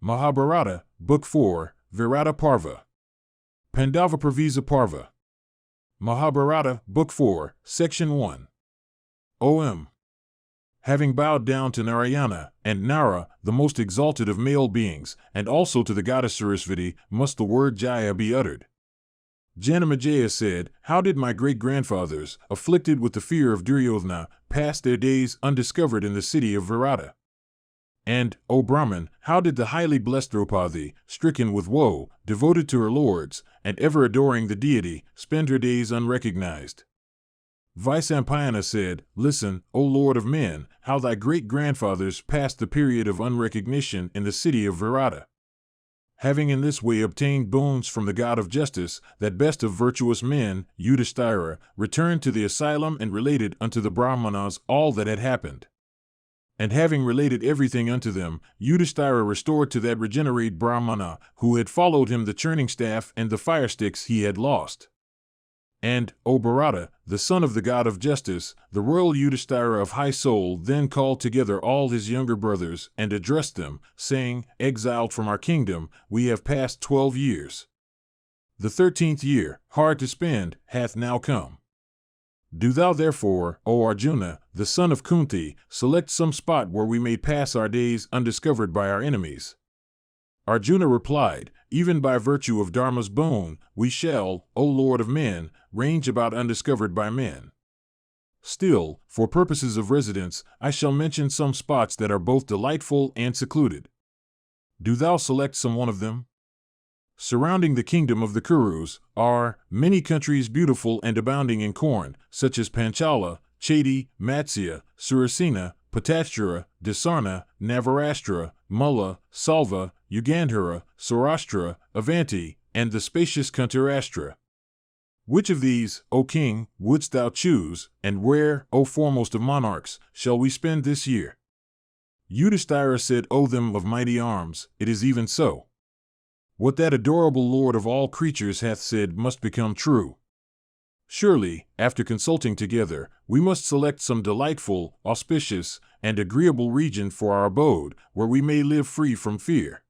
Mahabharata, Book 4, Virata Parva. Pandava Pravisa Parva. Mahabharata, Book 4, Section 1. OM. Having bowed down to Narayana and Nara, the most exalted of male beings, and also to the goddess Sarasvati, must the word Jaya be uttered. Janamejaya said, "How did my great-grandfathers, afflicted with the fear of Duryodhana, pass their days undiscovered in the city of Virata? And, O Brahman, how did the highly blessed Draupadi, stricken with woe, devoted to her lords, and ever adoring the deity, spend her days unrecognized?" Vaisampayana said, "Listen, O Lord of men, how thy great-grandfathers passed the period of unrecognition in the city of Virata. Having in this way obtained boons from the god of justice, that best of virtuous men, Yudhisthira, returned to the asylum and related unto the Brahmanas all that had happened. And having related everything unto them, Yudhisthira restored to that regenerate Brahmana, who had followed him, the churning staff and the fire sticks he had lost. And, O Bharata, the son of the god of justice, the royal Yudhisthira of high soul then called together all his younger brothers and addressed them, saying, Exiled from our kingdom, we have passed 12 years. The 13th year, hard to spend, hath now come. Do thou therefore, O Arjuna, the son of Kunti, select some spot where we may pass our days undiscovered by our enemies." Arjuna replied, "Even by virtue of Dharma's boon, we shall, O Lord of men, range about undiscovered by men. Still, for purposes of residence, I shall mention some spots that are both delightful and secluded. Do thou select some one of them. Surrounding the kingdom of the Kurus are many countries beautiful and abounding in corn, such as Panchala, Chedi, Matsya, Surasena, Patachara, Dasarna, Navarashtra, Mulla, Salva, Yugandhara, Saurashtra, Avanti, and the spacious Kuntarashtra. Which of these, O king, wouldst thou choose, and where, O foremost of monarchs, shall we spend this year?" Yudhisthira said, "O them of mighty arms, it is even so. What that adorable Lord of all creatures hath said must become true. Surely, after consulting together, we must select some delightful, auspicious, and agreeable region for our abode, where we may live free from fear.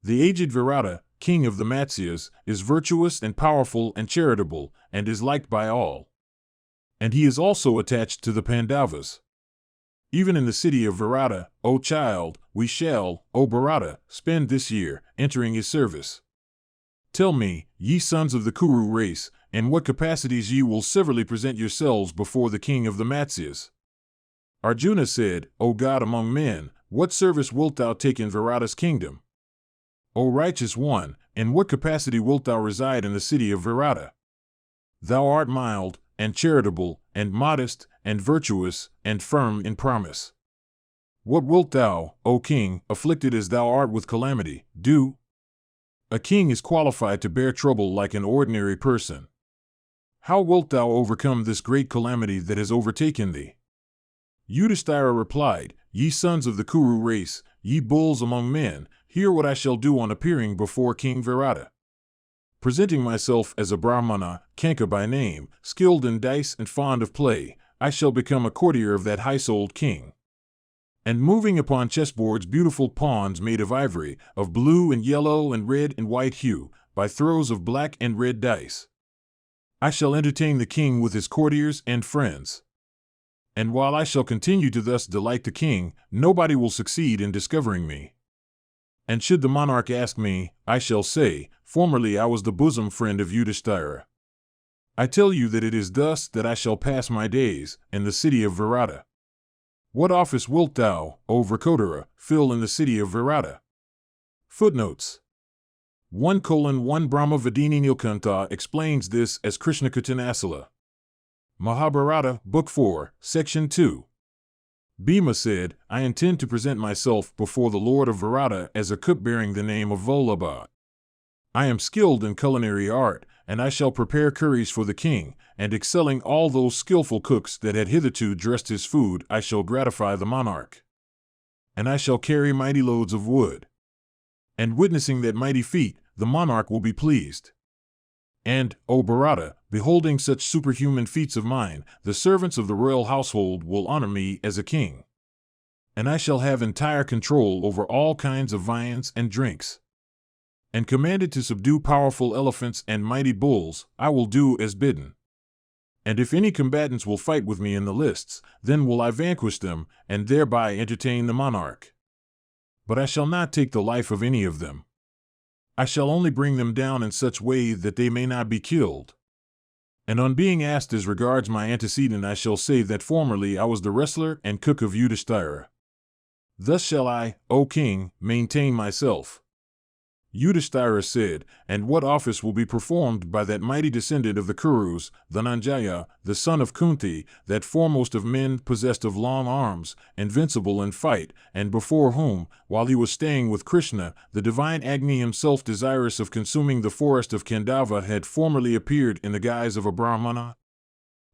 The aged Virata, king of the Matsyas, is virtuous and powerful and charitable, and is liked by all. And he is also attached to the Pandavas. Even in the city of Virata, O child, we shall, O Bharata, spend this year, entering his service. Tell me, ye sons of the Kuru race, in what capacities ye will severally present yourselves before the king of the Matsyas." Arjuna said, "O God among men, what service wilt thou take in Virata's kingdom? O righteous one, in what capacity wilt thou reside in the city of Virata? Thou art mild, and charitable, and modest, and virtuous, and firm in promise. What wilt thou, O king, afflicted as thou art with calamity, do? A king is qualified to bear trouble like an ordinary person. How wilt thou overcome this great calamity that has overtaken thee?" Yudhisthira replied, "Ye sons of the Kuru race, ye bulls among men, hear what I shall do on appearing before King Virata. Presenting myself as a Brahmana, Kanka by name, skilled in dice and fond of play, I shall become a courtier of that high-souled king. And moving upon chessboards beautiful pawns made of ivory, of blue and yellow and red and white hue, by throws of black and red dice, I shall entertain the king with his courtiers and friends. And while I shall continue to thus delight the king, nobody will succeed in discovering me. And should the monarch ask me, I shall say, formerly I was the bosom friend of Yudhisthira. I tell you that it is thus that I shall pass my days, in the city of Virata. What office wilt thou, O Vrikotara, fill in the city of Virata?" Footnotes 1:1 Brahma Vadini Nilkantha explains this as Krishnakatanasala. Mahabharata, Book 4, Section 2. Bhima said, "I intend to present myself before the Lord of Virata as a cook bearing the name of Volabha. I am skilled in culinary art, and I shall prepare curries for the king, and excelling all those skillful cooks that had hitherto dressed his food, I shall gratify the monarch. And I shall carry mighty loads of wood. And witnessing that mighty feat, the monarch will be pleased. And, O Bharata, beholding such superhuman feats of mine, the servants of the royal household will honor me as a king. And I shall have entire control over all kinds of viands and drinks. And commanded to subdue powerful elephants and mighty bulls, I will do as bidden. And if any combatants will fight with me in the lists, then will I vanquish them, and thereby entertain the monarch. But I shall not take the life of any of them. I shall only bring them down in such way that they may not be killed. And on being asked as regards my antecedent, I shall say that formerly I was the wrestler and cook of Yudhisthira. Thus shall I, O king, maintain myself. Yudhisthira said, and what office will be performed by that mighty descendant of the Kurus, Dhananjaya, the son of Kunti, that foremost of men possessed of long arms, invincible in fight, and before whom, while he was staying with Krishna, the divine Agni himself, desirous of consuming the forest of Pandava, had formerly appeared in the guise of a Brahmana?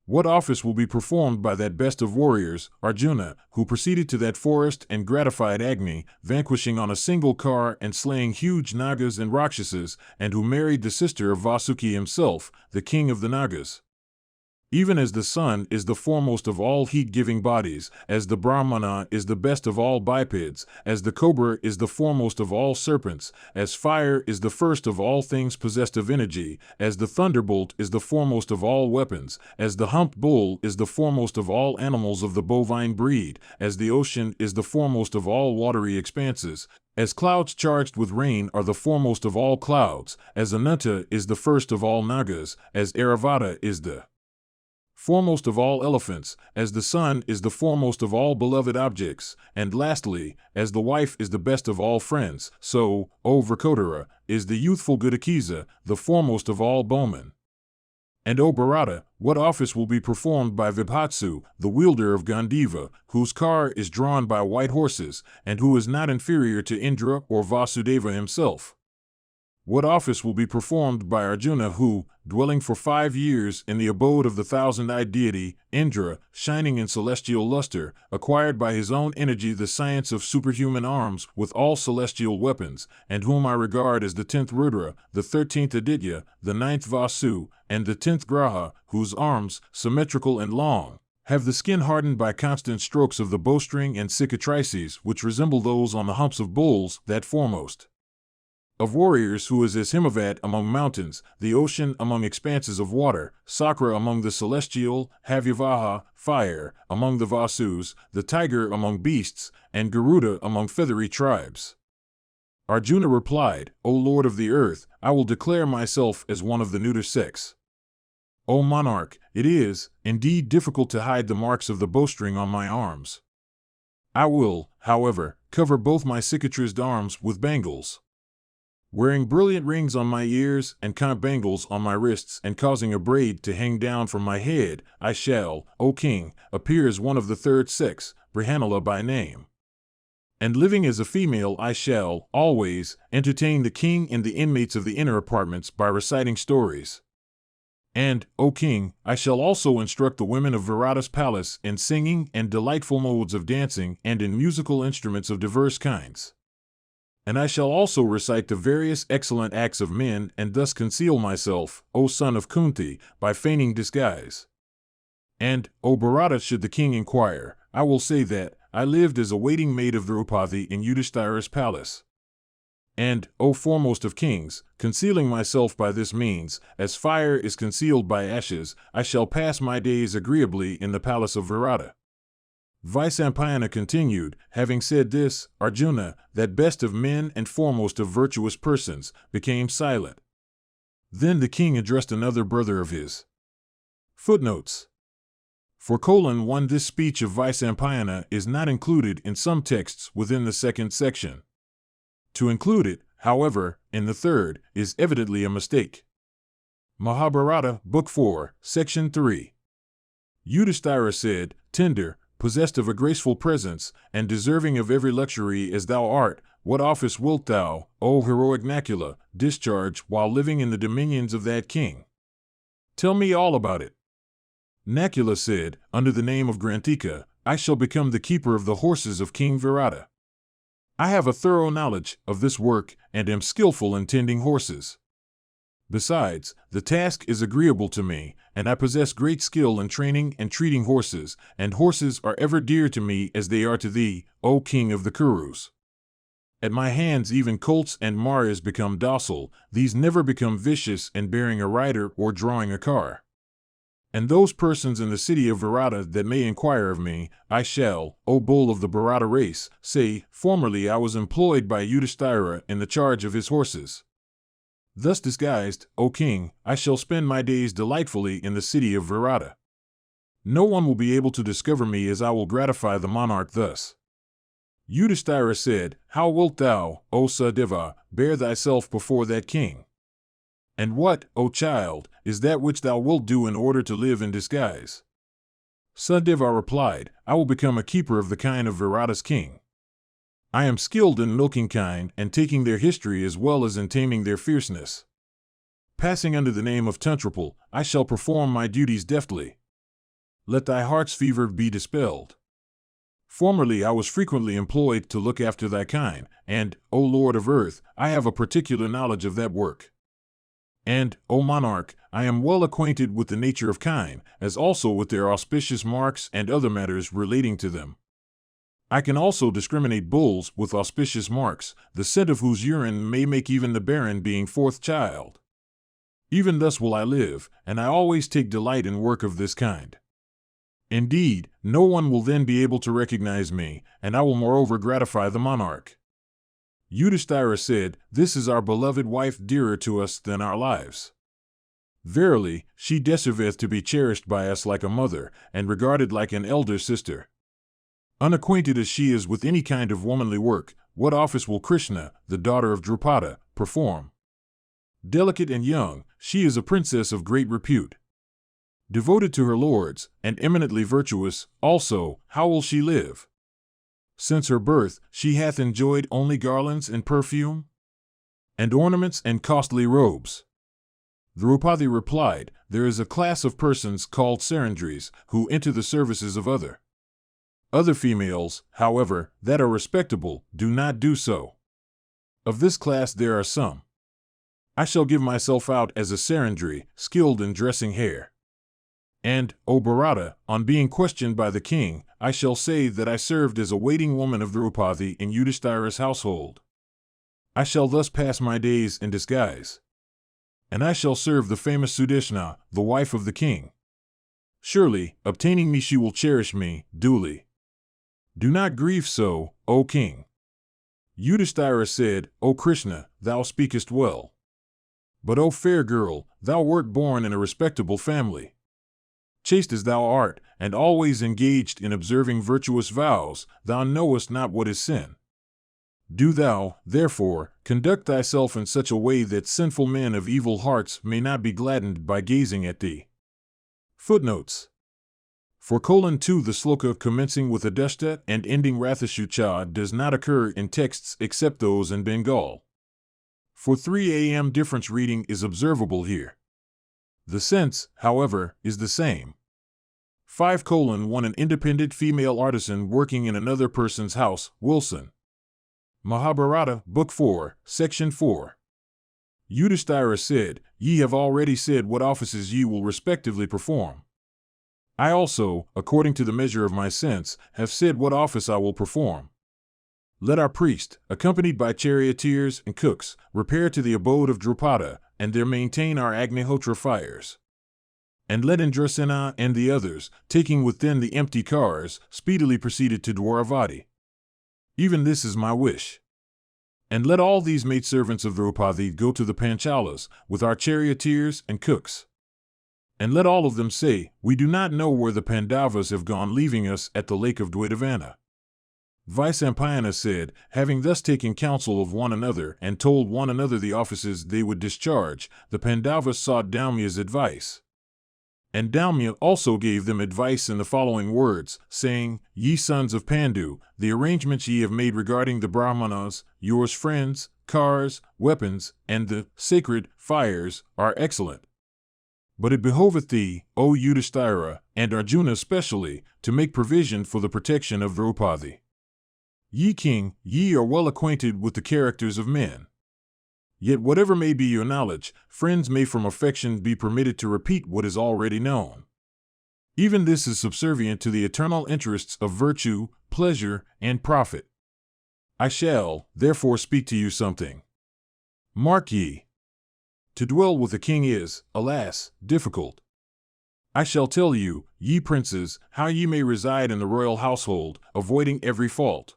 What office will be performed by that best of warriors, Arjuna, who proceeded to that forest and gratified Agni, vanquishing on a single car and slaying huge Nagas and Rakshasas, and who married the sister of Vasuki himself, the king of the Nagas? Even as the sun is the foremost of all heat-giving bodies, as the Brahmana is the best of all bipeds, as the cobra is the foremost of all serpents, as fire is the first of all things possessed of energy, as the thunderbolt is the foremost of all weapons, as the humped bull is the foremost of all animals of the bovine breed, as the ocean is the foremost of all watery expanses, as clouds charged with rain are the foremost of all clouds, as Ananta is the first of all Nagas, as Airavata is the foremost of all elephants, as the sun is the foremost of all beloved objects, and lastly, as the wife is the best of all friends, so, O Vrkodara, is the youthful Gudakisa, the foremost of all bowmen. And O Bharata, what office will be performed by Vibhatsu, the wielder of Gandiva, whose car is drawn by white horses, and who is not inferior to Indra or Vasudeva himself? What office will be performed by Arjuna, who, dwelling for 5 years in the abode of the thousand-eyed deity, Indra, shining in celestial luster, acquired by his own energy the science of superhuman arms with all celestial weapons, and whom I regard as the 10th Rudra, the 13th Aditya, the 9th Vasu, and the 10th Graha, whose arms, symmetrical and long, have the skin hardened by constant strokes of the bowstring and cicatrices which resemble those on the humps of bulls, that foremost of warriors who is as Himavat among mountains, the ocean among expanses of water, Sakra among the celestial, Havyavaha, fire, among the Vasus, the tiger among beasts, and Garuda among feathery tribes. Arjuna replied, O Lord of the earth, I will declare myself as one of the neuter sex. O monarch, it is, indeed, difficult to hide the marks of the bowstring on my arms. I will, however, cover both my cicatrized arms with bangles. Wearing brilliant rings on my ears and count bangles on my wrists and causing a braid to hang down from my head, I shall, O king, appear as one of the third sex, Brihanala by name. And living as a female I shall, always, entertain the king and the inmates of the inner apartments by reciting stories. And, O king, I shall also instruct the women of Virata's palace in singing and delightful modes of dancing and in musical instruments of diverse kinds. And I shall also recite the various excellent acts of men and thus conceal myself, O son of Kunti, by feigning disguise. And, O Bharata, should the king inquire, I will say that I lived as a waiting maid of Draupadi in Yudhisthira's palace. And, O foremost of kings, concealing myself by this means, as fire is concealed by ashes, I shall pass my days agreeably in the palace of Virata. Vaisampayana continued, having said this, Arjuna, that best of men and foremost of virtuous persons, became silent. Then the king addressed another brother of his. Footnotes. For :1 This speech of Vaisampayana is not included in some texts within the second section. To include it, however, in the third, is evidently a mistake. Mahabharata, Book 4, Section 3. Yudhisthira said, Tender, possessed of a graceful presence, and deserving of every luxury as thou art, what office wilt thou, O heroic Nakula, discharge while living in the dominions of that king? Tell me all about it. Nakula said, Under the name of Grantika, I shall become the keeper of the horses of King Virata. I have a thorough knowledge of this work and am skillful in tending horses. Besides, the task is agreeable to me, and I possess great skill in training and treating horses, and horses are ever dear to me as they are to thee, O king of the Kurus. At my hands even colts and mares become docile, these never become vicious in bearing a rider or drawing a car. And those persons in the city of Virata that may inquire of me, I shall, O bull of the Virata race, say, formerly I was employed by Yudhisthira in the charge of his horses. Thus disguised, O king, I shall spend my days delightfully in the city of Virata. No one will be able to discover me as I will gratify the monarch thus. Yudhisthira said, How wilt thou, O Sahadeva, bear thyself before that king? And what, O child, is that which thou wilt do in order to live in disguise? Sahadeva replied, I will become a keeper of the kine of Virata's king. I am skilled in milking kine and taking their history as well as in taming their fierceness. Passing under the name of Tuntrapal, I shall perform my duties deftly. Let thy heart's fever be dispelled. Formerly I was frequently employed to look after thy kine, and, O Lord of earth, I have a particular knowledge of that work. And, O monarch, I am well acquainted with the nature of kine, as also with their auspicious marks and other matters relating to them. I can also discriminate bulls with auspicious marks, the scent of whose urine may make even the barren being fourth child. Even thus will I live, and I always take delight in work of this kind. Indeed, no one will then be able to recognize me, and I will moreover gratify the monarch. Yudhisthira said, This is our beloved wife dearer to us than our lives. Verily, she deserveth to be cherished by us like a mother, and regarded like an elder sister. Unacquainted as she is with any kind of womanly work, what office will Krishna, the daughter of Draupadi, perform? Delicate and young, she is a princess of great repute. Devoted to her lords, and eminently virtuous, also, how will she live? Since her birth, she hath enjoyed only garlands and perfume, and ornaments and costly robes. Draupadi replied, There is a class of persons called Sarandris, who enter the services of other females, however, that are respectable, do not do so. Of this class there are some. I shall give myself out as a Sarandri, skilled in dressing hair. And, O Bharata, on being questioned by the king, I shall say that I served as a waiting woman of Draupadi in Yudhisthira's household. I shall thus pass my days in disguise. And I shall serve the famous Sudeshna, the wife of the king. Surely, obtaining me she will cherish me, duly. Do not grieve so, O king. Yudhisthira said, O Krishna, thou speakest well. But, O fair girl, thou wert born in a respectable family. Chaste as thou art, and always engaged in observing virtuous vows, thou knowest not what is sin. Do thou, therefore, conduct thyself in such a way that sinful men of evil hearts may not be gladdened by gazing at thee. Footnotes. For (2) the sloka commencing with Adashta and ending Rathashucha does not occur in texts except those in Bengal. For 3 am difference reading is observable here. The sense, however, is the same. 5:1 An independent female artisan working in another person's house, Wilson. Mahabharata, Book 4, Section 4. Yudhisthira said, Ye have already said what offices ye will respectively perform. I also, according to the measure of my sense, have said what office I will perform. Let our priest, accompanied by charioteers and cooks, repair to the abode of Draupadi, and there maintain our Agnihotra fires. And let Indrasena and the others, taking with them the empty cars, speedily proceed to Dwaravati. Even this is my wish. And let all these maidservants of Draupadi go to the Panchalas, with our charioteers and cooks. And let all of them say, We do not know where the Pandavas have gone, leaving us at the lake of Duryodhana. Vyasa said, having thus taken counsel of one another and told one another the offices they would discharge, the Pandavas sought Daumya's advice. And Daumya also gave them advice in the following words, saying, Ye sons of Pandu, the arrangements ye have made regarding the Brahmanas, yours friends, cars, weapons, and the sacred fires are excellent. But it behoveth thee, O Yudhisthira, and Arjuna especially, to make provision for the protection of Draupadi. Ye king, ye are well acquainted with the characters of men. Yet whatever may be your knowledge, friends may from affection be permitted to repeat what is already known. Even this is subservient to the eternal interests of virtue, pleasure, and profit. I shall, therefore, speak to you something. Mark ye. To dwell with a king is, alas, difficult. I shall tell you, ye princes, how ye may reside in the royal household, avoiding every fault.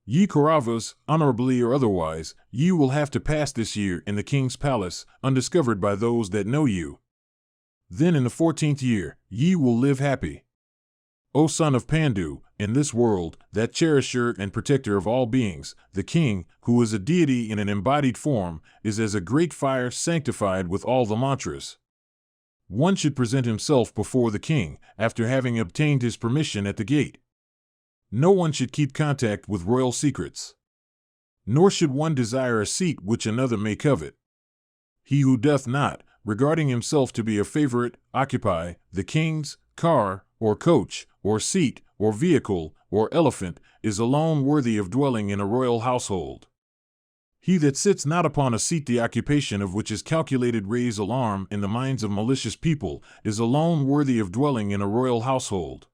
Ye Kauravas, honorably or otherwise, ye will have to pass this year in the king's palace, undiscovered by those that know you. Then in the 14th year, ye will live happy. O son of Pandu, in this world, that cherisher and protector of all beings, the king, who is a deity in an embodied form, is as a great fire sanctified with all the mantras. One should present himself before the king, after having obtained his permission at the gate. No one should keep contact with royal secrets. Nor should one desire a seat which another may covet. He who doth not, regarding himself to be a favorite, occupy the king's car, or coach, or seat, or vehicle, or elephant, is alone worthy of dwelling in a royal household. He that sits not upon a seat the occupation of which is calculated raise alarm in the minds of malicious people, is alone worthy of dwelling in a royal household.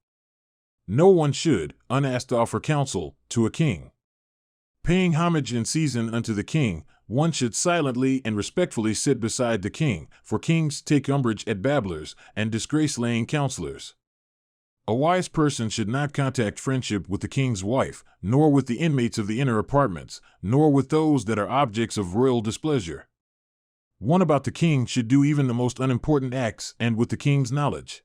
No one should, unasked, offer counsel to a king. Paying homage in season unto the king, one should silently and respectfully sit beside the king, for kings take umbrage at babblers and disgrace laying counselors. A wise person should not contact friendship with the king's wife, nor with the inmates of the inner apartments, nor with those that are objects of royal displeasure. One about the king should do even the most unimportant acts and with the king's knowledge.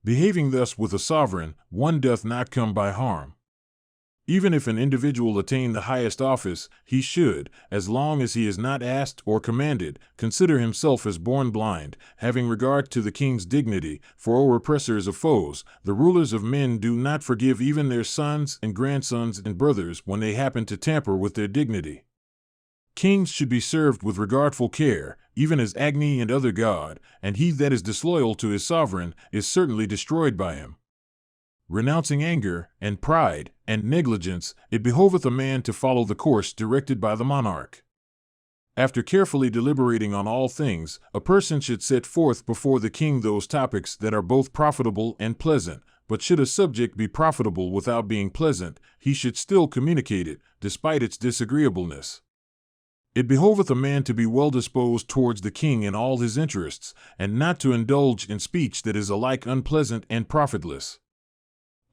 Behaving thus with a sovereign, one doth not come by harm. Even if an individual attain the highest office, he should, as long as he is not asked or commanded, consider himself as born blind, having regard to the king's dignity, for O repressors of foes, the rulers of men do not forgive even their sons and grandsons and brothers when they happen to tamper with their dignity. Kings should be served with regardful care, even as Agni and other god, and he that is disloyal to his sovereign is certainly destroyed by him. Renouncing anger, and pride, and negligence, it behoveth a man to follow the course directed by the monarch. After carefully deliberating on all things, a person should set forth before the king those topics that are both profitable and pleasant, but should a subject be profitable without being pleasant, he should still communicate it, despite its disagreeableness. It behoveth a man to be well disposed towards the king in all his interests, and not to indulge in speech that is alike unpleasant and profitless.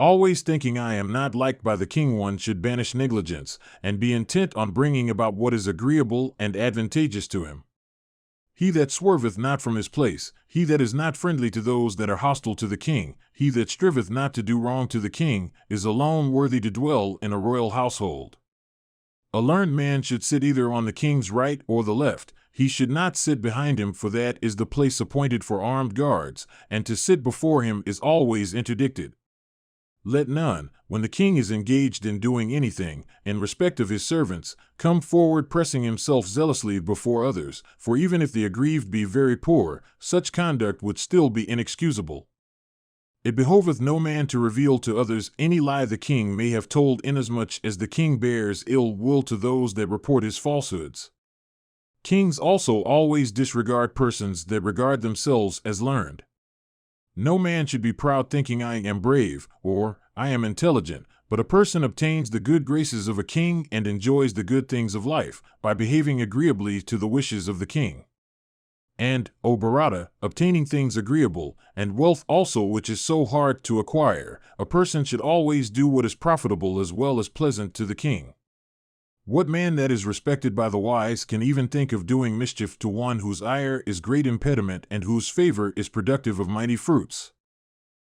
Always thinking I am not liked by the king, one should banish negligence, and be intent on bringing about what is agreeable and advantageous to him. He that swerveth not from his place, he that is not friendly to those that are hostile to the king, he that striveth not to do wrong to the king, is alone worthy to dwell in a royal household. A learned man should sit either on the king's right or the left. He should not sit behind him, for that is the place appointed for armed guards, and to sit before him is always interdicted. Let none, when the king is engaged in doing anything, in respect of his servants, come forward pressing himself zealously before others, for even if the aggrieved be very poor, such conduct would still be inexcusable. It behoveth no man to reveal to others any lie the king may have told, inasmuch as the king bears ill will to those that report his falsehoods. Kings also always disregard persons that regard themselves as learned. No man should be proud thinking I am brave, or I am intelligent, but a person obtains the good graces of a king and enjoys the good things of life, by behaving agreeably to the wishes of the king. And, O Virata, obtaining things agreeable, and wealth also which is so hard to acquire, a person should always do what is profitable as well as pleasant to the king. What man that is respected by the wise can even think of doing mischief to one whose ire is great impediment and whose favor is productive of mighty fruits?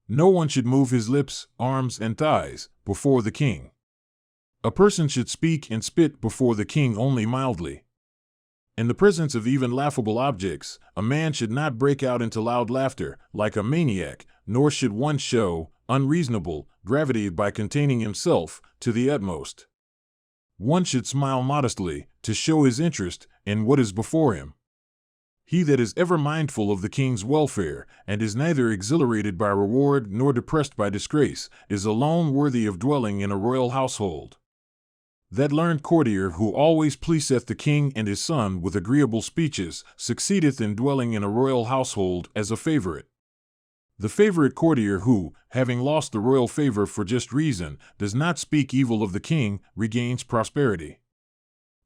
No one should move his lips, arms, and thighs before the king. A person should speak and spit before the king only mildly. In the presence of even laughable objects, a man should not break out into loud laughter, like a maniac, nor should one show unreasonable gravity by containing himself to the utmost. One should smile modestly, to show his interest in what is before him. He that is ever mindful of the king's welfare, and is neither exhilarated by reward nor depressed by disgrace, is alone worthy of dwelling in a royal household. That learned courtier who always pleaseth the king and his son with agreeable speeches, succeedeth in dwelling in a royal household as a favorite. The favorite courtier who, having lost the royal favor for just reason, does not speak evil of the king, regains prosperity.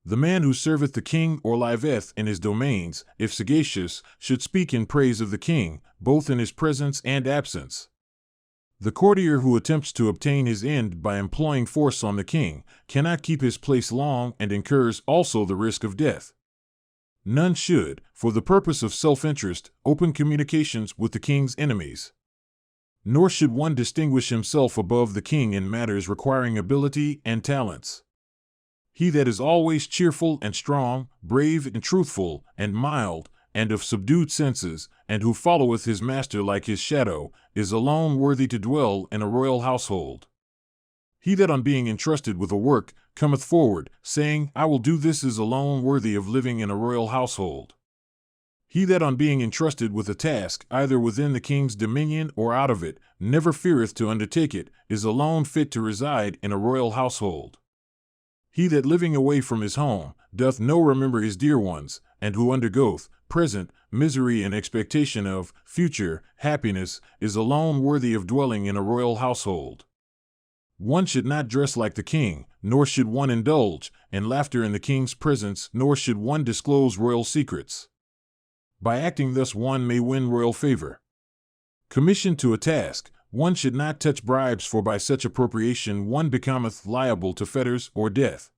The man who serveth the king or liveth in his domains, if sagacious, should speak in praise of the king, both in his presence and absence. The courtier who attempts to obtain his end by employing force on the king cannot keep his place long and incurs also the risk of death. None should, for the purpose of self-interest, open communications with the king's enemies. Nor should one distinguish himself above the king in matters requiring ability and talents. He that is always cheerful and strong, brave and truthful, and mild, and of subdued senses, and who followeth his master like his shadow, is alone worthy to dwell in a royal household. He that on being entrusted with a work cometh forward, saying, I will do this, is alone worthy of living in a royal household. He that on being entrusted with a task, either within the king's dominion or out of it, never feareth to undertake it, is alone fit to reside in a royal household. He that living away from his home doth no remember his dear ones, and who undergoeth present misery and expectation of future happiness, is alone worthy of dwelling in a royal household. One should not dress like the king, nor should one indulge in laughter in the king's presence, nor should one disclose royal secrets. By acting thus one may win royal favor. Commissioned to a task, one should not touch bribes, for by such appropriation one becometh liable to fetters or death.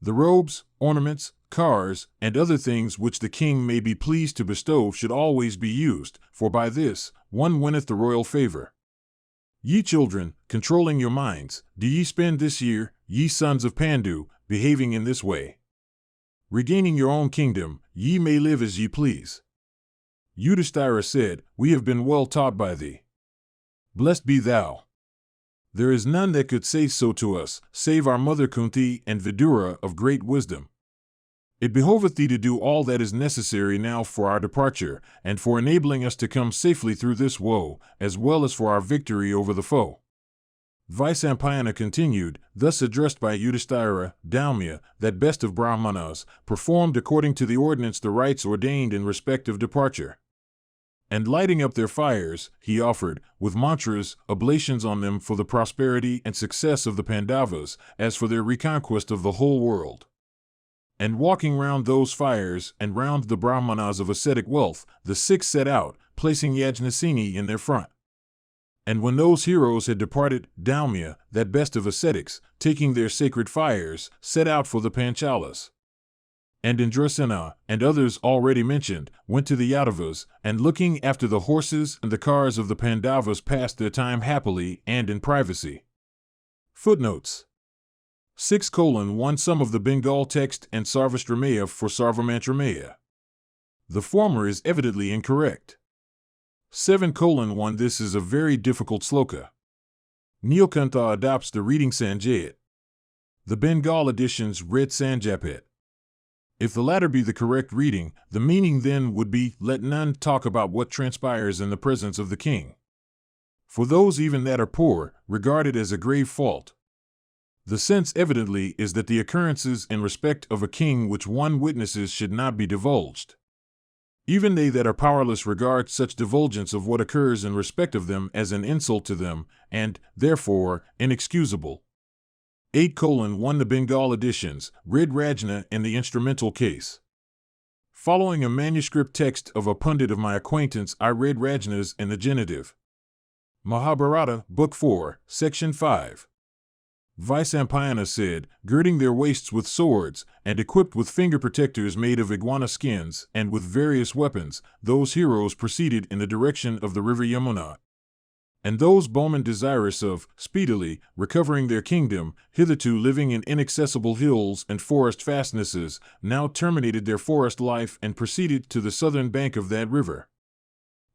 The robes, ornaments, cars, and other things which the king may be pleased to bestow should always be used, for by this one winneth the royal favor. Ye children, controlling your minds, do ye spend this year, ye sons of Pandu, behaving in this way. Regaining your own kingdom, ye may live as ye please. Yudhisthira said, We have been well taught by thee. Blessed be thou. There is none that could say so to us, save our mother Kunti and Vidura of great wisdom. It behoveth thee to do all that is necessary now for our departure, and for enabling us to come safely through this woe, as well as for our victory over the foe. Vyasa continued, thus addressed by Yudhisthira, Daumya, that best of Brahmanas, performed according to the ordinance the rites ordained in respect of departure. And lighting up their fires, he offered, with mantras, oblations on them for the prosperity and success of the Pandavas, as for their reconquest of the whole world. And walking round those fires and round the Brahmanas of ascetic wealth, the six set out, placing Yajnasini in their front. And when those heroes had departed, Daumya, that best of ascetics, taking their sacred fires, set out for the Panchalas. And Indrasena, and others already mentioned, went to the Yadavas, and looking after the horses and the cars of the Pandavas passed their time happily and in privacy. Footnotes 6:1 Some of the Bengal text and Sarvashtrameya for Sarvamantrameya. The former is evidently incorrect. 7:1 This is a very difficult sloka. Neelkantha adopts the reading Sanjayat. The Bengal editions read Sanjapet. If the latter be the correct reading, the meaning then would be, let none talk about what transpires in the presence of the king. For those even that are poor, regard it as a grave fault. The sense evidently is that the occurrences in respect of a king which one witnesses should not be divulged. Even they that are powerless regard such divulgence of what occurs in respect of them as an insult to them, and, therefore, inexcusable. 8:1 The Bengal editions, read Rajna in the instrumental case. Following a manuscript text of a pundit of my acquaintance, I read Rajnas in the genitive. Mahabharata, Book 4, Section 5. Vyasa said, girding their waists with swords, and equipped with finger protectors made of iguana skins, and with various weapons, those heroes proceeded in the direction of the river Yamuna. And those bowmen desirous of, speedily, recovering their kingdom, hitherto living in inaccessible hills and forest fastnesses, now terminated their forest life and proceeded to the southern bank of that river.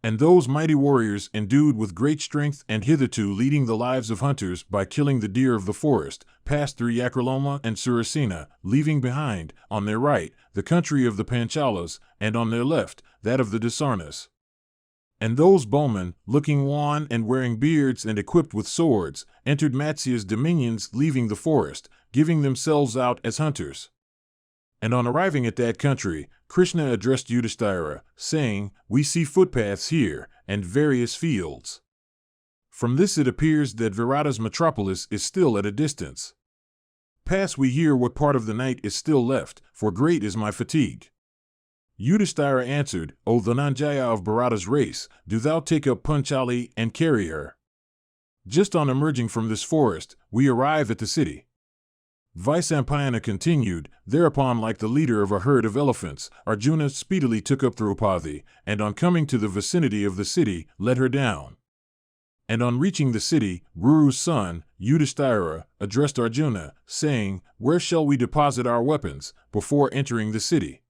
And those mighty warriors endued with great strength and hitherto leading the lives of hunters by killing the deer of the forest, passed through Yakraloma and Surasena, leaving behind, on their right, the country of the Panchalas, and on their left, that of the Dasarnas. And those bowmen, looking wan and wearing beards and equipped with swords, entered Matsya's dominions, leaving the forest, giving themselves out as hunters. And on arriving at that country, Krishna addressed Yudhisthira, saying, "We see footpaths here, and various fields. From this it appears that Virata's metropolis is still at a distance. Pass we here what part of the night is still left, for great is my fatigue." Yudhisthira answered, "O Dhananjaya of Bharata's race, do thou take up Panchali and carry her." Just on emerging from this forest, we arrive at the city. Vyasa continued, "Thereupon, like the leader of a herd of elephants, Arjuna speedily took up Draupadi, and on coming to the vicinity of the city, let her down. And on reaching the city, Guru's son, Yudhisthira, addressed Arjuna, saying, 'Where shall we deposit our weapons, before entering the city?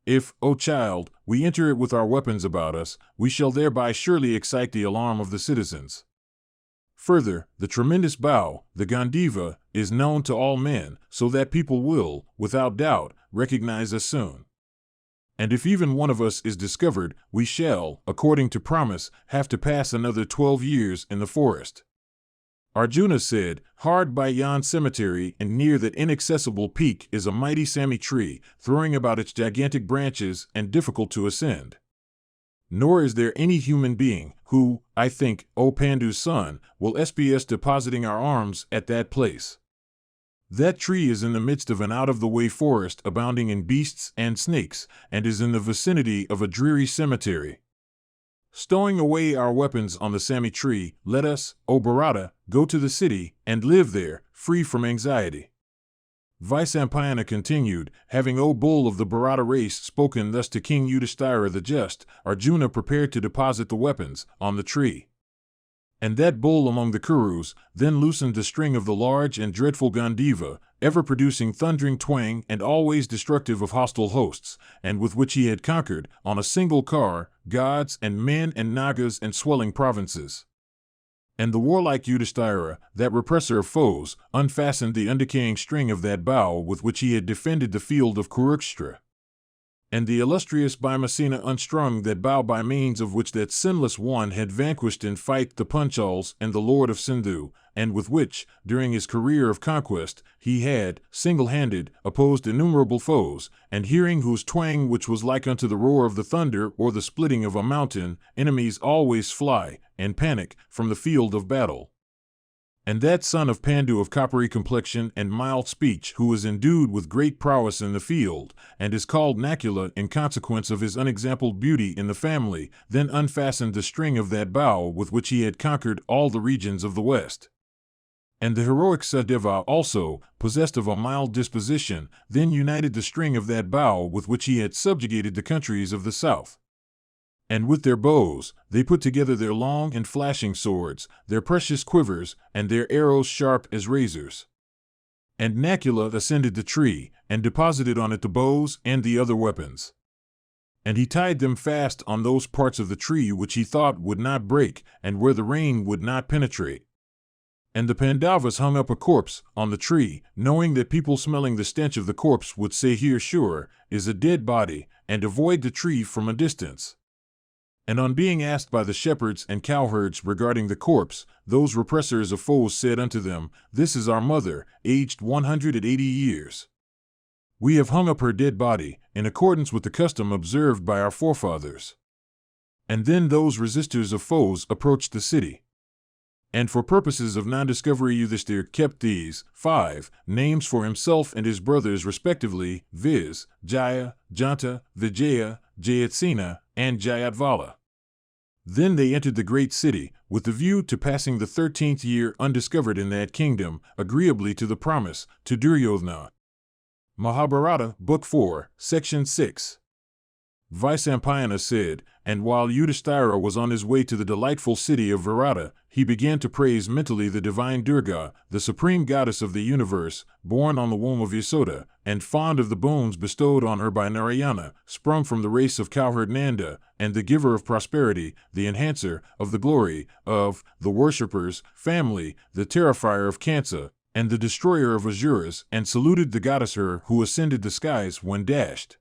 If, O child, we enter it with our weapons about us, we shall thereby surely excite the alarm of the citizens. Further, the tremendous bow, the Gandiva, is known to all men, so that people will, without doubt, recognize us soon. And if even one of us is discovered, we shall, according to promise, have to pass another 12 years in the forest.'" Arjuna said, "Hard by yon cemetery and near that inaccessible peak is a mighty sami tree, throwing about its gigantic branches and difficult to ascend. Nor is there any human being who, I think, O Pandu's son, will SPS depositing our arms at that place. That tree is in the midst of an out-of-the-way forest abounding in beasts and snakes, and is in the vicinity of a dreary cemetery. Stowing away our weapons on the sami tree, let us, O Bharata, go to the city and live there, free from anxiety." Vyasa continued, "Having O bull of the Bharata race spoken thus to King Yudhisthira the just, Arjuna prepared to deposit the weapons on the tree. And that bull among the Kurus then loosened the string of the large and dreadful Gandiva, ever producing thundering twang and always destructive of hostile hosts, and with which he had conquered, on a single car, gods and men and nagas and swelling provinces. And the warlike Yudhisthira, that repressor of foes, unfastened the undecaying string of that bow with which he had defended the field of Kurukshetra. And the illustrious Bhima unstrung that bow by means of which that sinless one had vanquished in fight the Panchals and the Lord of Sindhu, and with which, during his career of conquest, he had, single-handed, opposed innumerable foes, and hearing whose twang which was like unto the roar of the thunder or the splitting of a mountain, enemies always fly, and panic, from the field of battle. And that son of Pandu of coppery complexion and mild speech, who is endued with great prowess in the field, and is called Nakula in consequence of his unexampled beauty in the family, then unfastened the string of that bow with which he had conquered all the regions of the west. And the heroic Sahadeva also, possessed of a mild disposition, then united the string of that bow with which he had subjugated the countries of the south. And with their bows, they put together their long and flashing swords, their precious quivers, and their arrows sharp as razors. And Nakula ascended the tree, and deposited on it the bows and the other weapons. And he tied them fast on those parts of the tree which he thought would not break, and where the rain would not penetrate. And the Pandavas hung up a corpse on the tree, knowing that people smelling the stench of the corpse would say, "Here sure is a dead body," and avoid the tree from a distance. And on being asked by the shepherds and cowherds regarding the corpse, those repressors of foes said unto them, "This is our mother, aged 180 years. We have hung up her dead body, in accordance with the custom observed by our forefathers." And then those resistors of foes approached the city. And for purposes of non-discovery Yudhisthira kept these 5 names for himself and his brothers respectively, viz., Jaya, Janta, Vijaya, Jayatsena, and Jayadvala. Then they entered the great city, with the view to passing the 13th year undiscovered in that kingdom, agreeably to the promise, to Duryodhana. Mahabharata, Book 4, Section 6. Vyasa said, and while Yudhisthira was on his way to the delightful city of Virata, he began to praise mentally the divine Durga, the supreme goddess of the universe, born on the womb of Yasoda, and fond of the boons bestowed on her by Narayana, sprung from the race of cowherd Nanda, and the giver of prosperity, the enhancer of the glory of the worshippers' family, the terrifier of Kansa, and the destroyer of Asuras, and saluted the goddess her who ascended the skies when dashed.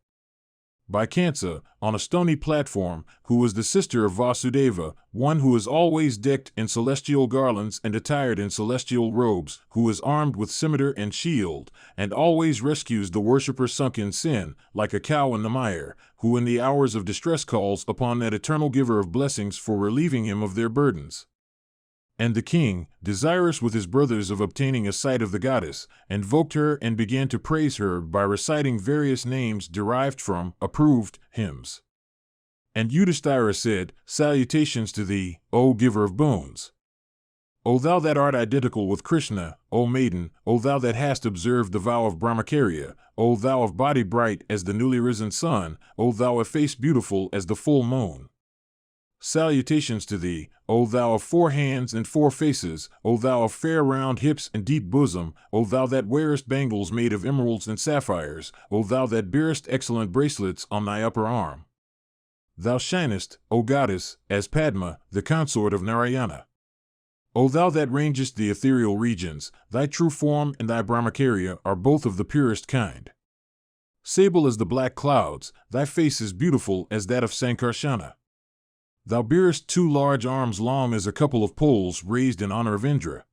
by Kansa, on a stony platform, who was the sister of Vasudeva, one who is always decked in celestial garlands and attired in celestial robes, who is armed with scimitar and shield, and always rescues the worshipper sunk in sin, like a cow in the mire, who in the hours of distress calls upon that eternal giver of blessings for relieving him of their burdens. And the king, desirous with his brothers of obtaining a sight of the goddess, invoked her and began to praise her by reciting various names derived from approved hymns. And Yudhisthira said, "Salutations to thee, O giver of boons! O thou that art identical with Krishna, O maiden, O thou that hast observed the vow of Brahmacharya, O thou of body bright as the newly risen sun, O thou of face beautiful as the full moon! Salutations to thee, O thou of 4 hands and 4 faces, O thou of fair round hips and deep bosom, O thou that wearest bangles made of emeralds and sapphires, O thou that bearest excellent bracelets on thy upper arm. Thou shinest, O goddess, as Padma, the consort of Narayana. O thou that rangest the ethereal regions, thy true form and thy Brahmacharya are both of the purest kind. Sable as the black clouds, thy face is beautiful as that of Sankarsana. Thou bearest 2 large arms long as a couple of poles raised in honor of Indra.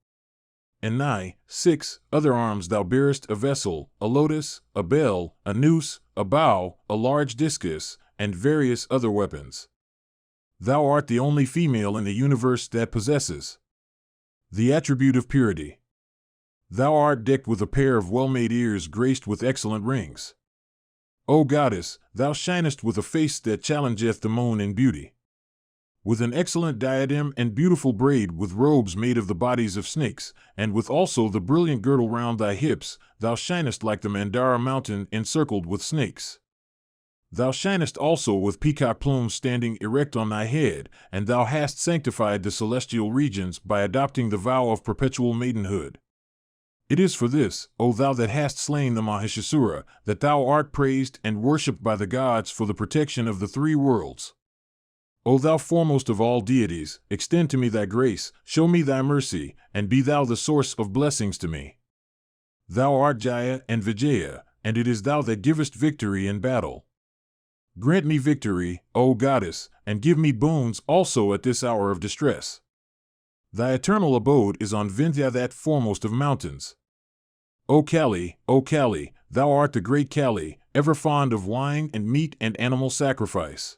And nigh 6 other arms thou bearest a vessel, a lotus, a bell, a noose, a bow, a large discus, and various other weapons. Thou art the only female in the universe that possesses the attribute of purity. Thou art decked with a pair of well-made ears graced with excellent rings. O goddess, thou shinest with a face that challengeth the moon in beauty. With an excellent diadem and beautiful braid with robes made of the bodies of snakes, and with also the brilliant girdle round thy hips, thou shinest like the Mandara mountain encircled with snakes. Thou shinest also with peacock plumes standing erect on thy head, and thou hast sanctified the celestial regions by adopting the vow of perpetual maidenhood. It is for this, O thou that hast slain the Mahishasura, that thou art praised and worshipped by the gods for the protection of the 3 worlds. O thou foremost of all deities, extend to me thy grace, show me thy mercy, and be thou the source of blessings to me. Thou art Jaya and Vijaya, and it is thou that givest victory in battle. Grant me victory, O goddess, and give me boons also at this hour of distress. Thy eternal abode is on Vindhya, that foremost of mountains. O Kali, thou art the great Kali, ever fond of wine and meat and animal sacrifice.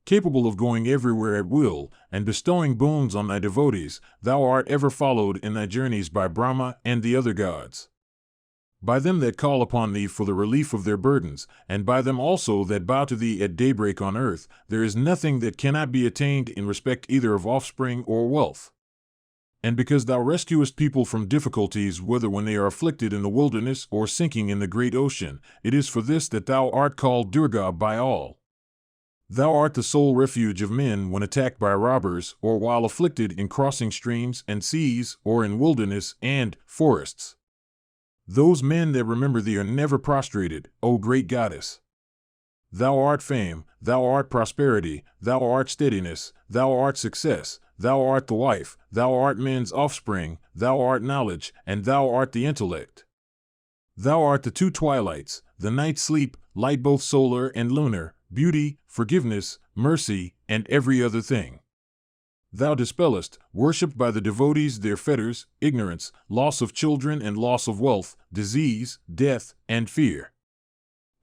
Capable of going everywhere at will, and bestowing boons on thy devotees, thou art ever followed in thy journeys by Brahma and the other gods. By them that call upon thee for the relief of their burdens, and by them also that bow to thee at daybreak on earth, there is nothing that cannot be attained in respect either of offspring or wealth. And because thou rescuest people from difficulties, whether when they are afflicted in the wilderness or sinking in the great ocean, it is for this that thou art called Durga by all. Thou art the sole refuge of men when attacked by robbers, or while afflicted in crossing streams and seas, or in wilderness and forests. Those men that remember thee are never prostrated, O great goddess. Thou art fame, thou art prosperity, thou art steadiness, thou art success, thou art the wife, thou art men's offspring, thou art knowledge, and thou art the intellect. Thou art the 2 twilights, the night sleep, light both solar and lunar, beauty, forgiveness, mercy, and every other thing. Thou dispellest, worshipped by the devotees, their fetters, ignorance, loss of children and loss of wealth, disease, death, and fear.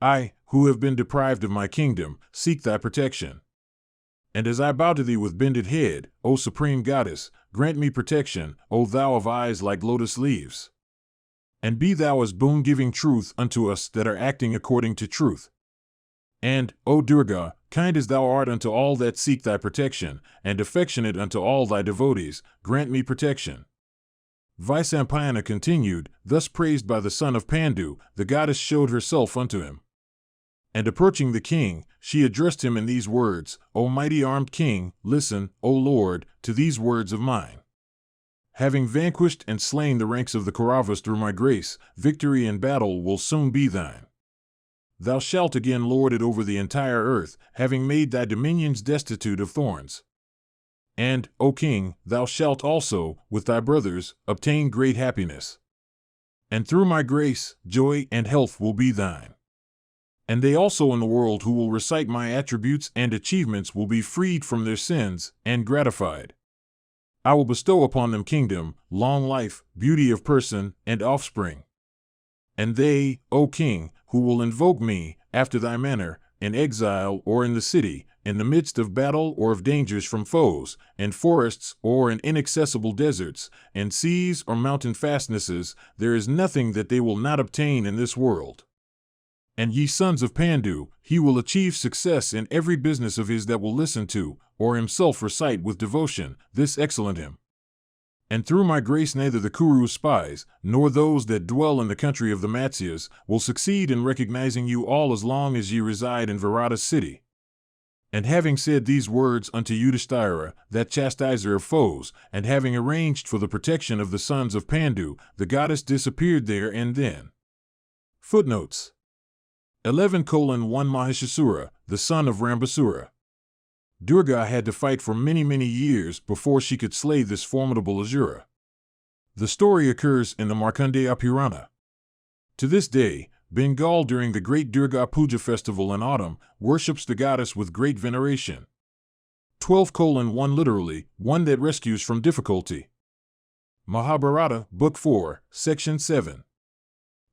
I, who have been deprived of my kingdom, seek thy protection. And as I bow to thee with bended head, O supreme goddess, grant me protection, O thou of eyes like lotus leaves. And be thou as boon-giving truth unto us that are acting according to truth. And, O Durga, kind as thou art unto all that seek thy protection, and affectionate unto all thy devotees, grant me protection. Vaisampayana continued, thus praised by the son of Pandu, the goddess showed herself unto him. And approaching the king, she addressed him in these words, O mighty armed king, listen, O Lord, to these words of mine. Having vanquished and slain the ranks of the Kauravas through my grace, victory in battle will soon be thine. Thou shalt again lord it over the entire earth, having made thy dominions destitute of thorns. And, O king, thou shalt also, with thy brothers, obtain great happiness. And through my grace, joy and health will be thine. And they also in the world who will recite my attributes and achievements will be freed from their sins and gratified. I will bestow upon them kingdom, long life, beauty of person, and offspring. And they, O king, who will invoke me, after thy manner, in exile or in the city, in the midst of battle or of dangers from foes, in forests or in inaccessible deserts, in seas or mountain fastnesses, there is nothing that they will not obtain in this world. And ye sons of Pandu, he will achieve success in every business of his that will listen to, or himself recite with devotion, this excellent hymn. And through my grace neither the Kuru's spies, nor those that dwell in the country of the Matsyas, will succeed in recognizing you all as long as ye reside in Virata's city. And having said these words unto Yudhisthira, that chastiser of foes, and having arranged for the protection of the sons of Pandu, the goddess disappeared there and then. Footnotes 11:1 Mahishasura, the son of Rambasura. Durga had to fight for many years before she could slay this formidable Asura. The story occurs in the Markandeya Purana. To this day, Bengal during the great Durga Puja festival in autumn worships the goddess with great veneration. 12:1 literally, one that rescues from difficulty. Mahabharata, Book 4, Section 7.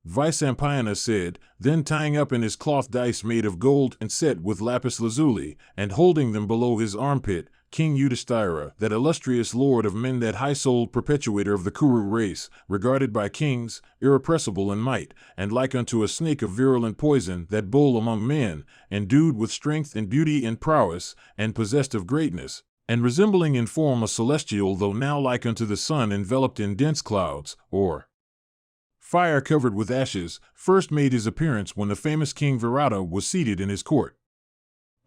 Vyasa said, then tying up in his cloth dice made of gold and set with lapis lazuli, and holding them below his armpit, King Yudhisthira, that illustrious lord of men, that high-souled perpetuator of the Kuru race, regarded by kings, irrepressible in might, and like unto a snake of virulent poison, that bull among men, endued with strength and beauty and prowess, and possessed of greatness, and resembling in form a celestial, though now like unto the sun enveloped in dense clouds, or fire covered with ashes, first made his appearance when the famous King Virata was seated in his court.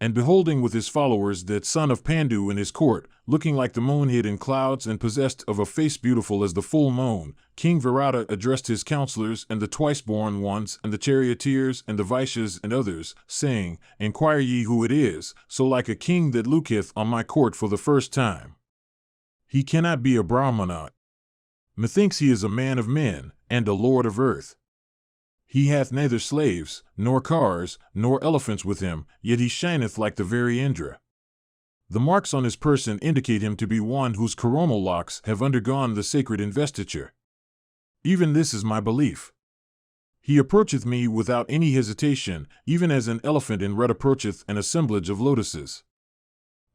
And beholding with his followers that son of Pandu in his court, looking like the moon hid in clouds and possessed of a face beautiful as the full moon, King Virata addressed his counselors and the twice-born ones and the charioteers and the Vaishyas and others, saying, Inquire ye who it is, so like a king that looketh on my court for the first time. He cannot be a Brahmana. Methinks he is a man of men, and a lord of earth. He hath neither slaves, nor cars, nor elephants with him, yet he shineth like the very Indra. The marks on his person indicate him to be one whose coronal locks have undergone the sacred investiture. Even this is my belief. He approacheth me without any hesitation, even as an elephant in red approacheth an assemblage of lotuses.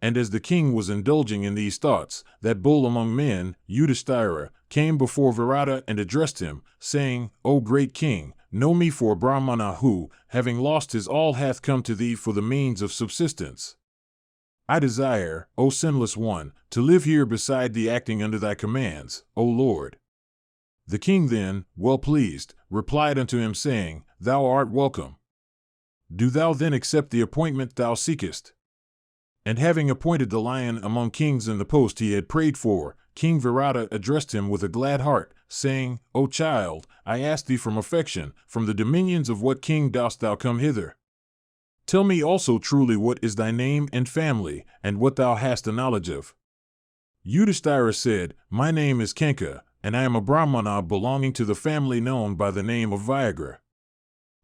And as the king was indulging in these thoughts, that bull among men, Yudhisthira, came before Virata and addressed him, saying, O great king, know me for a Brahmana who, having lost his all, hath come to thee for the means of subsistence. I desire, O sinless one, to live here beside thee, acting under thy commands, O Lord. The king then, well pleased, replied unto him, saying, Thou art welcome. Do thou then accept the appointment thou seekest. And having appointed the lion among kings in the post he had prayed for, King Virata addressed him with a glad heart, saying, O child, I ask thee from affection, from the dominions of what king dost thou come hither? Tell me also truly what is thy name and family, and what thou hast a knowledge of. Yudhisthira said, My name is Kichaka, and I am a Brahmana belonging to the family known by the name of Viagra.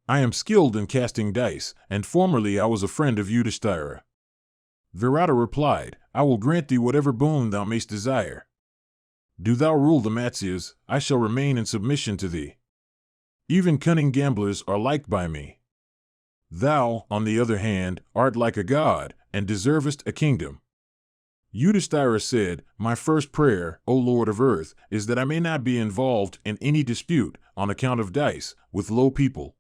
I am skilled in casting dice, and formerly I was a friend of Yudhisthira. Virata replied, I will grant thee whatever boon thou mayst desire. Do thou rule the Matsyas, I shall remain in submission to thee. Even cunning gamblers are liked by me. Thou, on the other hand, art like a god, and deservest a kingdom. Yudhisthira said, My first prayer, O Lord of earth, is that I may not be involved in any dispute, on account of dice, with low people.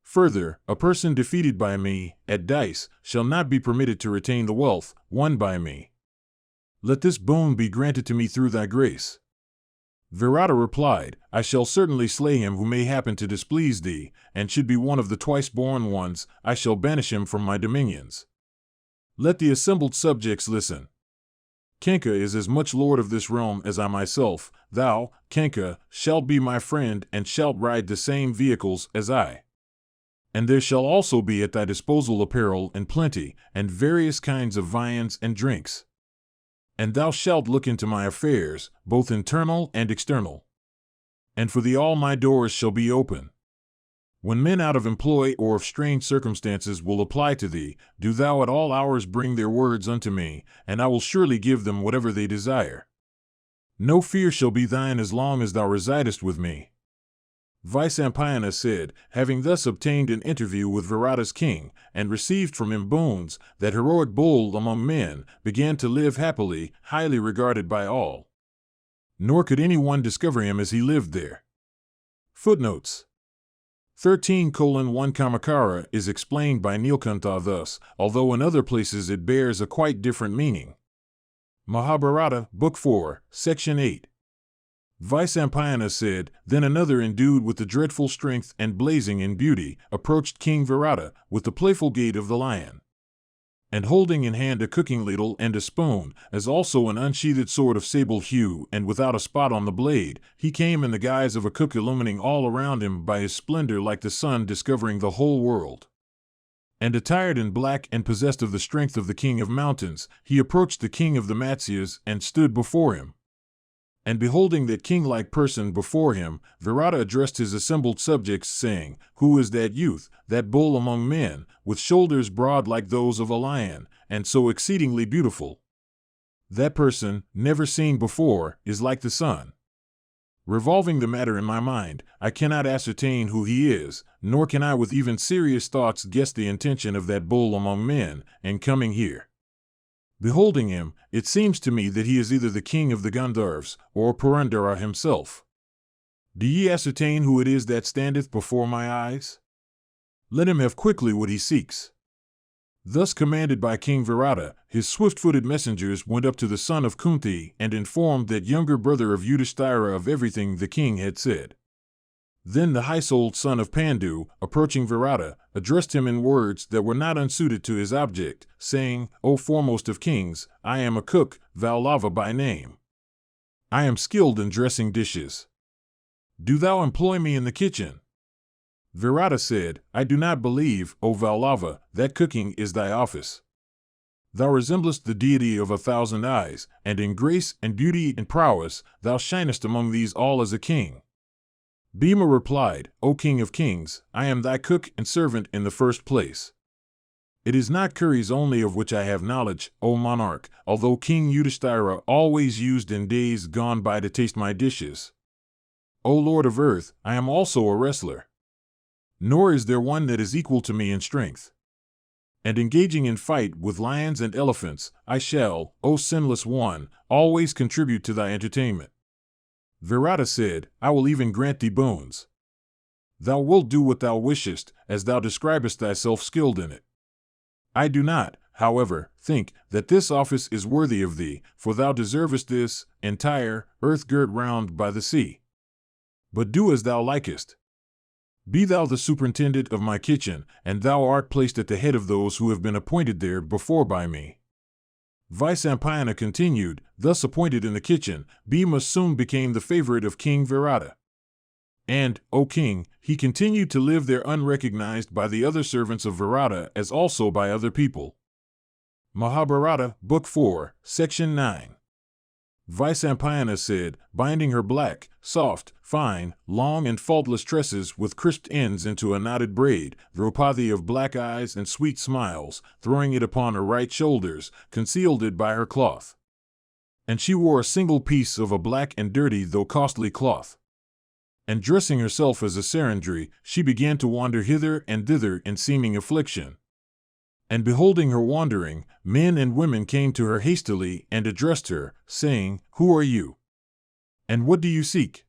Further, a person defeated by me, at dice, shall not be permitted to retain the wealth won by me. Let this boon be granted to me through thy grace. Virata replied, I shall certainly slay him who may happen to displease thee, and should be one of the twice-born ones, I shall banish him from my dominions. Let the assembled subjects listen. Kichaka is as much lord of this realm as I myself. Thou, Kichaka, shalt be my friend and shalt ride the same vehicles as I. And there shall also be at thy disposal apparel in plenty, and various kinds of viands and drinks. And thou shalt look into my affairs, both internal and external. And for thee all my doors shall be open. When men out of employ or of strange circumstances will apply to thee, do thou at all hours bring their words unto me, and I will surely give them whatever they desire. No fear shall be thine as long as thou residest with me. Vysampayana said, having thus obtained an interview with Virata's king, and received from him boons, that heroic bull among men began to live happily, highly regarded by all. Nor could any one discover him as he lived there. Footnotes 13:1 Kamakara is explained by Nilkantha thus, although in other places it bears a quite different meaning. Mahabharata, Book 4, Section 8. Vysampayana said, then another endued with the dreadful strength and blazing in beauty, approached King Virata, with the playful gait of the lion. And holding in hand a cooking ladle and a spoon, as also an unsheathed sword of sable hue and without a spot on the blade, he came in the guise of a cook, illumining all around him by his splendor like the sun discovering the whole world. And attired in black and possessed of the strength of the king of mountains, he approached the king of the Matsyas and stood before him. And beholding that king-like person before him, Virata addressed his assembled subjects, saying, who is that youth, that bull among men, with shoulders broad like those of a lion, and so exceedingly beautiful? That person, never seen before, is like the sun. Revolving the matter in my mind, I cannot ascertain who he is, nor can I with even serious thoughts guess the intention of that bull among men, and coming here. Beholding him, it seems to me that he is either the king of the Gandharvas, or Purandara himself. Do ye ascertain who it is that standeth before my eyes? Let him have quickly what he seeks. Thus commanded by King Virata, his swift-footed messengers went up to the son of Kunti and informed that younger brother of Yudhisthira of everything the king had said. Then the high-souled son of Pandu, approaching Virata, addressed him in words that were not unsuited to his object, saying, O foremost of kings, I am a cook, Vallava by name. I am skilled in dressing dishes. Do thou employ me in the kitchen? Virata said, I do not believe, O Vallava, that cooking is thy office. Thou resemblest the deity of 1,000 eyes, and in grace and beauty and prowess thou shinest among these all as a king. Bhima replied, O king of kings, I am thy cook and servant in the first place. It is not curries only of which I have knowledge, O monarch, although King Yudhisthira always used in days gone by to taste my dishes. O Lord of earth, I am also a wrestler. Nor is there one that is equal to me in strength. And engaging in fight with lions and elephants, I shall, O sinless one, always contribute to thy entertainment. Virata said, I will even grant thee boons. Thou wilt do what thou wishest, as thou describest thyself skilled in it. I do not, however, think that this office is worthy of thee, for thou deservest this, entire earth girt round by the sea. But do as thou likest. Be thou the superintendent of my kitchen, and thou art placed at the head of those who have been appointed there before by me. Vysampayana continued, thus appointed in the kitchen, Bhima soon became the favorite of King Virata. And, O king, he continued to live there unrecognized by the other servants of Virata as also by other people. Mahabharata, Book 4, Section 9. Vysampayana said, binding her black, soft, fine, long and faultless tresses with crisped ends into a knotted braid, Draupadi of black eyes and sweet smiles, throwing it upon her right shoulders, concealed it by her cloth. And she wore a single piece of a black and dirty though costly cloth. And dressing herself as a Sarandri, she began to wander hither and thither in seeming affliction. And beholding her wandering, men and women came to her hastily and addressed her, saying, Who are you? And what do you seek?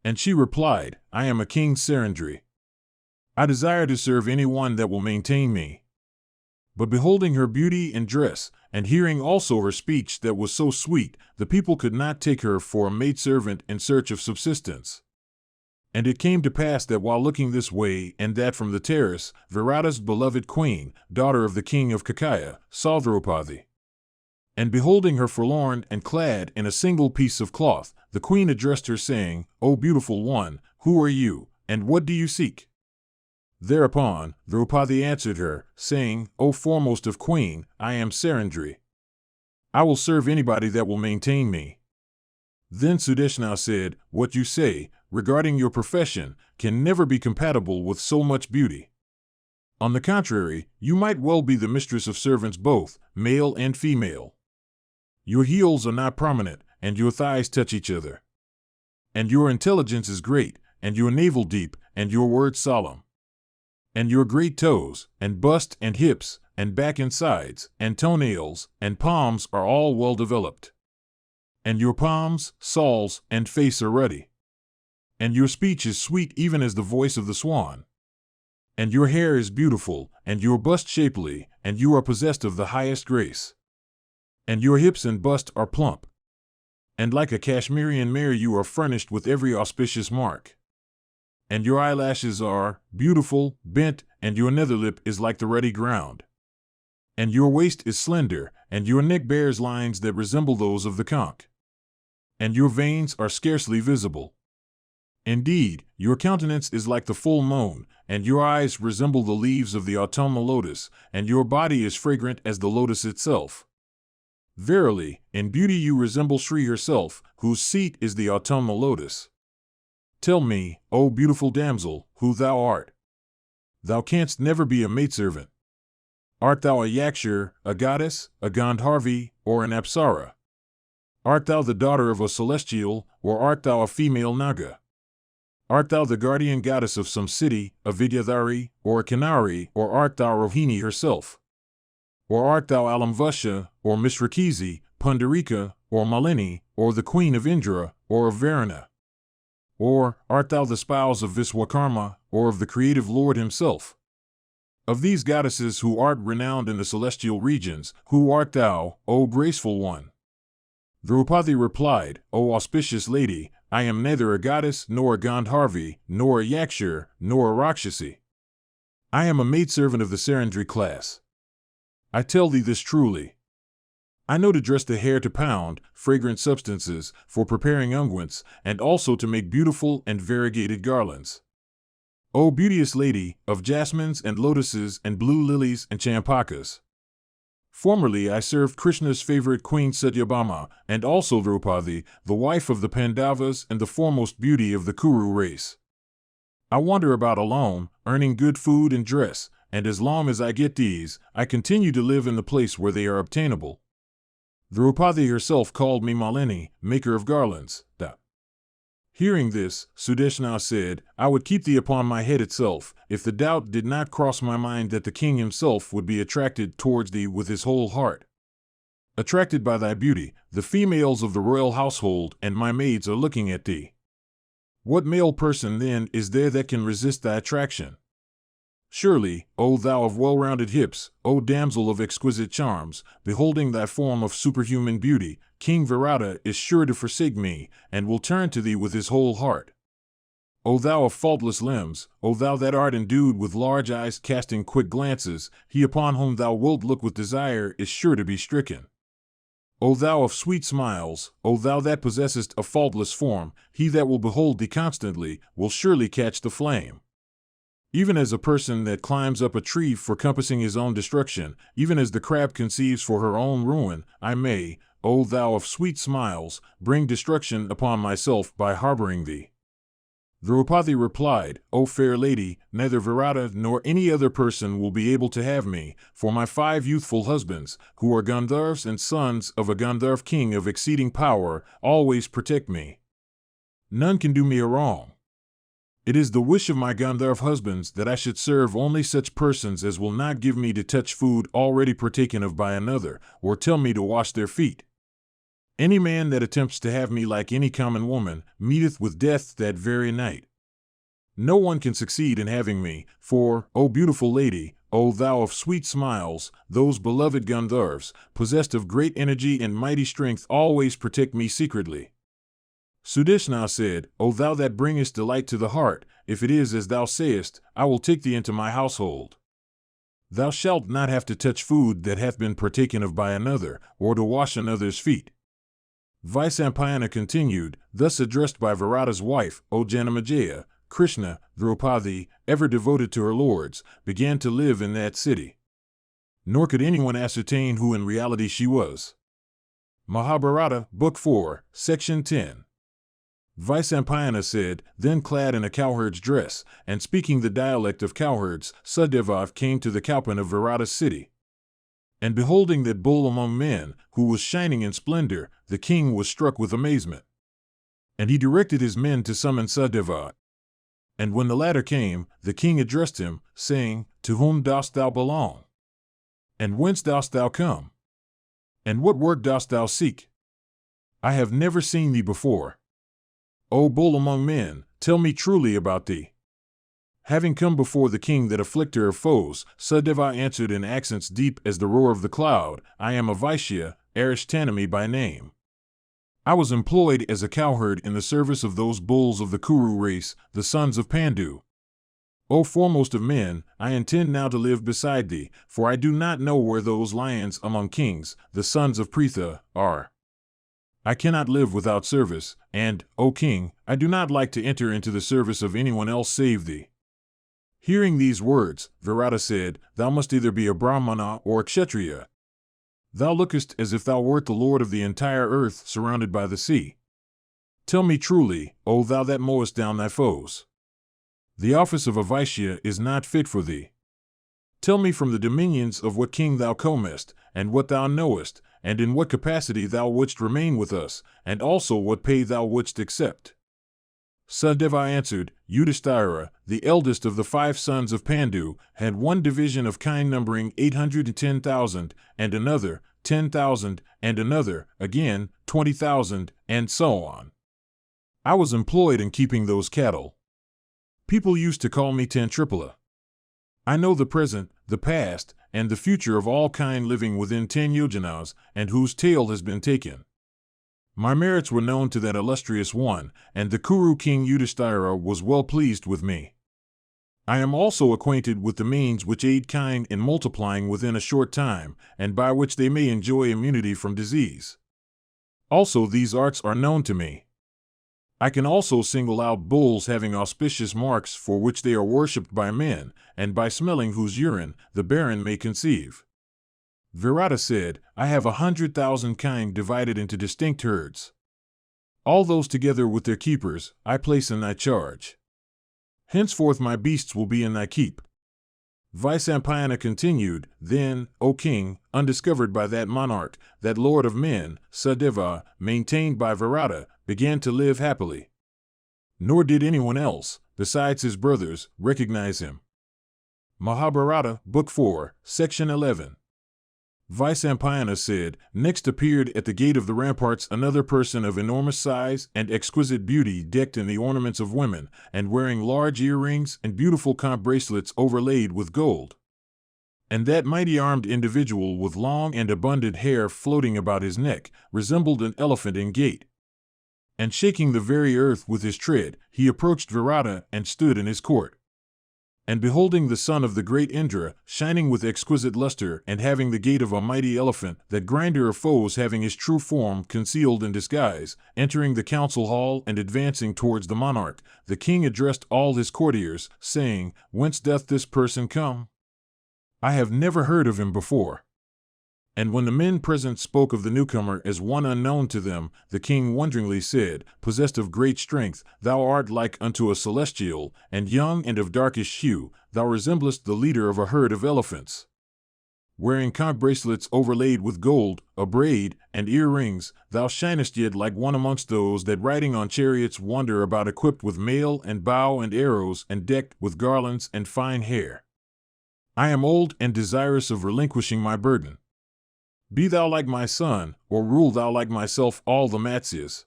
And she replied, I am a king's Sarandri. I desire to serve any one that will maintain me. But beholding her beauty and dress, and hearing also her speech that was so sweet, the people could not take her for a maidservant in search of subsistence. And it came to pass that while looking this way and that from the terrace, Virata's beloved queen, daughter of the king of Kichaka, saw Draupadi. And beholding her forlorn and clad in a single piece of cloth, the queen addressed her, saying, O beautiful one, who are you, and what do you seek? Thereupon, Draupadi answered her, saying, O foremost of queen, I am Sarandri. I will serve anybody that will maintain me. Then Sudeshna said, "What you say, regarding your profession, can never be compatible with so much beauty. On the contrary, you might well be the mistress of servants both, male and female. Your heels are not prominent, and your thighs touch each other. And your intelligence is great, and your navel deep, and your words solemn. And your great toes, and bust, and hips, and back and sides, and toenails, and palms are all well developed. And your palms, soles, and face are ruddy. And your speech is sweet even as the voice of the swan. And your hair is beautiful, and your bust shapely, and you are possessed of the highest grace. And your hips and bust are plump. And like a Kashmirian mare you are furnished with every auspicious mark. And your eyelashes are beautiful, bent, and your nether lip is like the ruddy ground. And your waist is slender, and your neck bears lines that resemble those of the conch. And your veins are scarcely visible. Indeed, your countenance is like the full moon, and your eyes resemble the leaves of the autumnal lotus, and your body is fragrant as the lotus itself. Verily, in beauty you resemble Shri herself, whose seat is the autumnal lotus. Tell me, O beautiful damsel, who thou art. Thou canst never be a maidservant. Art thou a yakshur, a goddess, a Gandharvi, or an apsara? Art thou the daughter of a celestial, or art thou a female naga? Art thou the guardian goddess of some city, a Vidyadhari, or a Kinari, or art thou Rohini herself? Or art thou Alamvasha, or Mishrakizi, Pundarika, or Malini, or the queen of Indra, or of Varuna? Or art thou the spouse of Viswakarma, or of the creative Lord himself? Of these goddesses who art renowned in the celestial regions, who art thou, O graceful one? Draupadi replied, O auspicious lady, I am neither a goddess, nor a Gandharvi, nor a yakshur, nor a Rakshasi. I am a maidservant of the Sarandri class. I tell thee this truly. I know to dress the hair to pound, fragrant substances, for preparing unguents, and also to make beautiful and variegated garlands. O beauteous lady, of jasmines and lotuses and blue lilies and champakas. Formerly I served Krishna's favorite queen Satyabhama, and also Draupadi, the wife of the Pandavas and the foremost beauty of the Kuru race. I wander about alone, earning good food and dress, and as long as I get these, I continue to live in the place where they are obtainable. Draupadi herself called me Malini, maker of garlands. Hearing this, Sudeshna said, I would keep thee upon my head itself, if the doubt did not cross my mind that the king himself would be attracted towards thee with his whole heart. Attracted by thy beauty, the females of the royal household and my maids are looking at thee. What male person, then, is there that can resist thy attraction? Surely, O thou of well-rounded hips, O damsel of exquisite charms, beholding thy form of superhuman beauty, King Virata is sure to forsake me, and will turn to thee with his whole heart. O thou of faultless limbs, O thou that art endued with large eyes casting quick glances, he upon whom thou wilt look with desire is sure to be stricken. O thou of sweet smiles, O thou that possessest a faultless form, he that will behold thee constantly will surely catch the flame. Even as a person that climbs up a tree for compassing his own destruction, even as the crab conceives for her own ruin, I may, O thou of sweet smiles, bring destruction upon myself by harboring thee. Draupadi replied, O fair lady, neither Virata nor any other person will be able to have me, for my 5 youthful husbands, who are Gandharvs and sons of a Gandharv king of exceeding power, always protect me. None can do me a wrong. It is the wish of my Gandharv husbands that I should serve only such persons as will not give me to touch food already partaken of by another, or tell me to wash their feet. Any man that attempts to have me like any common woman, meeteth with death that very night. No one can succeed in having me, for, O beautiful lady, O thou of sweet smiles, those beloved Gandharvs, possessed of great energy and mighty strength, always protect me secretly. Sudeshna said, O thou that bringest delight to the heart, if it is as thou sayest, I will take thee into my household. Thou shalt not have to touch food that hath been partaken of by another, or to wash another's feet. Vaisampayana continued, thus addressed by Virata's wife, O Janamejaya, Krishna, Draupadi, ever devoted to her lords, began to live in that city. Nor could anyone ascertain who in reality she was. Mahabharata, Book 4, Section 10. Vyasa said, then clad in a cowherd's dress, and speaking the dialect of cowherds, Sahadeva came to the Kaupan of Virata's city. And beholding that bull among men, who was shining in splendor, the king was struck with amazement. And he directed his men to summon Sahadeva. And when the latter came, the king addressed him, saying, To whom dost thou belong? And whence dost thou come? And what work dost thou seek? I have never seen thee before. O bull among men, tell me truly about thee. Having come before the king that afflicter of foes, Sahadeva answered in accents deep as the roar of the cloud, I am a Vaishya, Arishtanami by name. I was employed as a cowherd in the service of those bulls of the Kuru race, the sons of Pandu. O foremost of men, I intend now to live beside thee, for I do not know where those lions among kings, the sons of Pritha, are. I cannot live without service, and, O king, I do not like to enter into the service of anyone else save thee. Hearing these words, Virata said, Thou must either be a Brahmana or a Kshatriya. Thou lookest as if thou wert the lord of the entire earth surrounded by the sea. Tell me truly, O thou that mowest down thy foes. The office of a Vaishya is not fit for thee. Tell me from the dominions of what king thou comest, and what thou knowest, and in what capacity thou wouldst remain with us, and also what pay thou wouldst accept. Sahadeva answered, Yudhisthira, the eldest of the 5 sons of Pandu, had one division of kine numbering 810,000, and another 10,000, and another, again, 20,000, and so on. I was employed in keeping those cattle. People used to call me Tantripala. I know the present, the past, and the future of all kind living within 10 yojanas, and whose tail has been taken. My merits were known to that illustrious one, and the Kuru king Yudhisthira was well pleased with me. I am also acquainted with the means which aid kind in multiplying within a short time, and by which they may enjoy immunity from disease. Also these arts are known to me. I can also single out bulls having auspicious marks for which they are worshipped by men, and by smelling whose urine the baron may conceive. Virata said, I have 100,000 kine divided into distinct herds. All those together with their keepers, I place in thy charge. Henceforth my beasts will be in thy keep. Vyasa continued, Then, O king, undiscovered by that monarch, that lord of men, Sahadeva, maintained by Virata, began to live happily. Nor did anyone else, besides his brothers, recognize him. Mahabharata, Book 4, Section 11. Vyasa said, Next appeared at the gate of the ramparts another person of enormous size and exquisite beauty, decked in the ornaments of women, and wearing large earrings and beautiful conch bracelets overlaid with gold. And that mighty armed individual with long and abundant hair floating about his neck resembled an elephant in gait. And shaking the very earth with his tread, he approached Virata and stood in his court. And beholding the son of the great Indra, shining with exquisite luster and having the gait of a mighty elephant, that grinder of foes having his true form concealed in disguise, entering the council hall and advancing towards the monarch, the king addressed all his courtiers, saying, Whence doth this person come? I have never heard of him before. And when the men present spoke of the newcomer as one unknown to them, the king wonderingly said, Possessed of great strength, thou art like unto a celestial, and young and of darkish hue, thou resemblest the leader of a herd of elephants. Wearing conch bracelets overlaid with gold, a braid, and earrings, thou shinest yet like one amongst those that riding on chariots wander about equipped with mail and bow and arrows and decked with garlands and fine hair. I am old and desirous of relinquishing my burden. Be thou like my son, or rule thou like myself all the Matsyas.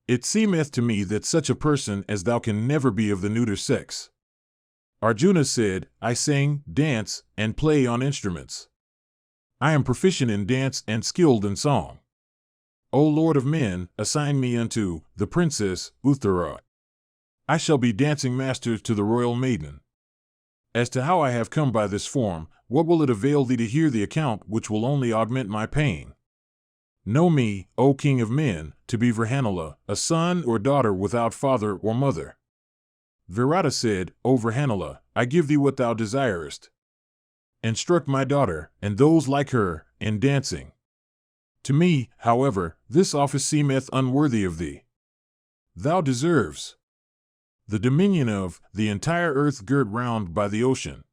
It seemeth to me that such a person as thou can never be of the neuter sex. Arjuna said, I sing, dance, and play on instruments. I am proficient in dance and skilled in song. O Lord of men, assign me unto the princess Yudhisthira. I shall be dancing master to the royal maiden. As to how I have come by this form, what will it avail thee to hear the account which will only augment my pain? Know me, O king of men, to be Virhanala, a son or daughter without father or mother. Virata said, O Virhanala, I give thee what thou desirest. Instruct my daughter, and those like her, in dancing. To me, however, this office seemeth unworthy of thee. Thou deserves the dominion of the entire earth girt round by the ocean.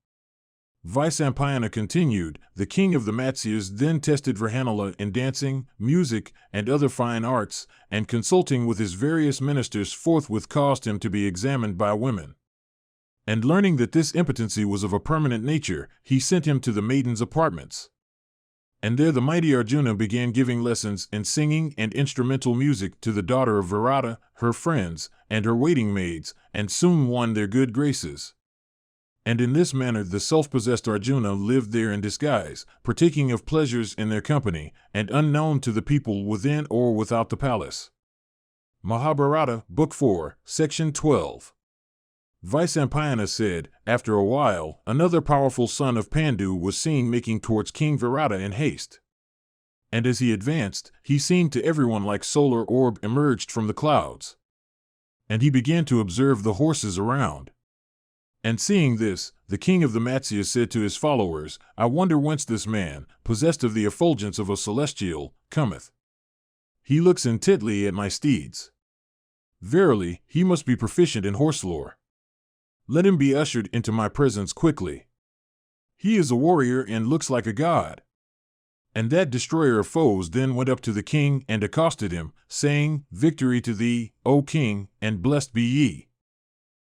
Vyasa continued, the king of the Matsyas then tested Virhanala in dancing, music, and other fine arts, and consulting with his various ministers forthwith caused him to be examined by women. And learning that this impotency was of a permanent nature, he sent him to the maiden's apartments. And there the mighty Arjuna began giving lessons in singing and instrumental music to the daughter of Virata, her friends, and her waiting maids, and soon won their good graces. And in this manner the self-possessed Arjuna lived there in disguise, partaking of pleasures in their company, and unknown to the people within or without the palace. Mahabharata, Book 4, Section 12. Vyasa said, after a while, another powerful son of Pandu was seen making towards King Virata in haste. And as he advanced, he seemed to everyone like solar orb emerged from the clouds. And he began to observe the horses around. And seeing this, the king of the Matsyas said to his followers, I wonder whence this man, possessed of the effulgence of a celestial, cometh. He looks intently at my steeds. Verily, he must be proficient in horse lore. Let him be ushered into my presence quickly. He is a warrior and looks like a god. And that destroyer of foes then went up to the king and accosted him, saying, Victory to thee, O king, and blessed be ye.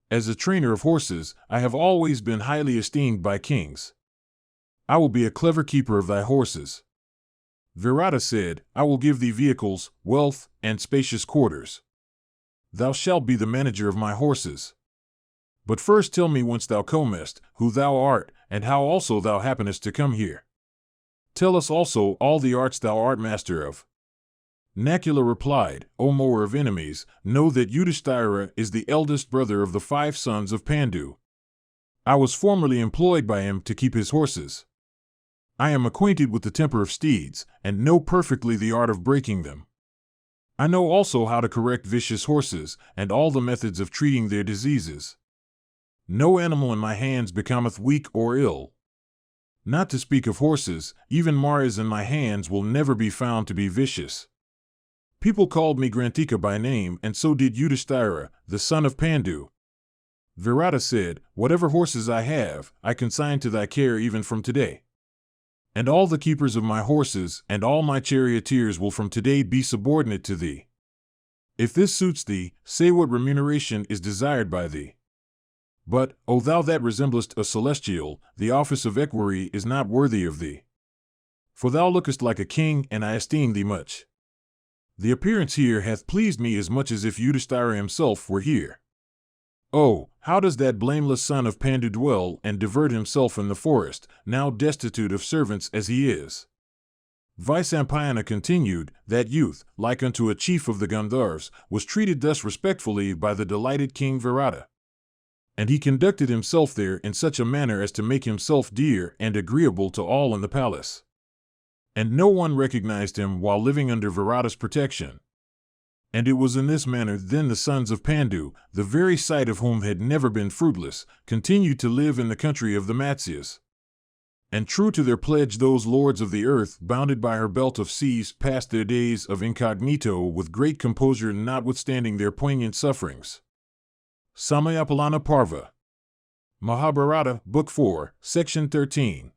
As a trainer of horses, I have always been highly esteemed by kings. I will be a clever keeper of thy horses. Virata said, I will give thee vehicles, wealth, and spacious quarters. Thou shalt be the manager of my horses. But first tell me whence thou comest, who thou art, and how also thou happenest to come here. Tell us also all the arts thou art master of. Nakula replied, O mower of enemies, know that Yudhisthira is the eldest brother of the 5 sons of Pandu. I was formerly employed by him to keep his horses. I am acquainted with the temper of steeds, and know perfectly the art of breaking them. I know also how to correct vicious horses, and all the methods of treating their diseases. No animal in my hands becometh weak or ill. Not to speak of horses, even mares in my hands will never be found to be vicious. People called me Grantika by name, and so did Yudhisthira, the son of Pandu. Virata said, Whatever horses I have, I consign to thy care even from today. And all the keepers of my horses and all my charioteers will from today be subordinate to thee. If this suits thee, say what remuneration is desired by thee. But, O thou that resemblest a celestial, the office of equerry is not worthy of thee. For thou lookest like a king, and I esteem thee much. The appearance here hath pleased me as much as if Yudhisthira himself were here. Oh, how does that blameless son of Pandu dwell and divert himself in the forest, now destitute of servants as he is? Vyasa continued, that youth, like unto a chief of the Gandharvas, was treated thus respectfully by the delighted King Virata. And he conducted himself there in such a manner as to make himself dear and agreeable to all in the palace. And no one recognized him while living under Virata's protection. And it was in this manner then the sons of Pandu, the very sight of whom had never been fruitless, continued to live in the country of the Matsyas. And true to their pledge those lords of the earth, bounded by her belt of seas, passed their days of incognito with great composure notwithstanding their poignant sufferings. Samayapalana Parva. Mahabharata, Book 4, Section 13.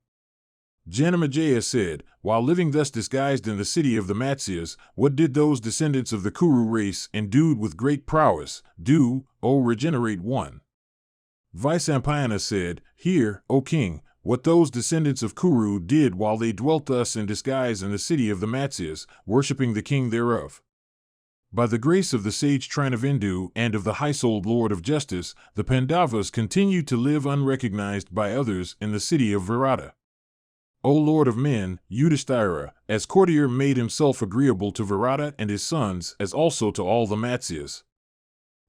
Janamejaya said, while living thus disguised in the city of the Matsyas, what did those descendants of the Kuru race, endued with great prowess, do, O regenerate one? Vyasa said, Hear, O king, what those descendants of Kuru did while they dwelt thus in disguise in the city of the Matsyas, worshipping the king thereof. By the grace of the sage Trinavindu and of the high-souled Lord of Justice, the Pandavas continued to live unrecognized by others in the city of Virata. O Lord of men, Yudhisthira, as courtier made himself agreeable to Virata and his sons, as also to all the Matsyas.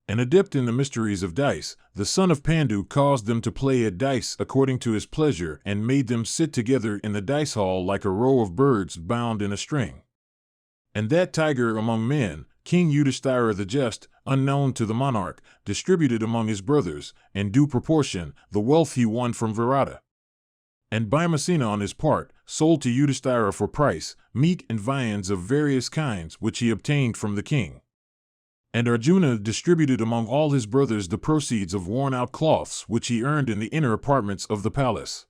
An adept in the mysteries of dice, the son of Pandu caused them to play at dice according to his pleasure and made them sit together in the dice hall like a row of birds bound in a string. And that tiger among men, King Yudhisthira the Just, unknown to the monarch, distributed among his brothers, in due proportion, the wealth he won from Virata. And Bhima on his part, sold to Yudhisthira for price, meat and viands of various kinds which he obtained from the king. And Arjuna distributed among all his brothers the proceeds of worn-out cloths which he earned in the inner apartments of the palace.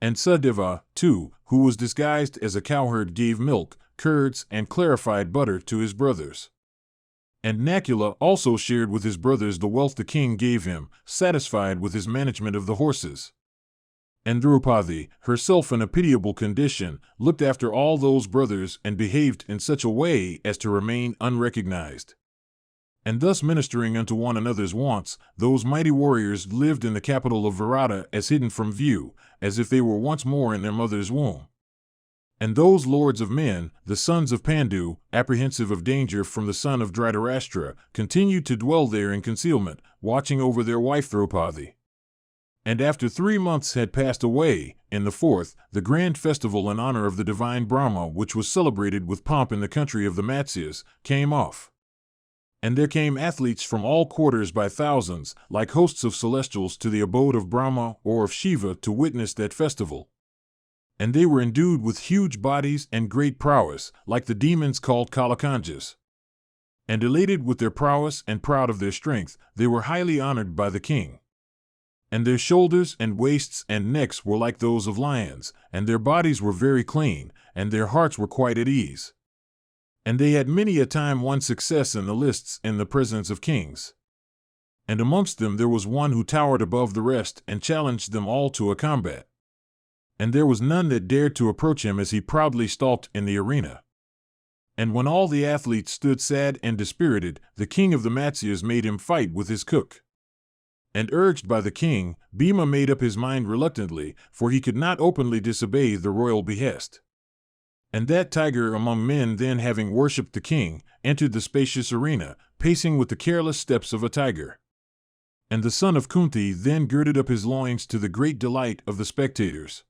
And Sahadeva, too, who was disguised as a cowherd, gave milk, curds, and clarified butter to his brothers. And Nakula also shared with his brothers the wealth the king gave him, satisfied with his management of the horses. And Draupadi, herself in a pitiable condition, looked after all those brothers and behaved in such a way as to remain unrecognized. And thus ministering unto one another's wants, those mighty warriors lived in the capital of Virata as hidden from view, as if they were once more in their mother's womb. And those lords of men, the sons of Pandu, apprehensive of danger from the son of Dhritarashtra, continued to dwell there in concealment, watching over their wife Draupadi. And after 3 months had passed away, in the 4th, the grand festival in honor of the divine Brahma, which was celebrated with pomp in the country of the Matsyas, came off. And there came athletes from all quarters by thousands, like hosts of celestials, to the abode of Brahma or of Shiva to witness that festival. And they were endued with huge bodies and great prowess, like the demons called Kalakanjas. And elated with their prowess and proud of their strength, they were highly honored by the king. And their shoulders and waists and necks were like those of lions, and their bodies were very clean, and their hearts were quite at ease. And they had many a time won success in the lists in the presence of kings. And amongst them there was one who towered above the rest and challenged them all to a combat. And there was none that dared to approach him as he proudly stalked in the arena. And when all the athletes stood sad and dispirited, the king of the Matsyas made him fight with his cook. And urged by the king, Bhima made up his mind reluctantly, for he could not openly disobey the royal behest. And that tiger among men, then having worshipped the king, entered the spacious arena, pacing with the careless steps of a tiger. And the son of Kunti then girded up his loins to the great delight of the spectators.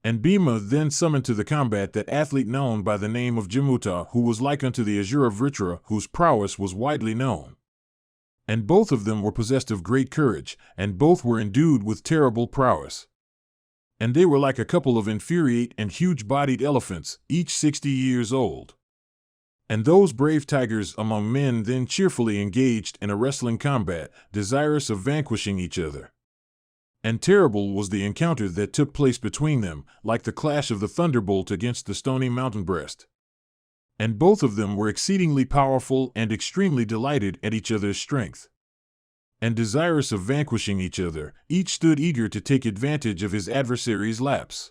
And Bhima then summoned to the combat that athlete known by the name of Jamuta, who was like unto the azure of Vritra, whose prowess was widely known. And both of them were possessed of great courage, and both were endued with terrible prowess. And they were like a couple of infuriate and huge-bodied elephants, each 60 years old. And those brave tigers among men then cheerfully engaged in a wrestling combat, desirous of vanquishing each other. And terrible was the encounter that took place between them, like the clash of the thunderbolt against the stony mountain breast. And both of them were exceedingly powerful and extremely delighted at each other's strength. And desirous of vanquishing each other, each stood eager to take advantage of his adversary's lapse.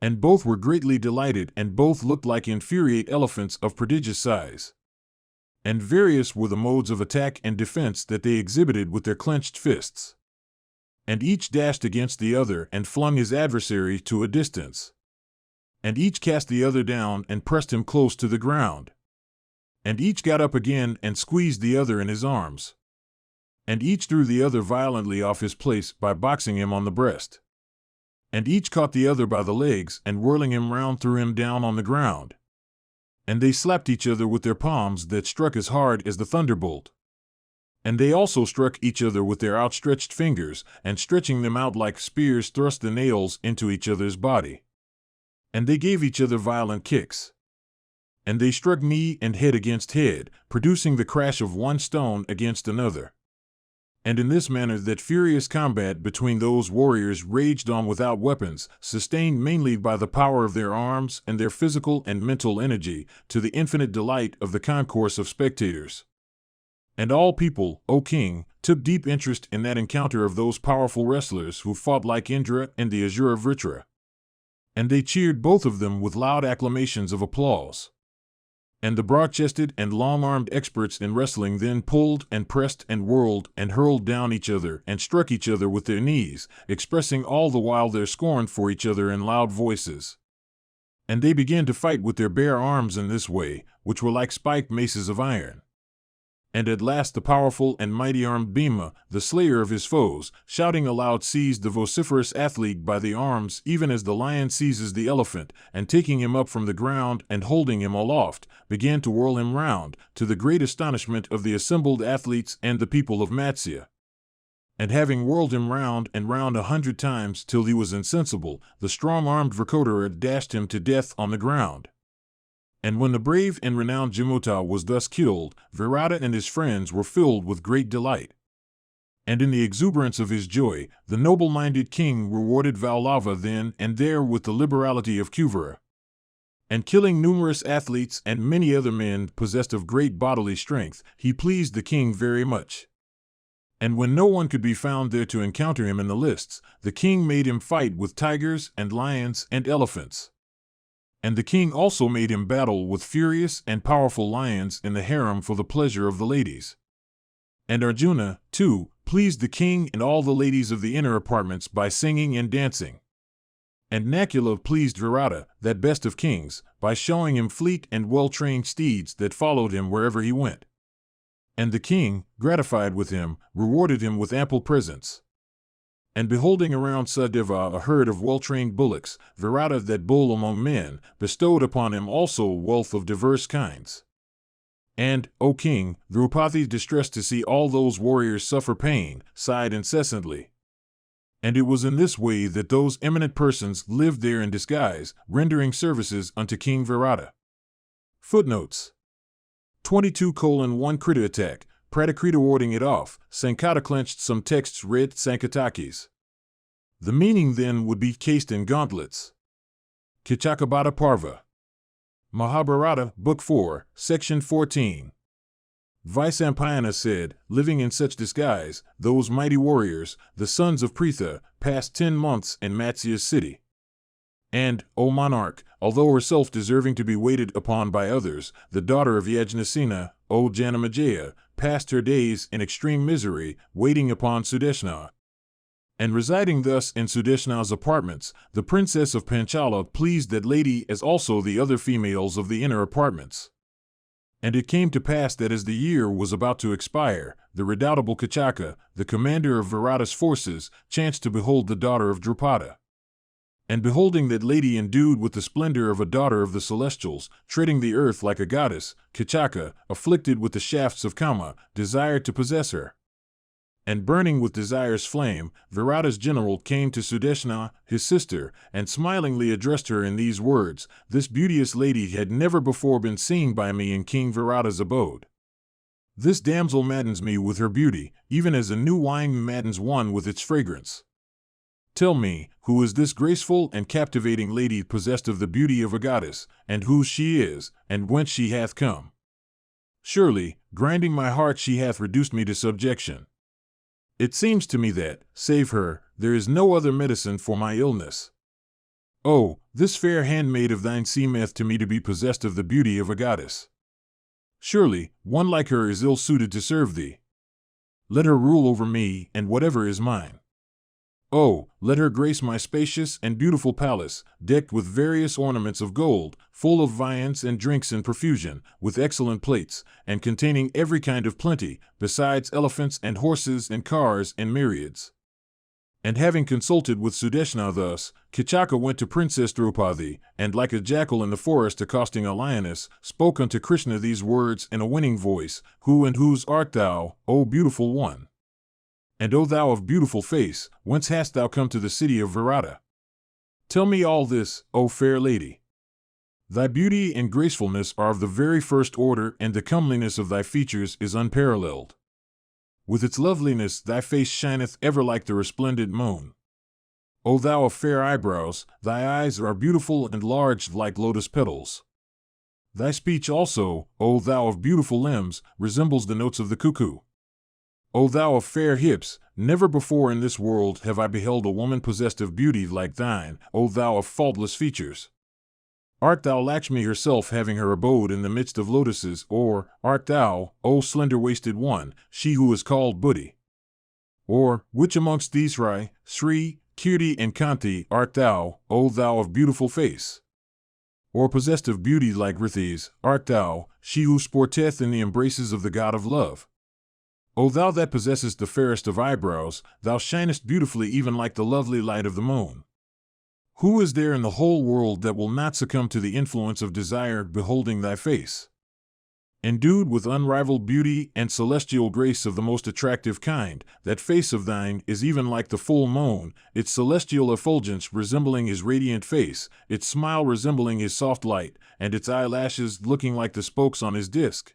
And both were greatly delighted, and both looked like infuriate elephants of prodigious size. And various were the modes of attack and defense that they exhibited with their clenched fists. And each dashed against the other and flung his adversary to a distance. And each cast the other down and pressed him close to the ground. And each got up again and squeezed the other in his arms. And each threw the other violently off his place by boxing him on the breast. And each caught the other by the legs and whirling him round threw him down on the ground. And they slapped each other with their palms that struck as hard as the thunderbolt. And they also struck each other with their outstretched fingers, and stretching them out like spears thrust the nails into each other's body. And they gave each other violent kicks. And they struck knee and head against head, producing the crash of one stone against another. And in this manner that furious combat between those warriors raged on without weapons, sustained mainly by the power of their arms and their physical and mental energy, to the infinite delight of the concourse of spectators. And all people, O king, took deep interest in that encounter of those powerful wrestlers who fought like Indra and the azure of Vritra. And they cheered both of them with loud acclamations of applause. And the broad-chested and long-armed experts in wrestling then pulled and pressed and whirled and hurled down each other and struck each other with their knees, expressing all the while their scorn for each other in loud voices. And they began to fight with their bare arms in this way, which were like spiked maces of iron. And at last the powerful and mighty-armed Bhima, the slayer of his foes, shouting aloud seized the vociferous athlete by the arms even as the lion seizes the elephant, and taking him up from the ground and holding him aloft, began to whirl him round, to the great astonishment of the assembled athletes and the people of Matsya. And having whirled him round and round 100 times till he was insensible, the strong-armed Vrikottara dashed him to death on the ground. And when the brave and renowned Jamota was thus killed, Virata and his friends were filled with great delight. And in the exuberance of his joy, the noble-minded king rewarded Vallava then and there with the liberality of Kuvera. And killing numerous athletes and many other men possessed of great bodily strength, he pleased the king very much. And when no one could be found there to encounter him in the lists, the king made him fight with tigers and lions and elephants. And the king also made him battle with furious and powerful lions in the harem for the pleasure of the ladies. And Arjuna, too, pleased the king and all the ladies of the inner apartments by singing and dancing. And Nakula pleased Virata, that best of kings, by showing him fleet and well-trained steeds that followed him wherever he went. And the king, gratified with him, rewarded him with ample presents. And beholding around Sahadeva a herd of well-trained bullocks, Virata, that bull among men, bestowed upon him also wealth of diverse kinds. And, O king, Draupadi, distressed to see all those warriors suffer pain, sighed incessantly. And it was in this way that those eminent persons lived there in disguise, rendering services unto King Virata. Footnotes 22:1 Krita attack, Pratakrita warding it off, Sankata clenched some texts read Sankatakis. The meaning then would be cased in gauntlets. Kichaka Bada Parva. Mahabharata, Book 4, Section 14. Vyasa said, living in such disguise, those mighty warriors, the sons of Pritha, passed 10 months in Matsya's city. And, O monarch, although herself deserving to be waited upon by others, the daughter of Yajnasena, O Janamajaya, passed her days in extreme misery, waiting upon Sudeshna. And residing thus in Sudeshna's apartments, the princess of Panchala pleased that lady as also the other females of the inner apartments. And it came to pass that as the year was about to expire, the redoubtable Kichaka, the commander of Virata's forces, chanced to behold the daughter of Draupadi. And beholding that lady endued with the splendor of a daughter of the celestials, treading the earth like a goddess, Kichaka, afflicted with the shafts of Kama, desired to possess her. And burning with desire's flame, Virata's general came to Sudeshna, his sister, and smilingly addressed her in these words, "This beauteous lady had never before been seen by me in King Virata's abode. This damsel maddens me with her beauty, even as a new wine maddens one with its fragrance. Tell me, who is this graceful and captivating lady possessed of the beauty of a goddess, and who she is, and whence she hath come? Surely, grinding my heart, she hath reduced me to subjection. It seems to me that, save her, there is no other medicine for my illness. Oh, this fair handmaid of thine seemeth to me to be possessed of the beauty of a goddess. Surely, one like her is ill-suited to serve thee. Let her rule over me and whatever is mine. Oh, let her grace my spacious and beautiful palace, decked with various ornaments of gold, full of viands and drinks in profusion, with excellent plates, and containing every kind of plenty, besides elephants and horses and cars in myriads." And having consulted with Sudeshna thus, Kichaka went to Princess Draupadi, and like a jackal in the forest accosting a lioness, spoke unto Krishna these words in a winning voice, "Who and whose art thou, O beautiful one? And O thou of beautiful face, whence hast thou come to the city of Virata? Tell me all this, O fair lady. Thy beauty and gracefulness are of the very first order, and the comeliness of thy features is unparalleled. With its loveliness thy face shineth ever like the resplendent moon. O thou of fair eyebrows, thy eyes are beautiful and large like lotus petals. Thy speech also, O thou of beautiful limbs, resembles the notes of the cuckoo. O thou of fair hips, never before in this world have I beheld a woman possessed of beauty like thine, O thou of faultless features. Art thou Lakshmi herself having her abode in the midst of lotuses, or art thou, O slender-waisted one, she who is called Buddhi? Or, which amongst these Rai, Sri, Kirti and Kanti art thou, O thou of beautiful face? Or possessed of beauty like Rithis, art thou, she who sporteth in the embraces of the god of love? O thou that possessest the fairest of eyebrows, thou shinest beautifully even like the lovely light of the moon. Who is there in the whole world that will not succumb to the influence of desire beholding thy face? Endued with unrivaled beauty and celestial grace of the most attractive kind, that face of thine is even like the full moon, its celestial effulgence resembling his radiant face, its smile resembling his soft light, and its eyelashes looking like the spokes on his disk.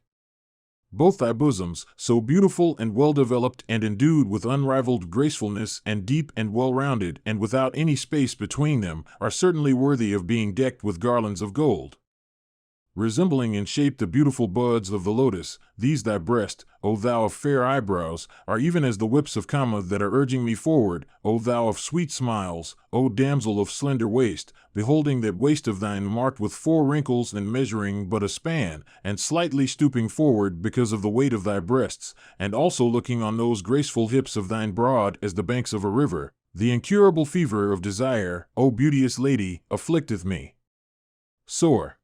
Both thy bosoms, so beautiful and well-developed and endued with unrivaled gracefulness and deep and well-rounded and without any space between them, are certainly worthy of being decked with garlands of gold. Resembling in shape the beautiful buds of the lotus, these thy breast, O thou of fair eyebrows, are even as the whips of Kama that are urging me forward, O thou of sweet smiles, O damsel of slender waist, beholding that waist of thine marked with 4 wrinkles and measuring but a span, and slightly stooping forward because of the weight of thy breasts, and also looking on those graceful hips of thine broad as the banks of a river, the incurable fever of desire, O beauteous lady, afflicteth me sore.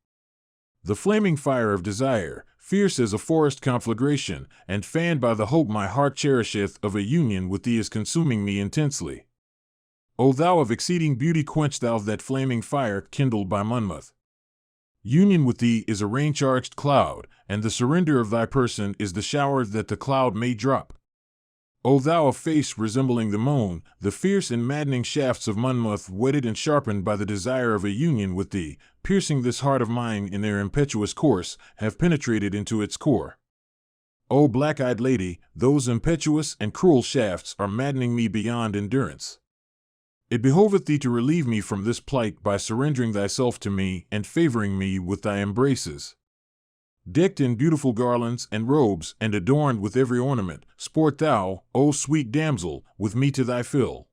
The flaming fire of desire, fierce as a forest conflagration, and fanned by the hope my heart cherisheth of a union with thee, is consuming me intensely. O thou of exceeding beauty, quench thou that flaming fire kindled by Monmouth. Union with thee is a rain-charged cloud, and the surrender of thy person is the shower that the cloud may drop. O thou of face resembling the moon, the fierce and maddening shafts of Monmouth, whetted and sharpened by the desire of a union with thee, piercing this heart of mine in their impetuous course, have penetrated into its core. O black-eyed lady, those impetuous and cruel shafts are maddening me beyond endurance. It behoveth thee to relieve me from this plight by surrendering thyself to me and favoring me with thy embraces. Decked in beautiful garlands and robes, and adorned with every ornament, sport thou, O sweet damsel, with me to thy fill.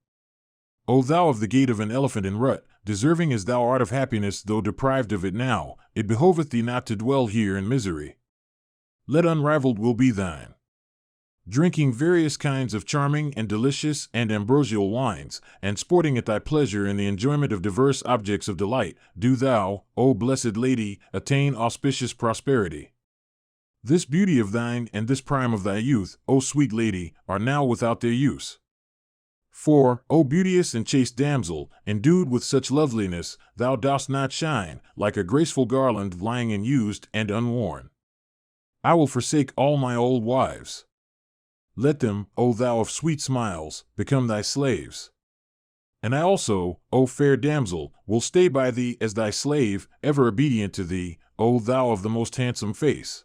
O thou of the gait of an elephant in rut, deserving as thou art of happiness, though deprived of it now, it behoveth thee not to dwell here in misery. Let unrivaled will be thine. Drinking various kinds of charming and delicious and ambrosial wines, and sporting at thy pleasure in the enjoyment of diverse objects of delight, do thou, O blessed lady, attain auspicious prosperity. This beauty of thine and this prime of thy youth, O sweet lady, are now without their use. For, O beauteous and chaste damsel, endued with such loveliness, thou dost not shine, like a graceful garland lying unused and unworn. I will forsake all my old wives. Let them, O thou of sweet smiles, become thy slaves. And I also, O fair damsel, will stay by thee as thy slave, ever obedient to thee, O thou of the most handsome face.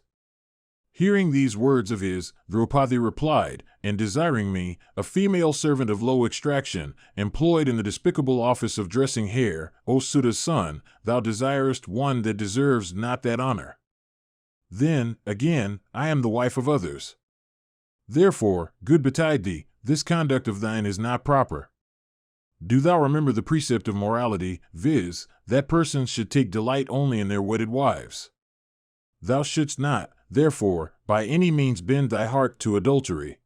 Hearing these words of his, Draupadi replied, and desiring me, a female servant of low extraction, employed in the despicable office of dressing hair, O Suta's son, thou desirest one that deserves not that honor. Then, again, I am the wife of others. Therefore, good betide thee, this conduct of thine is not proper. Do thou remember the precept of morality, viz., that persons should take delight only in their wedded wives. Thou shouldst not, therefore, by any means bend thy heart to adultery.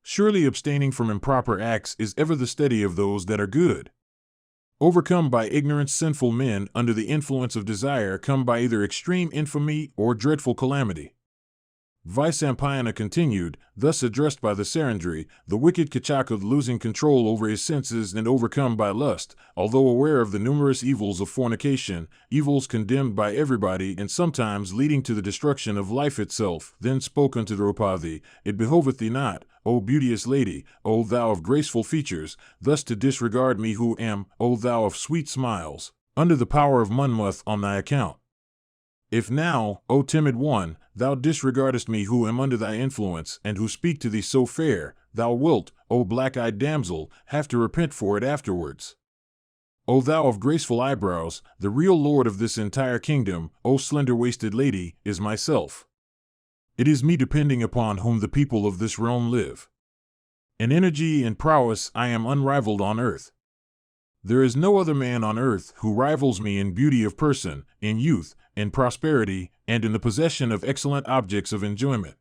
Surely abstaining from improper acts is ever the study of those that are good. Overcome by ignorance, sinful men under the influence of desire come by either extreme infamy or dreadful calamity. Vaisampayana continued, thus addressed by the Sarandri, the wicked Kichaka, losing control over his senses and overcome by lust, although aware of the numerous evils of fornication, evils condemned by everybody and sometimes leading to the destruction of life itself, then spoke unto Draupadi, it behoveth thee not, O beauteous lady, O thou of graceful features, thus to disregard me who am, O thou of sweet smiles, under the power of Monmouth on thy account. If now, O timid one, thou disregardest me who am under thy influence and who speak to thee so fair, thou wilt, O black-eyed damsel, have to repent for it afterwards. O thou of graceful eyebrows, the real lord of this entire kingdom, O slender-waisted lady, is myself. It is me depending upon whom the people of this realm live. In energy and prowess I am unrivaled on earth. There is no other man on earth who rivals me in beauty of person, in youth, in prosperity, and in the possession of excellent objects of enjoyment.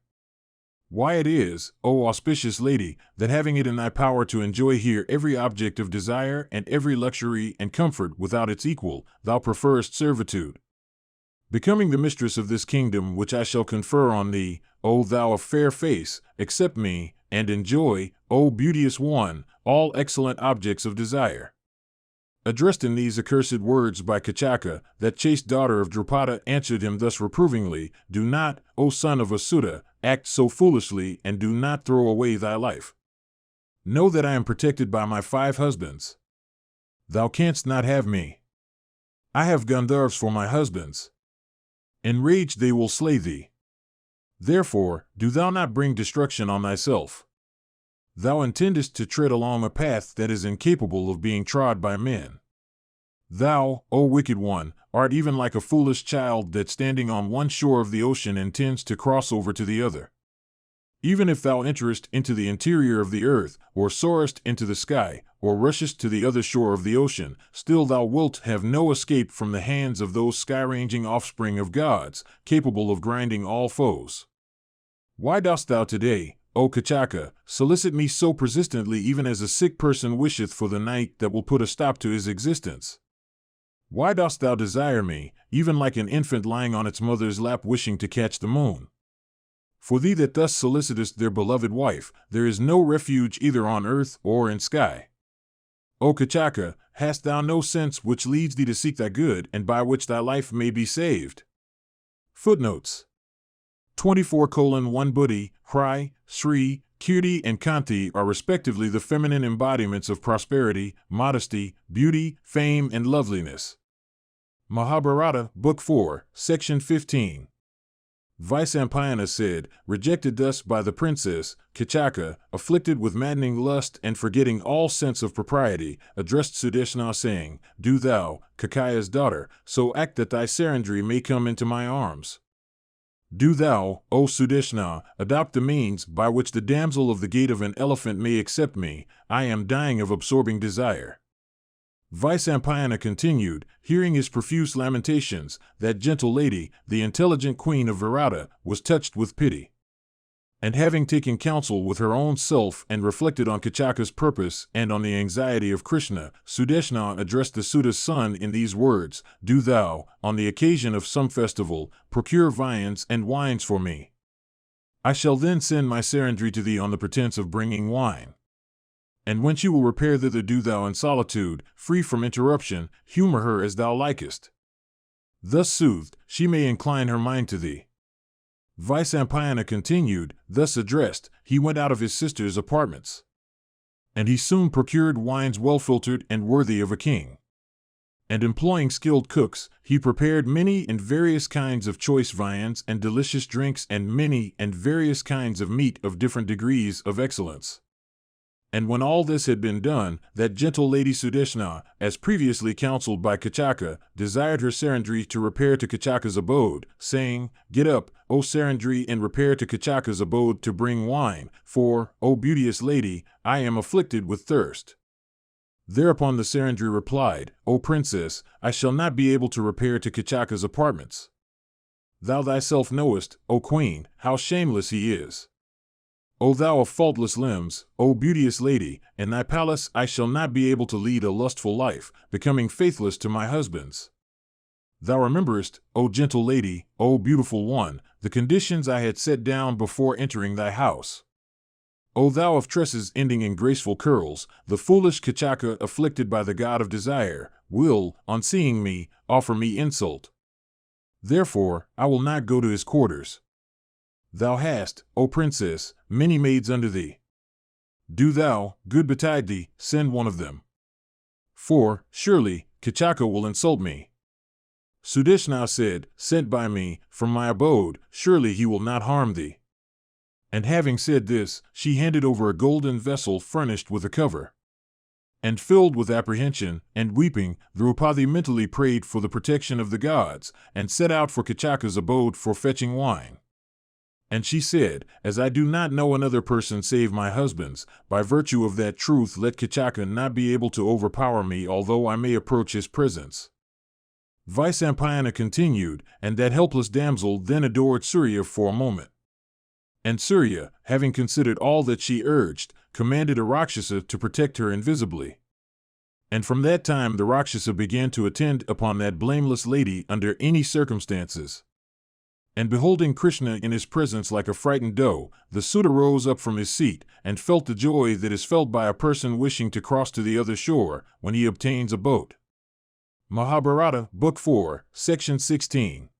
Why it is, O auspicious lady, that having it in thy power to enjoy here every object of desire and every luxury and comfort without its equal, thou preferrest servitude. Becoming the mistress of this kingdom which I shall confer on thee, O thou of fair face, accept me, and enjoy, O beauteous one, all excellent objects of desire. Addressed in these accursed words by Kichaka, that chaste daughter of Draupadi answered him thus reprovingly, Do not, O son of Asuta, act so foolishly, and do not throw away thy life. Know that I am protected by my 5 husbands. Thou canst not have me. I have Gandharvas for my husbands. Enraged they will slay thee. Therefore, do thou not bring destruction on thyself. Thou intendest to tread along a path that is incapable of being trod by men. Thou, O wicked one, art even like a foolish child that standing on one shore of the ocean intends to cross over to the other. Even if thou enterest into the interior of the earth, or soarest into the sky, or rushest to the other shore of the ocean, still thou wilt have no escape from the hands of those sky-ranging offspring of gods, capable of grinding all foes. Why dost thou today, O Kichaka, solicit me so persistently, even as a sick person wisheth for the night that will put a stop to his existence? Why dost thou desire me, even like an infant lying on its mother's lap wishing to catch the moon? For thee that thus solicitest their beloved wife, there is no refuge either on earth or in sky. O Kichaka, hast thou no sense which leads thee to seek thy good and by which thy life may be saved? Footnotes 24:1 Buddhi, Hri, Sri, Kirti, and Kanti are respectively the feminine embodiments of prosperity, modesty, beauty, fame, and loveliness. Mahabharata, Book 4, Section 15. Vyasa said, rejected thus by the princess, Kichaka, afflicted with maddening lust and forgetting all sense of propriety, addressed Sudeshna saying, Do thou, Kakaya's daughter, so act that thy Sarandri may come into my arms. Do thou, O Sudeshna, adopt the means by which the damsel of the gait of an elephant may accept me. I am dying of absorbing desire. Vyasa continued, hearing his profuse lamentations, that gentle lady, the intelligent queen of Virata, was touched with pity. And having taken counsel with her own self and reflected on Kichaka's purpose and on the anxiety of Krishna, Sudeshna addressed the Suta's son in these words, Do thou, on the occasion of some festival, procure viands and wines for me. I shall then send my Sarandri to thee on the pretense of bringing wine. And when she will repair thither, do thou in solitude, free from interruption, humor her as thou likest. Thus soothed, she may incline her mind to thee. Vyasa continued, thus addressed, he went out of his sister's apartments. And he soon procured wines well filtered and worthy of a king. And employing skilled cooks, he prepared many and various kinds of choice viands and delicious drinks and many and various kinds of meat of different degrees of excellence. And when all this had been done, that gentle lady Sudeshna, as previously counseled by Kichaka, desired her Sarandri to repair to Kichaka's abode, saying, Get up, O Sarandri, and repair to Kichaka's abode to bring wine, for, O beauteous lady, I am afflicted with thirst. Thereupon the Sarandri replied, O princess, I shall not be able to repair to Kichaka's apartments. Thou thyself knowest, O queen, how shameless he is. O thou of faultless limbs, O beauteous lady, in thy palace I shall not be able to lead a lustful life, becoming faithless to my husbands. Thou rememberest, O gentle lady, O beautiful one, the conditions I had set down before entering thy house. O thou of tresses ending in graceful curls, the foolish Kichaka, afflicted by the god of desire, will, on seeing me, offer me insult. Therefore, I will not go to his quarters. Thou hast, O princess, many maids under thee. Do thou, good betide thee, send one of them. For, surely, Kichaka will insult me. Sudeshna said, Sent by me, from my abode, surely he will not harm thee. And having said this, she handed over a golden vessel furnished with a cover. And filled with apprehension, and weeping, Draupadi mentally prayed for the protection of the gods, and set out for Kichaka's abode for fetching wine. And she said, As I do not know another person save my husbands, by virtue of that truth let Kichaka not be able to overpower me although I may approach his presence. Vyasa continued, and that helpless damsel then adored Surya for a moment. And Surya, having considered all that she urged, commanded a Rakshasa to protect her invisibly. And from that time the Rakshasa began to attend upon that blameless lady under any circumstances. And beholding Krishna in his presence like a frightened doe, the Sutta rose up from his seat and felt the joy that is felt by a person wishing to cross to the other shore when he obtains a boat. Mahabharata, Book 4, Section 16.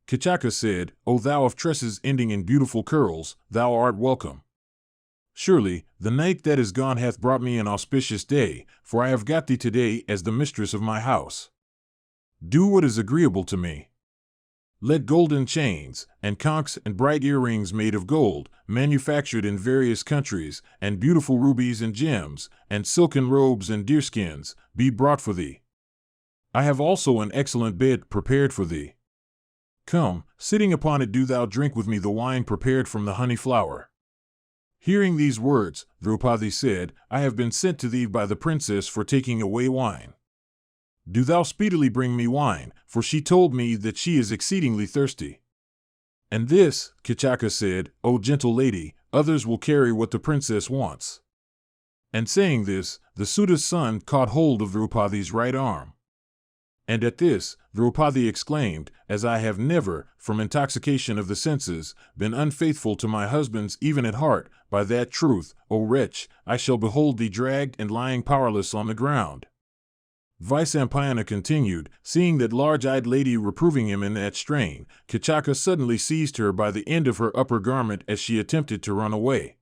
Kichaka said, O thou of tresses ending in beautiful curls, thou art welcome. Surely, the night that is gone hath brought me an auspicious day, for I have got thee today as the mistress of my house. Do what is agreeable to me. Let golden chains, and conchs and bright earrings made of gold, manufactured in various countries, and beautiful rubies and gems, and silken robes and deerskins, be brought for thee. I have also an excellent bed prepared for thee. Come, sitting upon it do thou drink with me the wine prepared from the honey flower. Hearing these words, Draupadi said, I have been sent to thee by the princess for taking away wine. Do thou speedily bring me wine, for she told me that she is exceedingly thirsty. And this, Kichaka said, O gentle lady, others will carry what the princess wants. And saying this, the Sutta's son caught hold of Draupadi's right arm. And at this, Draupadi exclaimed, As I have never, from intoxication of the senses, been unfaithful to my husbands even at heart, by that truth, O wretch, I shall behold thee dragged and lying powerless on the ground. Vyasa continued, seeing that large-eyed lady reproving him in that strain, Kichaka suddenly seized her by the end of her upper garment as she attempted to run away.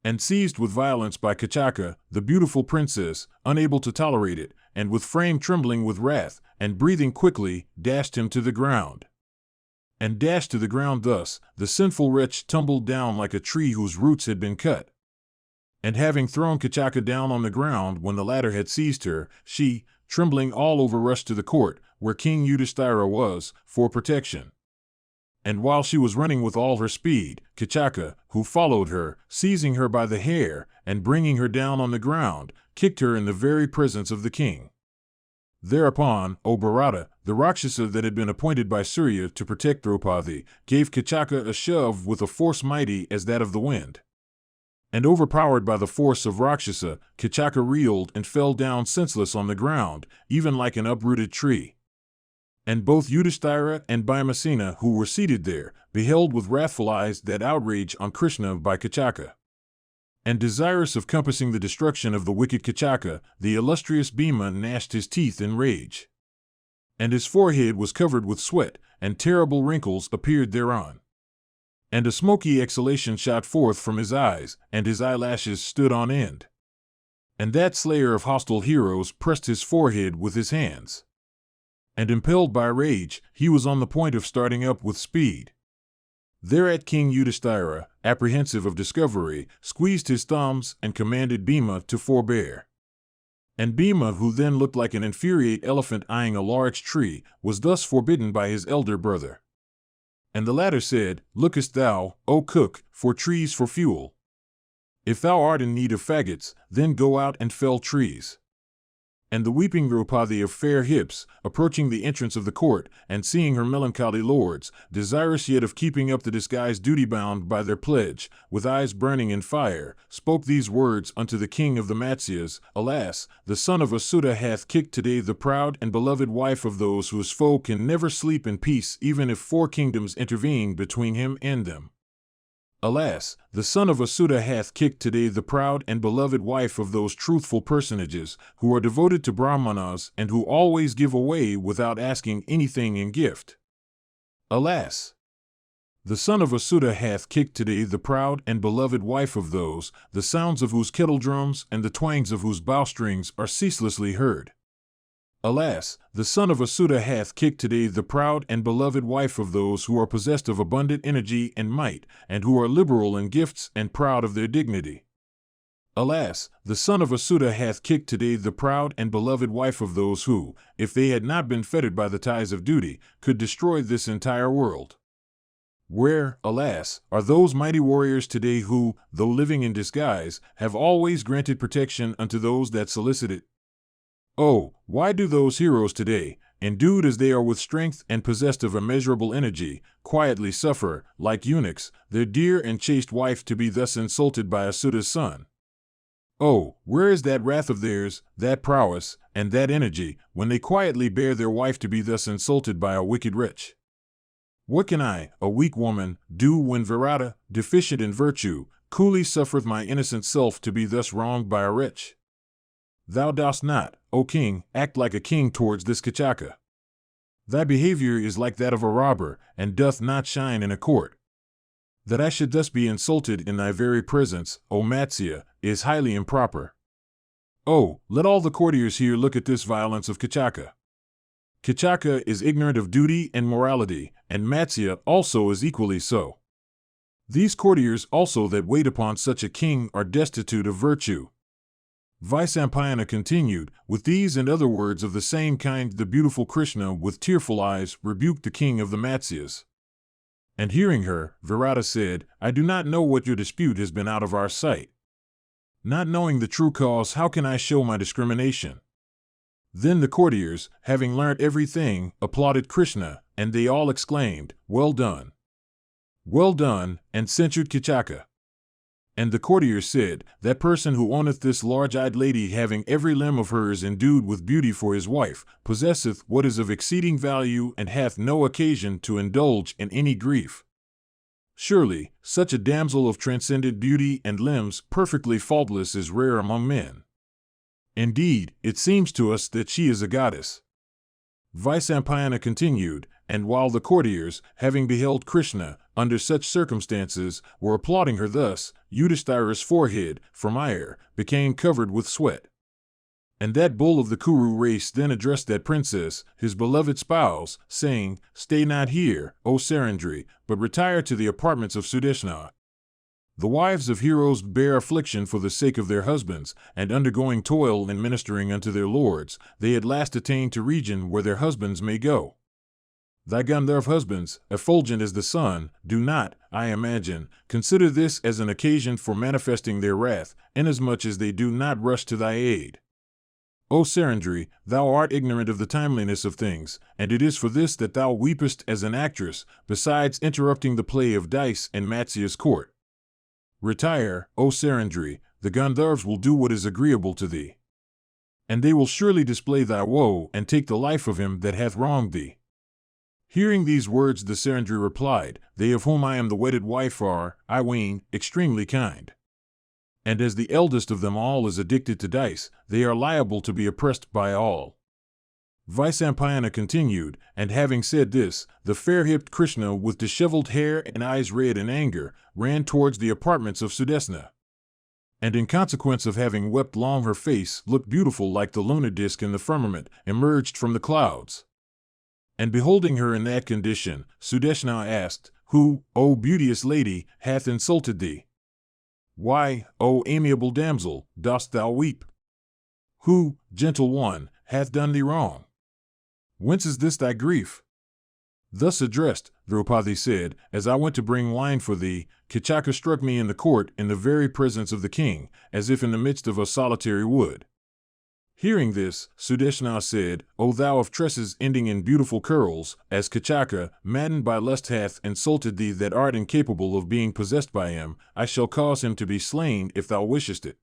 And seized with violence by Kichaka, the beautiful princess, unable to tolerate it, and with frame trembling with wrath, and breathing quickly, dashed him to the ground. And dashed to the ground thus, the sinful wretch tumbled down like a tree whose roots had been cut. And having thrown Kichaka down on the ground when the latter had seized her, she, trembling all over, rushed to the court, where King Yudhisthira was, for protection. And while she was running with all her speed, Kichaka, who followed her, seizing her by the hair, and bringing her down on the ground, kicked her in the very presence of the king. Thereupon, O Virata, the Rakshasa that had been appointed by Surya to protect Draupadi, gave Kichaka a shove with a force mighty as that of the wind. And overpowered by the force of Rakshasa, Kichaka reeled and fell down senseless on the ground, even like an uprooted tree. And both Yudhisthira and Bhima, who were seated there, beheld with wrathful eyes that outrage on Krishna by Kichaka. And desirous of compassing the destruction of the wicked Kichaka, the illustrious Bhima gnashed his teeth in rage. And his forehead was covered with sweat, and terrible wrinkles appeared thereon. And a smoky exhalation shot forth from his eyes, and his eyelashes stood on end. And that slayer of hostile heroes pressed his forehead with his hands. And impelled by rage, he was on the point of starting up with speed. Thereat King Yudhisthira, apprehensive of discovery, squeezed his thumbs and commanded Bhima to forbear. And Bhima, who then looked like an infuriate elephant eyeing a large tree, was thus forbidden by his elder brother. And the latter said, Lookest thou, O cook, for trees for fuel? If thou art in need of faggots, then go out and fell trees. And the weeping Draupadi of fair hips, approaching the entrance of the court, and seeing her melancholy lords, desirous yet of keeping up the disguise duty-bound by their pledge, with eyes burning in fire, spoke these words unto the king of the Matsyas, Alas, the son of a Sutta hath kicked today the proud and beloved wife of those whose foe can never sleep in peace even if 4 kingdoms intervene between him and them. Alas, the son of a Sutta hath kicked today the proud and beloved wife of those truthful personages who are devoted to Brahmanas and who always give away without asking anything in gift. Alas! The son of a Sutta hath kicked today the proud and beloved wife of those, the sounds of whose kettle drums and the twangs of whose bowstrings are ceaselessly heard. Alas, the son of a Sutta hath kicked today the proud and beloved wife of those who are possessed of abundant energy and might, and who are liberal in gifts and proud of their dignity. Alas, the son of a Sutta hath kicked today the proud and beloved wife of those who, if they had not been fettered by the ties of duty, could destroy this entire world. Where, alas, are those mighty warriors today who, though living in disguise, have always granted protection unto those that solicit it? Oh, why do those heroes today, endued as they are with strength and possessed of immeasurable energy, quietly suffer, like eunuchs, their dear and chaste wife to be thus insulted by a Sutta's son? Oh, where is that wrath of theirs, that prowess, and that energy, when they quietly bear their wife to be thus insulted by a wicked wretch? What can I, a weak woman, do when Virata, deficient in virtue, coolly suffereth my innocent self to be thus wronged by a wretch? Thou dost not, O king, act like a king towards this Kichaka. Thy behavior is like that of a robber, and doth not shine in a court. That I should thus be insulted in thy very presence, O Matsya, is highly improper. Oh, let all the courtiers here look at this violence of Kichaka. Kichaka is ignorant of duty and morality, and Matsya also is equally so. These courtiers also that wait upon such a king are destitute of virtue. Vyasa continued, with these and other words of the same kind the beautiful Krishna with tearful eyes rebuked the king of the Matsyas. And hearing her, Virata said, I do not know what your dispute has been out of our sight. Not knowing the true cause, how can I show my discrimination? Then the courtiers, having learnt everything, applauded Krishna, and they all exclaimed, Well done! Well done, and censured Kichaka. And the courtiers said, That person who owneth this large-eyed lady, having every limb of hers endued with beauty for his wife, possesseth what is of exceeding value, and hath no occasion to indulge in any grief. Surely, such a damsel of transcendent beauty and limbs perfectly faultless is rare among men. Indeed, it seems to us that she is a goddess. Vyasa continued, and while the courtiers, having beheld Krishna, under such circumstances, were applauding her thus, Yudhisthira's forehead, from ire, became covered with sweat. And that bull of the Kuru race then addressed that princess, his beloved spouse, saying, Stay not here, O Sarandri, but retire to the apartments of Sudeshna. The wives of heroes bear affliction for the sake of their husbands, and undergoing toil in ministering unto their lords, they at last attain to region where their husbands may go. Thy Gandharv husbands, effulgent as the sun, do not, I imagine, consider this as an occasion for manifesting their wrath, inasmuch as they do not rush to thy aid. O Sarandri, thou art ignorant of the timeliness of things, and it is for this that thou weepest as an actress, besides interrupting the play of dice in Matsya's court. Retire, O Sarandri, the Gandharvs will do what is agreeable to thee. And they will surely display thy woe, and take the life of him that hath wronged thee. Hearing these words, the Sarandri replied, They of whom I am the wedded wife are, I ween, extremely kind. And as the eldest of them all is addicted to dice, they are liable to be oppressed by all. Vyasa continued, and having said this, the fair-hipped Krishna with disheveled hair and eyes red in anger, ran towards the apartments of Sudeshna. And in consequence of having wept long, her face looked beautiful like the lunar disk in the firmament, emerged from the clouds. And beholding her in that condition, Sudeshna asked, Who, O beauteous lady, hath insulted thee? Why, O amiable damsel, dost thou weep? Who, gentle one, hath done thee wrong? Whence is this thy grief? Thus addressed, Draupadi said, As I went to bring wine for thee, Kichaka struck me in the court in the very presence of the king, as if in the midst of a solitary wood. Hearing this, Sudeshna said, O thou of tresses ending in beautiful curls, as Kichaka, maddened by lust, hath insulted thee that art incapable of being possessed by him, I shall cause him to be slain if thou wishest it.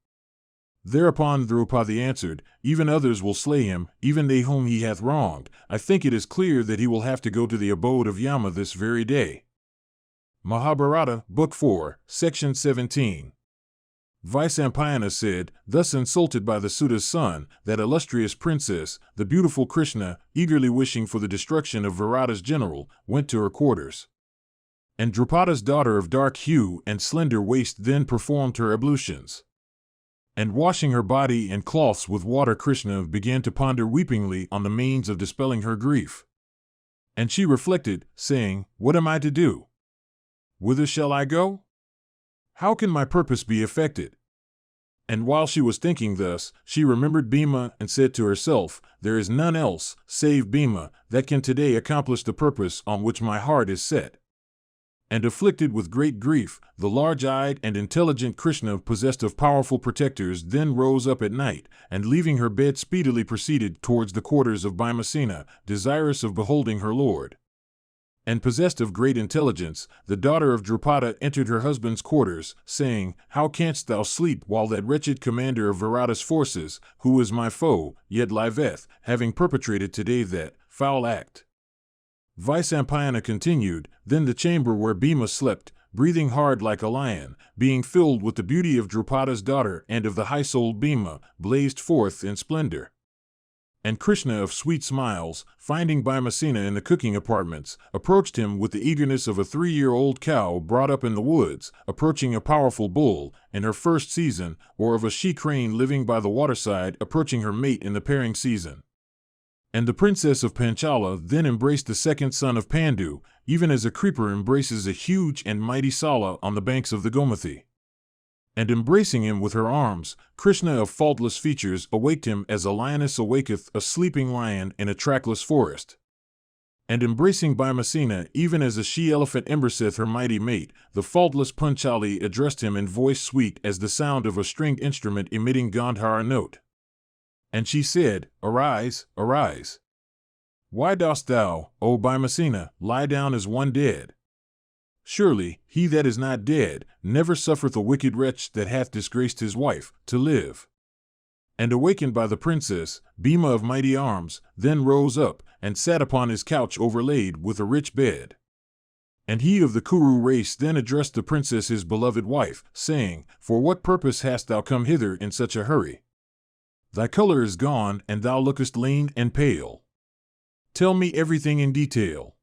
Thereupon Draupadi answered, Even others will slay him, even they whom he hath wronged. I think it is clear that he will have to go to the abode of Yama this very day. Mahabharata, Book 4, Section 17. Vyasa said, Thus insulted by the Suta's son, that illustrious princess, the beautiful Krishna, eagerly wishing for the destruction of Virata's general, went to her quarters. And Draupadi's daughter of dark hue and slender waist then performed her ablutions. And washing her body and cloths with water, Krishna began to ponder weepingly on the means of dispelling her grief. And she reflected, saying, What am I to do? Whither shall I go? How can my purpose be effected? And while she was thinking thus, she remembered Bhima and said to herself, There is none else, save Bhima, that can today accomplish the purpose on which my heart is set. And afflicted with great grief, the large-eyed and intelligent Krishna, possessed of powerful protectors, then rose up at night, and leaving her bed speedily proceeded towards the quarters of Bhimasena, desirous of beholding her lord. And possessed of great intelligence, the daughter of Draupadi entered her husband's quarters, saying, How canst thou sleep while that wretched commander of Virata's forces, who is my foe, yet liveth, having perpetrated today that foul act? Vyasa continued, then the chamber where Bhima slept, breathing hard like a lion, being filled with the beauty of Draupadi's daughter and of the high-souled Bhima, blazed forth in splendor. And Krishna of sweet smiles, finding Bhimasena in the cooking apartments, approached him with the eagerness of a 3-year-old cow brought up in the woods, approaching a powerful bull in her first season, or of a she-crane living by the waterside approaching her mate in the pairing season. And the princess of Panchala then embraced the second son of Pandu, even as a creeper embraces a huge and mighty Sala on the banks of the Gomathi. And embracing him with her arms, Krishna of faultless features awaked him as a lioness awaketh a sleeping lion in a trackless forest. And embracing Bhimasena even as a she-elephant embraceth her mighty mate, the faultless Panchali addressed him in voice sweet as the sound of a stringed instrument emitting Gandhara note. And she said, Arise, arise. Why dost thou, O Bhimasena, lie down as one dead? Surely, he that is not dead never suffereth a wicked wretch that hath disgraced his wife, to live. And awakened by the princess, Bhima of mighty arms, then rose up, and sat upon his couch overlaid with a rich bed. And he of the Kuru race then addressed the princess his beloved wife, saying, For what purpose hast thou come hither in such a hurry? Thy color is gone, and thou lookest lean and pale. Tell me everything in detail.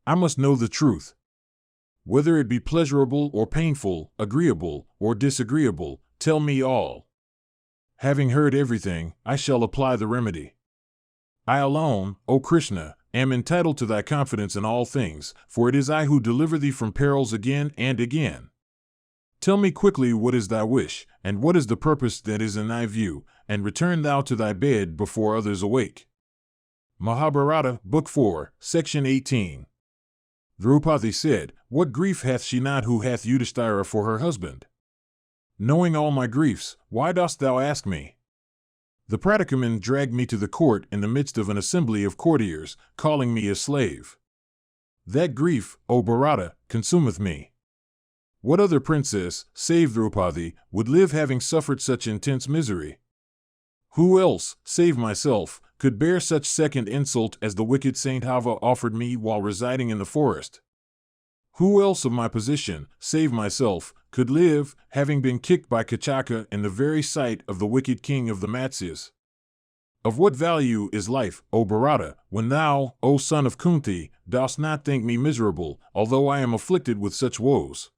I must know the truth. Whether it be pleasurable or painful, agreeable or disagreeable, tell me all. Having heard everything, I shall apply the remedy. I alone, O Krishna, am entitled to thy confidence in all things, for it is I who deliver thee from perils again and again. Tell me quickly what is thy wish, and what is the purpose that is in thy view, and return thou to thy bed before others awake. Mahabharata, Book 4, Section 18. Draupadi said, What grief hath she not who hath Yudhisthira for her husband? Knowing all my griefs, why dost thou ask me? The Pratikaman dragged me to the court in the midst of an assembly of courtiers, calling me a slave. That grief, O Bharata, consumeth me. What other princess, save Draupadi, would live having suffered such intense misery? Who else, save myself, could bear such second insult as the wicked Saint Hava offered me while residing in the forest? Who else of my position, save myself, could live, having been kicked by Kichaka in the very sight of the wicked king of the Matsyas? Of what value is life, O Bharata, when thou, O son of Kunti, dost not think me miserable, although I am afflicted with such woes?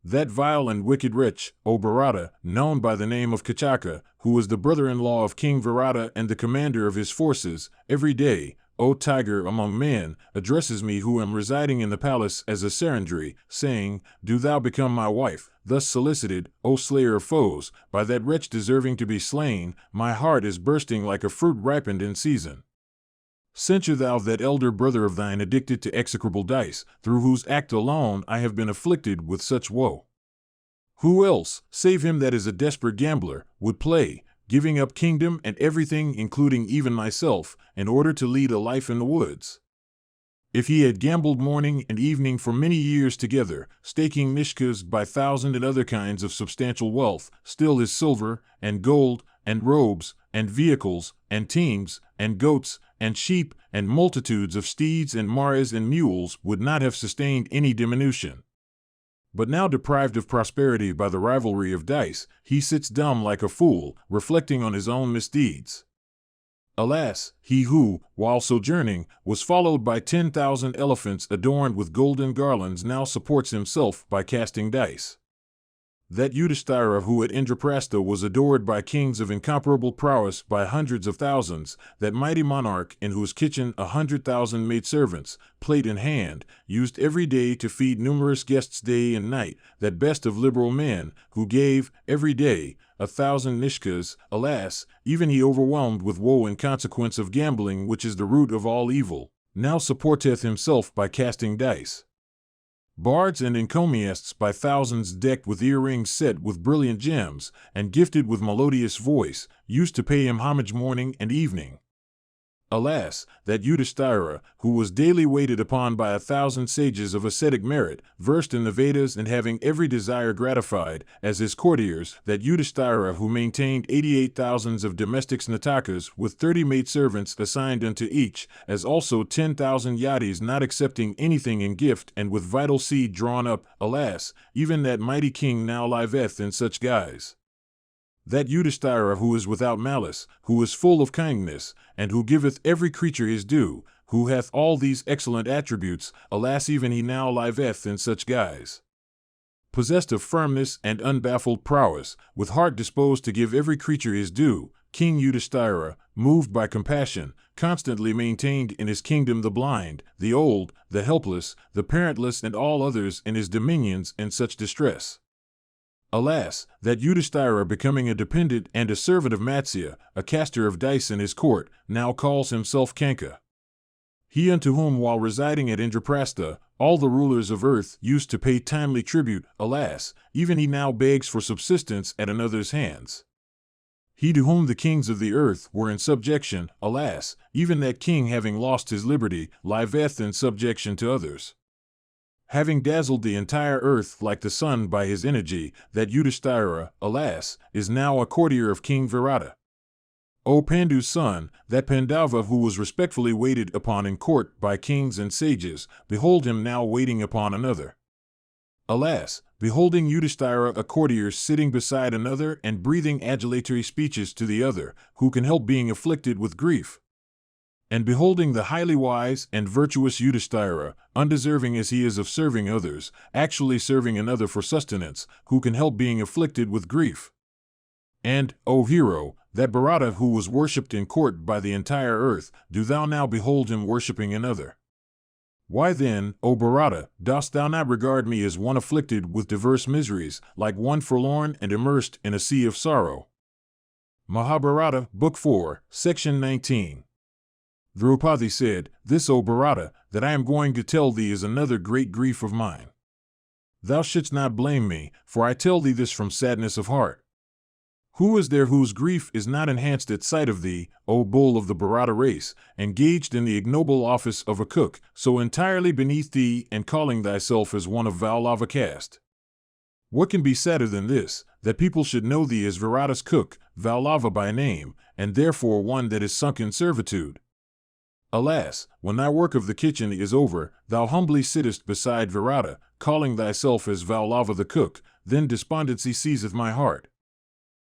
That vile and wicked wretch, O Bharata, known by the name of Kichaka, who was the brother-in-law of King Virata and the commander of his forces, every day, O tiger among men, addresses me who am residing in the palace as a Sarandri, saying, Do thou become my wife, thus solicited, O slayer of foes, by that wretch deserving to be slain, my heart is bursting like a fruit ripened in season. Censure thou that elder brother of thine addicted to execrable dice, through whose act alone I have been afflicted with such woe. Who else, save him that is a desperate gambler, would play, giving up kingdom and everything including even myself, in order to lead a life in the woods? If he had gambled morning and evening for many years together, staking nishkas by thousand and other kinds of substantial wealth, still his silver, and gold, and robes, and vehicles, and teams, and goats, and sheep, and multitudes of steeds and mares and mules would not have sustained any diminution. But now deprived of prosperity by the rivalry of dice, he sits dumb like a fool, reflecting on his own misdeeds. Alas, he who, while sojourning, was followed by 10,000 elephants adorned with golden garlands now supports himself by casting dice. That Yudhisthira who at Indraprastha was adored by kings of incomparable prowess by hundreds of thousands, that mighty monarch in whose kitchen 100,000 maidservants, plate in hand, used every day to feed numerous guests day and night, that best of liberal men, who gave, every day, 1,000 nishkas, alas, even he overwhelmed with woe in consequence of gambling which is the root of all evil, now supporteth himself by casting dice. Bards and encomiasts by thousands decked with earrings set with brilliant gems, and gifted with melodious voice, used to pay him homage morning and evening. Alas, that Yudhisthira, who was daily waited upon by 1,000 sages of ascetic merit, versed in the Vedas and having every desire gratified, as his courtiers, that Yudhisthira, who maintained 88,000 of domestic snatakas with 30 maidservants assigned unto each, as also 10,000 yadis, not accepting anything in gift, and with vital seed drawn up, alas, even that mighty king now liveth in such guise. That Yudhisthira, who is without malice, who is full of kindness, and who giveth every creature his due, who hath all these excellent attributes, alas, even he now liveth in such guise. Possessed of firmness and unbaffled prowess, with heart disposed to give every creature his due, King Yudhisthira, moved by compassion, constantly maintained in his kingdom the blind, the old, the helpless, the parentless, and all others in his dominions in such distress. Alas, that Yudhisthira, becoming a dependent and a servant of Matsya, a caster of dice in his court, now calls himself Kanka. He unto whom, while residing at Indraprastha, all the rulers of earth used to pay timely tribute, alas, even he now begs for subsistence at another's hands. He to whom the kings of the earth were in subjection, alas, even that king, having lost his liberty, liveth in subjection to others. Having dazzled the entire earth like the sun by his energy, that Yudhisthira, alas, is now a courtier of King Virata. O Pandu's son, that Pandava who was respectfully waited upon in court by kings and sages, behold him now waiting upon another. Alas, beholding Yudhisthira a courtier sitting beside another and breathing adulatory speeches to the other, who can help being afflicted with grief? And beholding the highly wise and virtuous Yudhisthira, undeserving as he is of serving others, actually serving another for sustenance, who can help being afflicted with grief? And, O hero, that Virata who was worshipped in court by the entire earth, do thou now behold him worshipping another? Why then, O Virata, dost thou not regard me as one afflicted with diverse miseries, like one forlorn and immersed in a sea of sorrow? Mahabharata, Book 4, Section 19. Draupadi said, This, O Virata, that I am going to tell thee is another great grief of mine. Thou shouldst not blame me, for I tell thee this from sadness of heart. Who is there whose grief is not enhanced at sight of thee, O bull of the Virata race, engaged in the ignoble office of a cook, so entirely beneath thee and calling thyself as one of Vallava caste? What can be sadder than this, that people should know thee as Virata's cook, Vallava by name, and therefore one that is sunk in servitude? Alas, when thy work of the kitchen is over, thou humbly sittest beside Virata, calling thyself as Vallava the cook, then despondency seizeth my heart.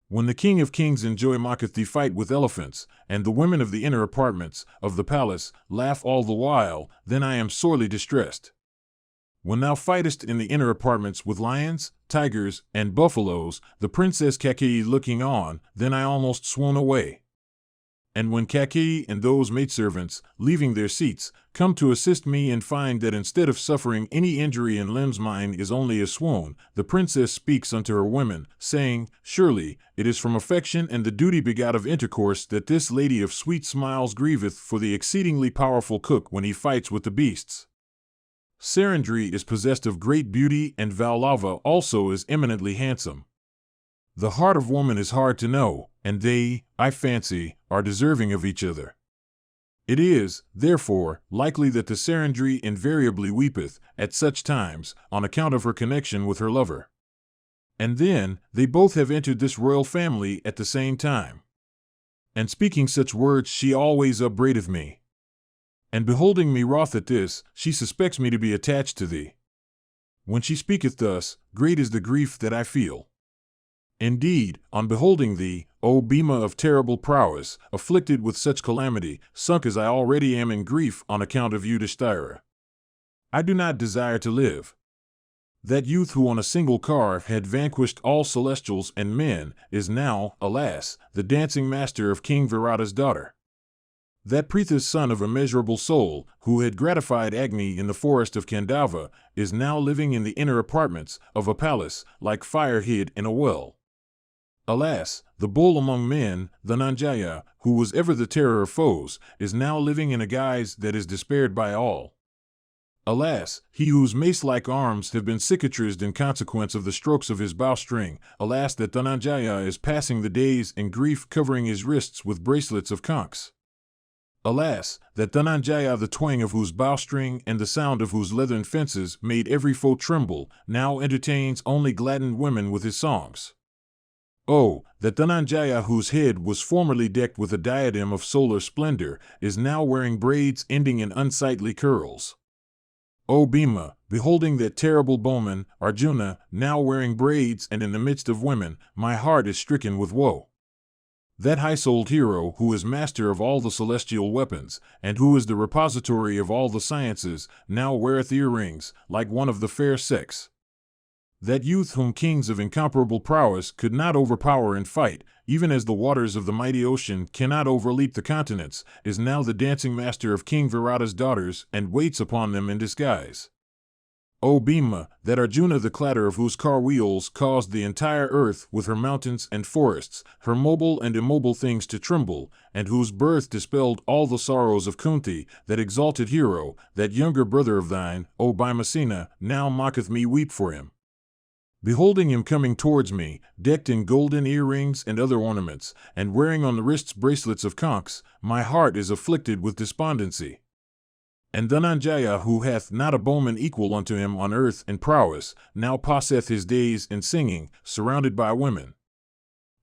When the king of kings enjoy mocketh thee fight with elephants, and the women of the inner apartments of the palace laugh all the while, then I am sorely distressed. When thou fightest in the inner apartments with lions, tigers, and buffaloes, the princess Kakeyi looking on, then I almost swoon away. And when Kakeyi and those maidservants, leaving their seats, come to assist me and find that instead of suffering any injury in limbs mine is only a swoon, the princess speaks unto her women, saying, Surely, it is from affection and the duty begot of intercourse that this lady of sweet smiles grieveth for the exceedingly powerful cook when he fights with the beasts. Sarandri is possessed of great beauty and Vallava also is eminently handsome. The heart of woman is hard to know, and they, I fancy, are deserving of each other. It is, therefore, likely that the Sarandri invariably weepeth, at such times, on account of her connection with her lover. And then, they both have entered this royal family at the same time. And speaking such words she always upbraideth me. And beholding me wroth at this, she suspects me to be attached to thee. When she speaketh thus, great is the grief that I feel. Indeed, on beholding thee, O Bhima of terrible prowess, afflicted with such calamity, sunk as I already am in grief on account of Yudhisthira, I do not desire to live. That youth who on a single car had vanquished all celestials and men, is now, alas, the dancing master of King Virata's daughter. That Pritha's son of immeasurable soul, who had gratified Agni in the forest of Kandava, is now living in the inner apartments of a palace, like fire hid in a well. Alas, the bull among men, the Nanjaya, who was ever the terror of foes, is now living in a guise that is despaired by all. Alas, he whose mace-like arms have been cicatrized in consequence of the strokes of his bowstring, alas that Dhananjaya is passing the days in grief covering his wrists with bracelets of conchs. Alas, that Dhananjaya, the twang of whose bowstring and the sound of whose leathern fences made every foe tremble, now entertains only gladdened women with his songs. Oh, that Dhananjaya, whose head was formerly decked with a diadem of solar splendor, is now wearing braids ending in unsightly curls. O Bhima, beholding that terrible bowman, Arjuna, now wearing braids and in the midst of women, my heart is stricken with woe. That high-souled hero, who is master of all the celestial weapons, and who is the repository of all the sciences, now weareth earrings, like one of the fair sex. That youth whom kings of incomparable prowess could not overpower in fight, even as the waters of the mighty ocean cannot overleap the continents, is now the dancing master of King Virata's daughters, and waits upon them in disguise. O Bhima, that Arjuna, the clatter of whose car wheels caused the entire earth with her mountains and forests, her mobile and immobile things to tremble, and whose birth dispelled all the sorrows of Kunti, that exalted hero, that younger brother of thine, O Bhimasena, now mocketh me weep for him. Beholding him coming towards me, decked in golden earrings and other ornaments, and wearing on the wrists bracelets of conchs, my heart is afflicted with despondency. And Dhananjaya, who hath not a bowman equal unto him on earth in prowess, now passeth his days in singing, surrounded by women.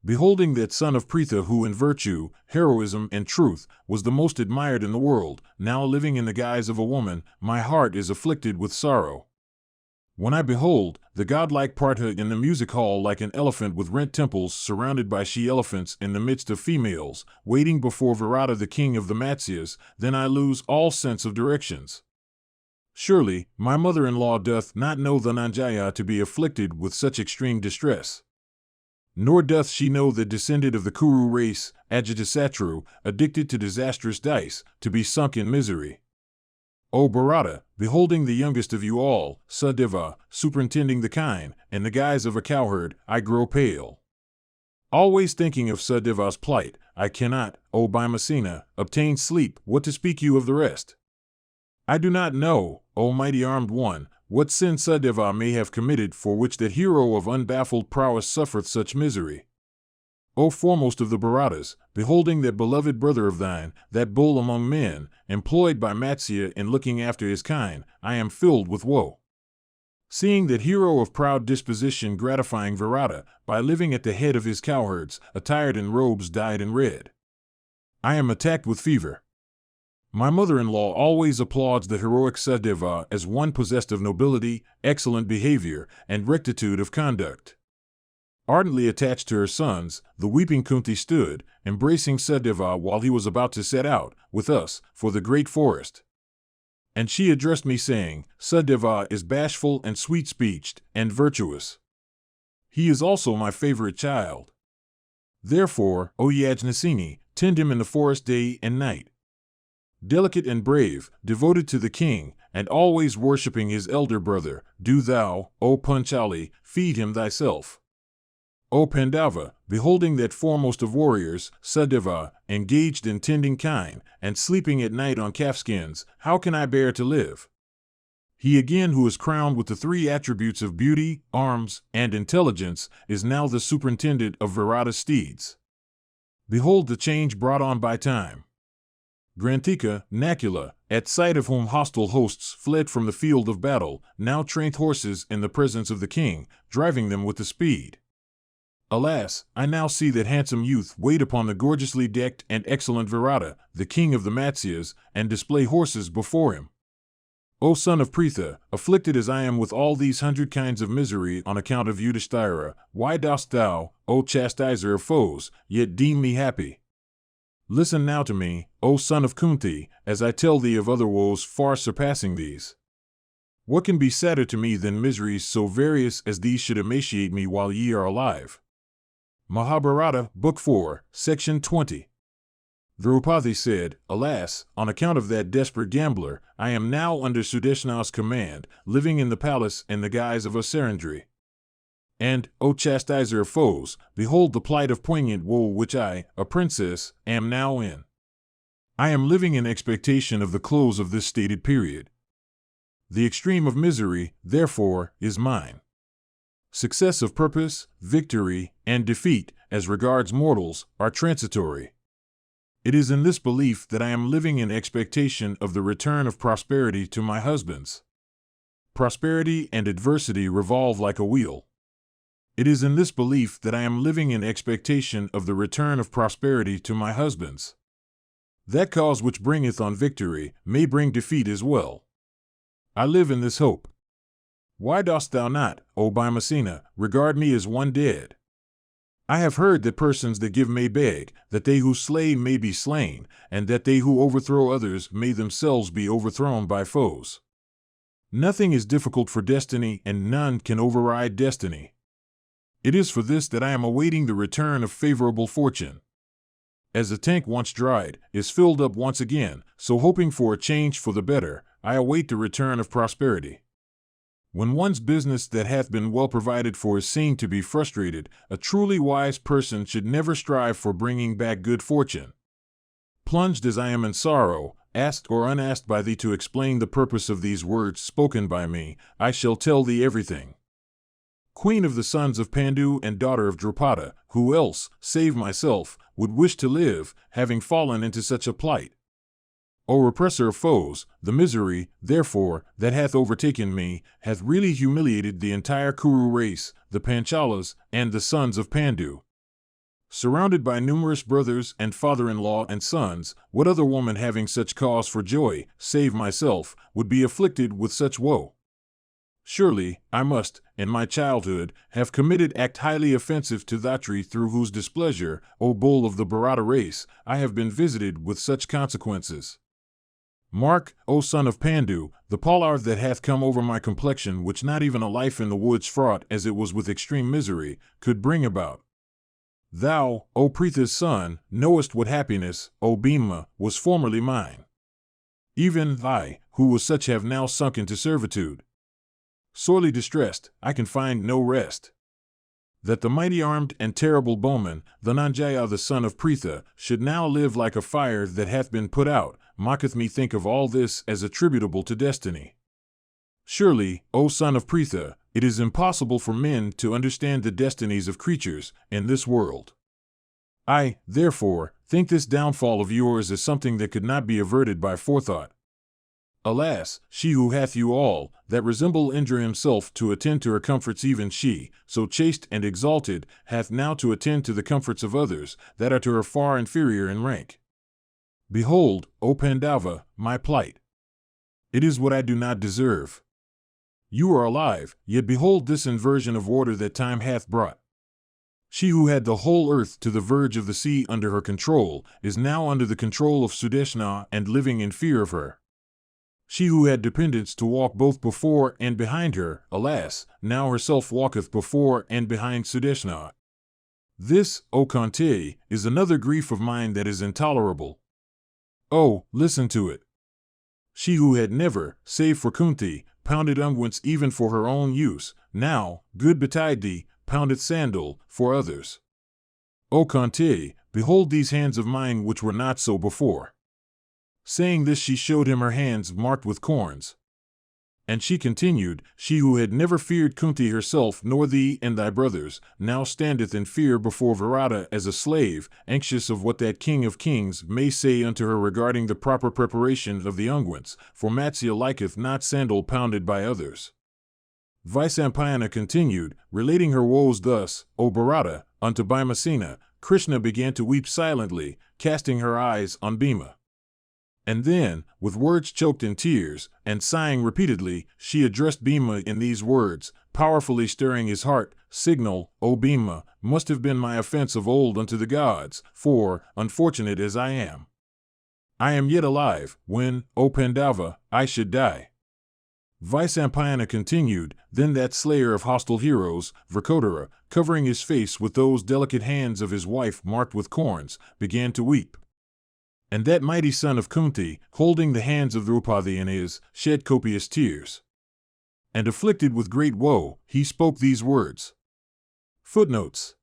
Beholding that son of Pritha, who in virtue, heroism, and truth was the most admired in the world, now living in the guise of a woman, my heart is afflicted with sorrow. When I behold the godlike Partha in the music hall like an elephant with rent temples surrounded by she-elephants in the midst of females, waiting before Virata the king of the Matsyas, then I lose all sense of directions. Surely, my mother-in-law doth not know Dhananjaya to be afflicted with such extreme distress. Nor doth she know that descended of the Kuru race, Ajatasattu, addicted to disastrous dice, to be sunk in misery. O Bharata, beholding the youngest of you all, Sahadeva, superintending the kine, in the guise of a cowherd, I grow pale. Always thinking of Sahadeva's plight, I cannot, O Bhimasena, obtain sleep, what to speak you of the rest. I do not know, O mighty armed one, what sin Sahadeva may have committed for which that hero of unbaffled prowess suffereth such misery. O foremost of the Bharatas, beholding that beloved brother of thine, that bull among men, employed by Matsya in looking after his kind, I am filled with woe. Seeing that hero of proud disposition gratifying Virata, by living at the head of his cowherds, attired in robes dyed in red. I am attacked with fever. My mother-in-law always applauds the heroic Sahadeva as one possessed of nobility, excellent behavior, and rectitude of conduct. Ardently attached to her sons, the weeping Kunti stood, embracing Sahadeva while he was about to set out, with us, for the great forest. And she addressed me saying, Sahadeva is bashful and sweet-speeched, and virtuous. He is also my favorite child. Therefore, O Yajnasini, tend him in the forest day and night. Delicate and brave, devoted to the king, and always worshipping his elder brother, do thou, O Panchali, feed him thyself. O Pandava, beholding that foremost of warriors, Sahadeva, engaged in tending kine, and sleeping at night on calfskins, how can I bear to live? He again who is crowned with the three attributes of beauty, arms, and intelligence, is now the superintendent of Virata's steeds. Behold the change brought on by time. Grantika, Nakula, at sight of whom hostile hosts fled from the field of battle, now trained horses in the presence of the king, driving them with the speed. Alas, I now see that handsome youth wait upon the gorgeously decked and excellent Virata, the king of the Matsyas, and display horses before him. O son of Pritha, afflicted as I am with all these 100 kinds of misery on account of Yudhisthira, why dost thou, O chastiser of foes, yet deem me happy? Listen now to me, O son of Kunti, as I tell thee of other woes far surpassing these. What can be sadder to me than miseries so various as these should emaciate me while ye are alive? Mahabharata, Book 4, Section 20. Draupadi said, Alas, on account of that desperate gambler, I am now under Sudeshna's command, living in the palace in the guise of a Sarandri. And, O chastiser of foes, behold the plight of poignant woe which I, a princess, am now in. I am living in expectation of the close of this stated period. The extreme of misery, therefore, is mine. Success of purpose, victory, and defeat, as regards mortals, are transitory. It is in this belief that I am living in expectation of the return of prosperity to my husbands. Prosperity and adversity revolve like a wheel. It is in this belief that I am living in expectation of the return of prosperity to my husbands. That cause which bringeth on victory may bring defeat as well. I live in this hope. Why dost thou not, O Bhima, regard me as one dead? I have heard that persons that give may beg, that they who slay may be slain, and that they who overthrow others may themselves be overthrown by foes. Nothing is difficult for destiny, and none can override destiny. It is for this that I am awaiting the return of favorable fortune. As a tank once dried, is filled up once again, so hoping for a change for the better, I await the return of prosperity. When one's business that hath been well provided for is seen to be frustrated, a truly wise person should never strive for bringing back good fortune. Plunged as I am in sorrow, asked or unasked by thee to explain the purpose of these words spoken by me, I shall tell thee everything. Queen of the sons of Pandu and daughter of Draupadi, who else, save myself, would wish to live, having fallen into such a plight? O repressor of foes, the misery, therefore, that hath overtaken me, hath really humiliated the entire Kuru race, the Panchalas, and the sons of Pandu. Surrounded by numerous brothers and father-in-law and sons, what other woman having such cause for joy, save myself, would be afflicted with such woe? Surely, I must, in my childhood, have committed act highly offensive to Dhatri, through whose displeasure, O bull of the Virata race, I have been visited with such consequences. Mark, O son of Pandu, the pallor that hath come over my complexion, which not even a life in the woods fraught as it was with extreme misery, could bring about. Thou, O Pritha's son, knowest what happiness, O Bhima, was formerly mine. Even I, who was such, have now sunk into servitude. Sorely distressed, I can find no rest. That the mighty armed and terrible bowman, Dhananjaya the son of Pritha, should now live like a fire that hath been put out, mocketh me think of all this as attributable to destiny. Surely, O son of Pritha, it is impossible for men to understand the destinies of creatures in this world. I, therefore, think this downfall of yours is something that could not be averted by forethought. Alas, she who hath you all, that resemble Indra himself to attend to her comforts, even she, so chaste and exalted, hath now to attend to the comforts of others, that are to her far inferior in rank. Behold, O Pandava, my plight. It is what I do not deserve. You are alive, yet behold this inversion of order that time hath brought. She who had the whole earth to the verge of the sea under her control, is now under the control of Sudeshna and living in fear of her. She who had dependents to walk both before and behind her, alas, now herself walketh before and behind Sudeshna. This, O Kante, is another grief of mine that is intolerable. Oh, listen to it. She who had never, save for Kunti, pounded unguents even for her own use, now, good betide thee, poundeth sandal for others. O Kante, behold these hands of mine which were not so before. Saying this, she showed him her hands marked with corns. And she continued, she who had never feared Kunti herself nor thee and thy brothers, now standeth in fear before Virata as a slave, anxious of what that king of kings may say unto her regarding the proper preparation of the unguents, for Matsya liketh not sandal pounded by others. Vaisampayana continued, relating her woes thus, O Virata, unto Bhima, Krishna began to weep silently, casting her eyes on Bhima. And then, with words choked in tears, and sighing repeatedly, she addressed Bhima in these words, powerfully stirring his heart, Signal, O Bhima, must have been my offense of old unto the gods, for, unfortunate as I am yet alive, when, O Pandava, I should die. Vaisampayana continued, then that slayer of hostile heroes, Virkotara, covering his face with those delicate hands of his wife marked with corns, began to weep. And that mighty son of Kunti, holding the hands of Draupadi in his, shed copious tears. And afflicted with great woe, he spoke these words. Footnotes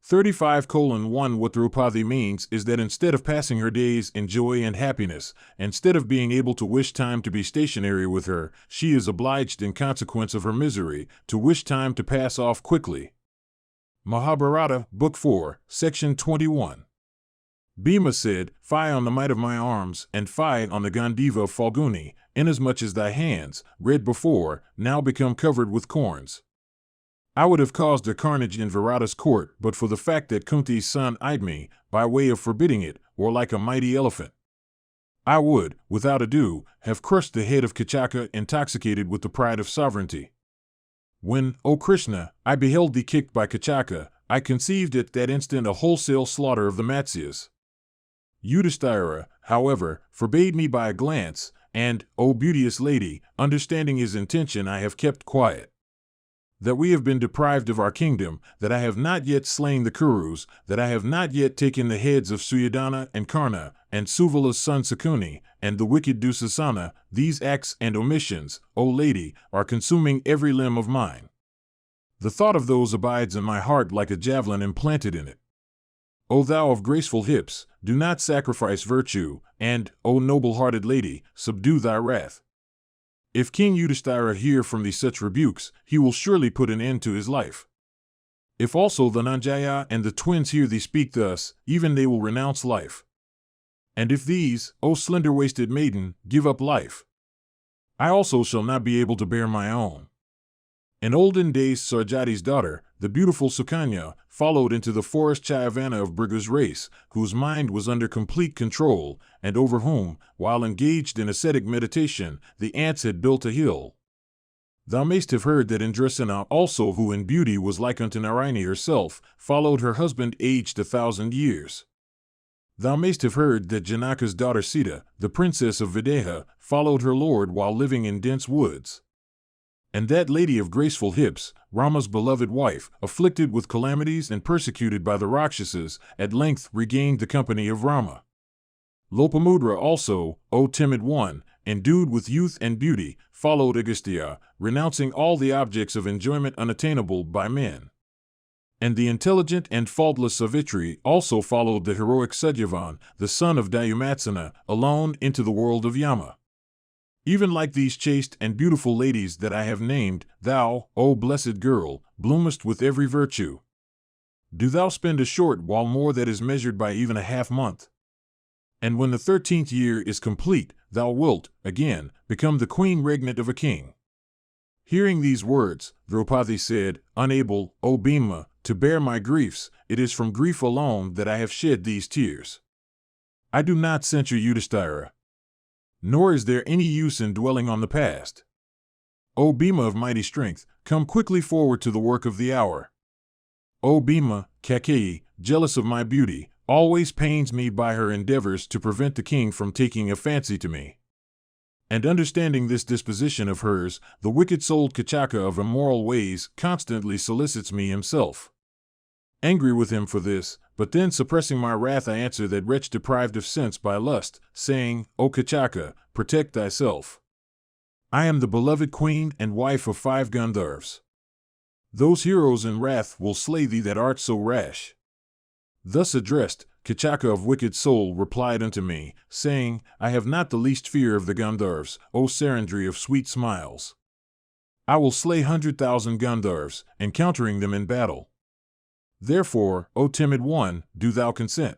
35:1 What Draupadi means is that instead of passing her days in joy and happiness, instead of being able to wish time to be stationary with her, she is obliged in consequence of her misery, to wish time to pass off quickly. Mahabharata, Book 4, Section 21. Bhima said, "Fie on the might of my arms, and fie on the Gandiva of Falguni, inasmuch as thy hands, red before, now become covered with corns." I would have caused a carnage in Virata's court but for the fact that Kunti's son eyed me, by way of forbidding it, or like a mighty elephant. I would, without ado, have crushed the head of Kichaka intoxicated with the pride of sovereignty. When, O Krishna, I beheld thee kicked by Kichaka, I conceived at that instant a wholesale slaughter of the Matsyas. Yudhisthira, however, forbade me by a glance, and, O beauteous lady, understanding his intention, I have kept quiet. That we have been deprived of our kingdom, that I have not yet slain the Kurus, that I have not yet taken the heads of Suyoddhana and Karna, and Suvala's son Sakuni, and the wicked Dusasana, these acts and omissions, O lady, are consuming every limb of mine. The thought of those abides in my heart like a javelin implanted in it. O thou of graceful hips, do not sacrifice virtue, and, O noble-hearted lady, subdue thy wrath. If King Yudhisthira hear from thee such rebukes, he will surely put an end to his life. If also the Nanjaya and the twins hear thee speak thus, even they will renounce life. And if these, O slender-waisted maiden, give up life, I also shall not be able to bear my own. In olden days Sarjati's daughter, the beautiful Sukanya, followed into the forest Chayavana of Bhriga's race, whose mind was under complete control, and over whom, while engaged in ascetic meditation, the ants had built a hill. Thou mayst have heard that Indrasena also, who in beauty was like unto Narayani herself, followed her husband aged 1,000 years. Thou mayst have heard that Janaka's daughter Sita, the princess of Videha, followed her lord while living in dense woods. And that lady of graceful hips, Rama's beloved wife, afflicted with calamities and persecuted by the Rakshasas, at length regained the company of Rama. Lopamudra also, O timid one, endued with youth and beauty, followed Agastya, renouncing all the objects of enjoyment unattainable by men. And the intelligent and faultless Savitri also followed the heroic Sudyavan, the son of Dayumatsana, alone into the world of Yama. Even like these chaste and beautiful ladies that I have named, thou, O blessed girl, bloomest with every virtue. Do thou spend a short while more that is measured by even a half-month. And when the 13th year is complete, thou wilt, again, become the queen regnant of a king. Hearing these words, Draupadi said, Unable, O Bhima, to bear my griefs, it is from grief alone that I have shed these tears. I do not censure Yudhisthira. Nor is there any use in dwelling on the past. O Bhima of mighty strength, come quickly forward to the work of the hour. O Bhima, Kakeyi, jealous of my beauty, always pains me by her endeavors to prevent the king from taking a fancy to me. And understanding this disposition of hers, the wicked-souled Kichaka of immoral ways constantly solicits me himself. Angry with him for this, but then suppressing my wrath, I answer that wretch deprived of sense by lust, saying, O Kichaka, protect thyself. I am the beloved queen and wife of 5 Gandharvas. Those heroes in wrath will slay thee that art so rash. Thus addressed, Kichaka of wicked soul replied unto me, saying, I have not the least fear of the Gandharvas, O Sarandri of sweet smiles. I will slay 100,000 Gandharvas, encountering them in battle. Therefore, O timid one, do thou consent.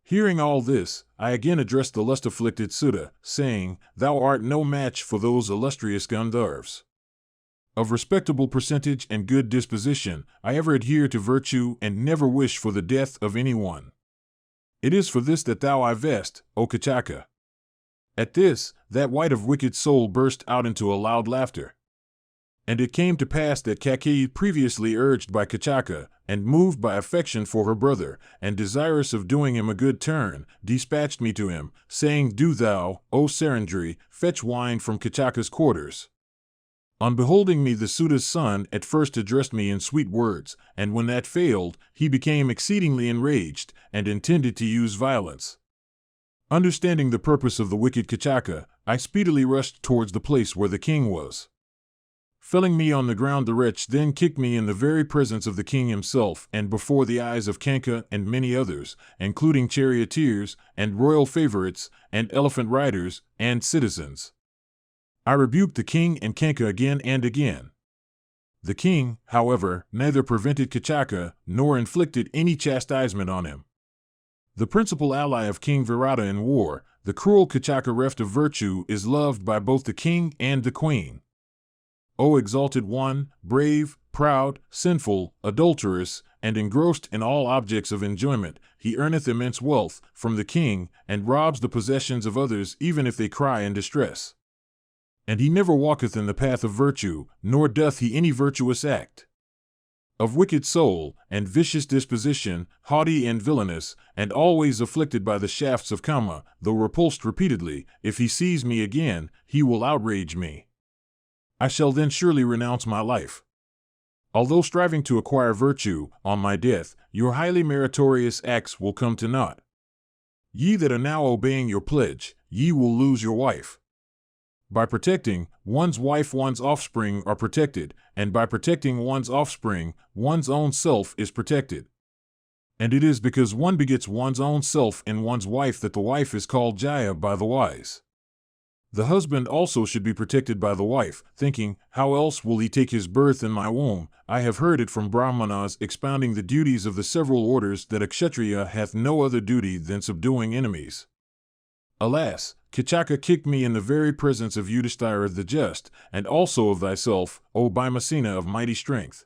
Hearing all this, I again addressed the lust-afflicted Sudha, saying, Thou art no match for those illustrious Gandharvas. Of respectable percentage and good disposition, I ever adhere to virtue and never wish for the death of any one. It is for this that thou I vest, O Kichaka. At this, that wight of wicked soul burst out into a loud laughter. And it came to pass that Kakeyi, previously urged by Kichaka, and moved by affection for her brother, and desirous of doing him a good turn, dispatched me to him, saying, Do thou, O Sarandri, fetch wine from Kichaka's quarters. On beholding me, the Sudha's son at first addressed me in sweet words, and when that failed, he became exceedingly enraged, and intended to use violence. Understanding the purpose of the wicked Kichaka, I speedily rushed towards the place where the king was. Felling me on the ground, the wretch then kicked me in the very presence of the king himself and before the eyes of Kanka and many others, including charioteers and royal favorites and elephant riders and citizens. I rebuked the king and Kanka again and again. The king, however, neither prevented Kichaka nor inflicted any chastisement on him. The principal ally of King Virata in war, the cruel Kichaka reft of virtue, is loved by both the king and the queen. O exalted one, brave, proud, sinful, adulterous, and engrossed in all objects of enjoyment, he earneth immense wealth from the king, and robs the possessions of others even if they cry in distress. And he never walketh in the path of virtue, nor doth he any virtuous act. Of wicked soul, and vicious disposition, haughty and villainous, and always afflicted by the shafts of Kama, though repulsed repeatedly, if he sees me again, he will outrage me. I shall then surely renounce my life. Although striving to acquire virtue, on my death, your highly meritorious acts will come to naught. Ye that are now obeying your pledge, ye will lose your wife. By protecting one's wife, one's offspring are protected, and by protecting one's offspring, one's own self is protected. And it is because one begets one's own self in one's wife that the wife is called Jaya by the wise. The husband also should be protected by the wife, thinking, how else will he take his birth in my womb? I have heard it from Brahmanas expounding the duties of the several orders that a Kshatriya hath no other duty than subduing enemies. Alas, Kichaka kicked me in the very presence of Yudhisthira the just, and also of thyself, O Bhimasena of mighty strength.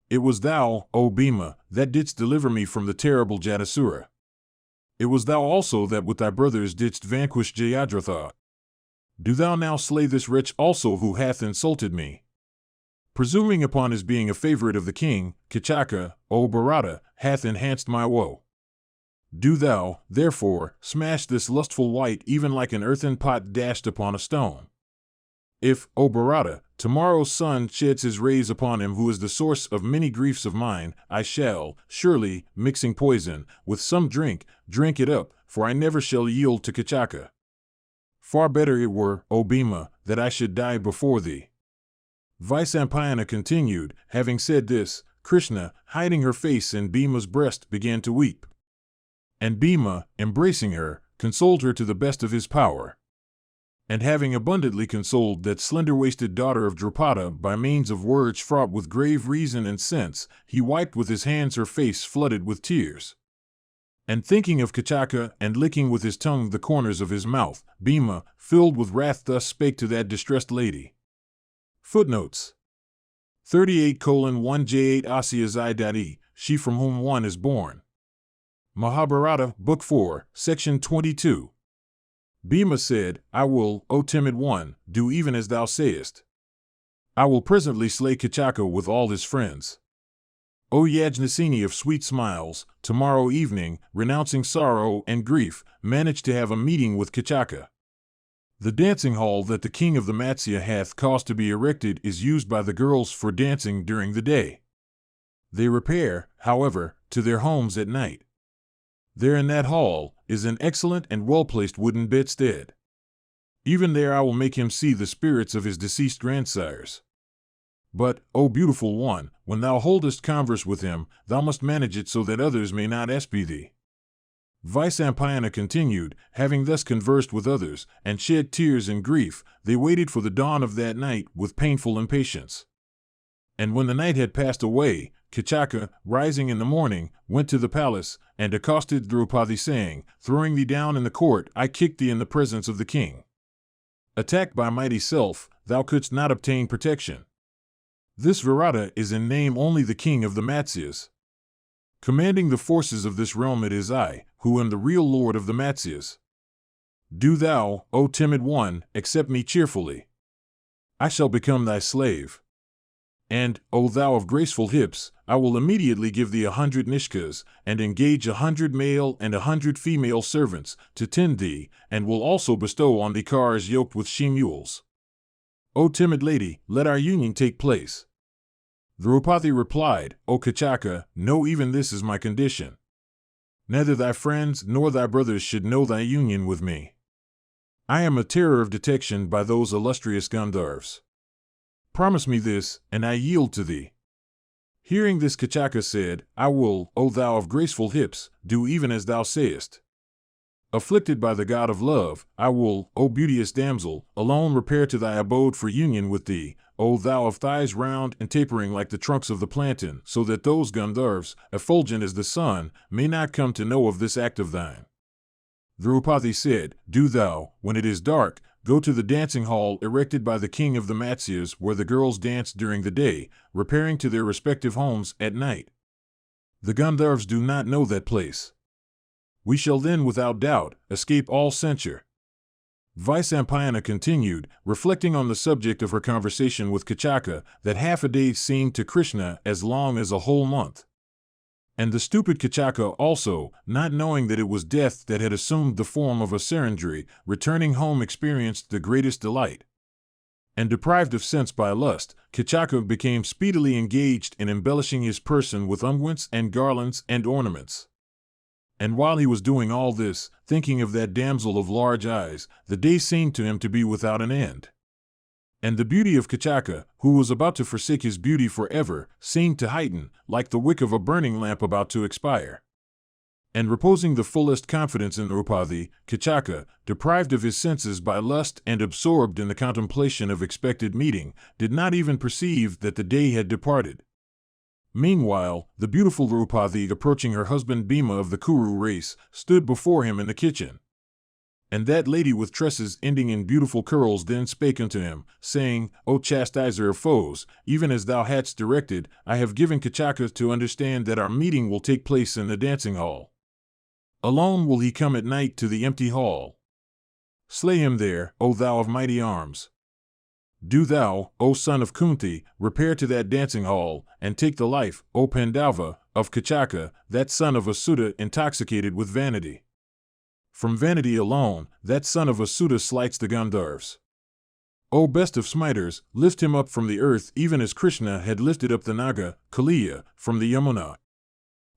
It was thou, O Bhima, that didst deliver me from the terrible Jatasura. It was thou also that with thy brothers didst vanquish Jayadratha. Do thou now slay this wretch also who hath insulted me. Presuming upon his being a favorite of the king, Kichaka, O Bharata, hath enhanced my woe. Do thou, therefore, smash this lustful wight even like an earthen pot dashed upon a stone. If, O Bharata, tomorrow's sun sheds his rays upon him who is the source of many griefs of mine, I shall, surely, mixing poison, with some drink it up, for I never shall yield to Kichaka. Far better it were, O Bhima, that I should die before thee. Vyasa continued, having said this, Krishna, hiding her face in Bhima's breast, began to weep. And Bhima, embracing her, consoled her to the best of his power. And having abundantly consoled that slender-waisted daughter of Draupadi by means of words fraught with grave reason and sense, he wiped with his hands her face flooded with tears. And thinking of Kichaka and licking with his tongue the corners of his mouth, Bhima, filled with wrath, thus spake to that distressed lady. Footnotes 38:1J8 Asya she from whom one is born. Mahabharata, Book 4, Section 22. Bhima said, I will, O timid one, do even as thou sayest. I will presently slay Kichaka with all his friends. O Yajnasini of sweet smiles, tomorrow evening, renouncing sorrow and grief, manage to have a meeting with Kichaka. The dancing hall that the king of the Matsya hath caused to be erected is used by the girls for dancing during the day. They repair, however, to their homes at night. There in that hall is an excellent and well-placed wooden bedstead. Even there I will make him see the spirits of his deceased grandsires. But, O beautiful one, when thou holdest converse with him, thou must manage it so that others may not espy thee. Vyasa continued, having thus conversed with others, and shed tears and grief, they waited for the dawn of that night with painful impatience. And when the night had passed away, Kichaka, rising in the morning, went to the palace, and accosted Draupadi, saying, Throwing thee down in the court, I kicked thee in the presence of the king. Attacked by mighty self, thou couldst not obtain protection. This Virata is in name only the king of the Matsyas. Commanding the forces of this realm it is I, who am the real lord of the Matsyas. Do thou, O timid one, accept me cheerfully. I shall become thy slave. And, O thou of graceful hips, I will immediately give thee 100 nishkas, and engage 100 male and 100 female servants to tend thee, and will also bestow on thee cars yoked with she-mules. O timid lady, let our union take place. Draupadi replied, O Kichaka, know even this is my condition. Neither thy friends nor thy brothers should know thy union with me. I am a terror of detection by those illustrious Gandharvas. Promise me this, and I yield to thee. Hearing this, Kichaka said, I will, O thou of graceful hips, do even as thou sayest. Afflicted by the god of love, I will, O beauteous damsel, alone repair to thy abode for union with thee, O thou of thighs round and tapering like the trunks of the plantain, so that those Gandharvas, effulgent as the sun, may not come to know of this act of thine. Draupadi said, Do thou, when it is dark, go to the dancing hall erected by the king of the Matsyas, where the girls dance during the day, repairing to their respective homes at night. The Gandharvas do not know that place. We shall then, without doubt, escape all censure. Vyasa continued, reflecting on the subject of her conversation with Kichaka, that half a day seemed to Krishna as long as a whole month. And the stupid Kichaka also, not knowing that it was death that had assumed the form of a Sarandri, returning home experienced the greatest delight. And deprived of sense by lust, Kichaka became speedily engaged in embellishing his person with unguents and garlands and ornaments. And while he was doing all this, thinking of that damsel of large eyes, the day seemed to him to be without an end. And the beauty of Kichaka, who was about to forsake his beauty forever, seemed to heighten, like the wick of a burning lamp about to expire. And reposing the fullest confidence in Draupadi, Kichaka, deprived of his senses by lust and absorbed in the contemplation of expected meeting, did not even perceive that the day had departed. Meanwhile, the beautiful Draupadi, approaching her husband Bhima of the Kuru race, stood before him in the kitchen. And that lady with tresses ending in beautiful curls then spake unto him, saying, O chastiser of foes, even as thou hadst directed, I have given Kichaka to understand that our meeting will take place in the dancing hall. Alone will he come at night to the empty hall. Slay him there, O thou of mighty arms. Do thou, O son of Kunti, repair to that dancing hall, and take the life, O Pandava, of Kichaka, that son of Asuta intoxicated with vanity. From vanity alone, that son of Asuta slights the Gandharvas. O best of smiters, lift him up from the earth even as Krishna had lifted up the Naga, Kaliya, from the Yamuna.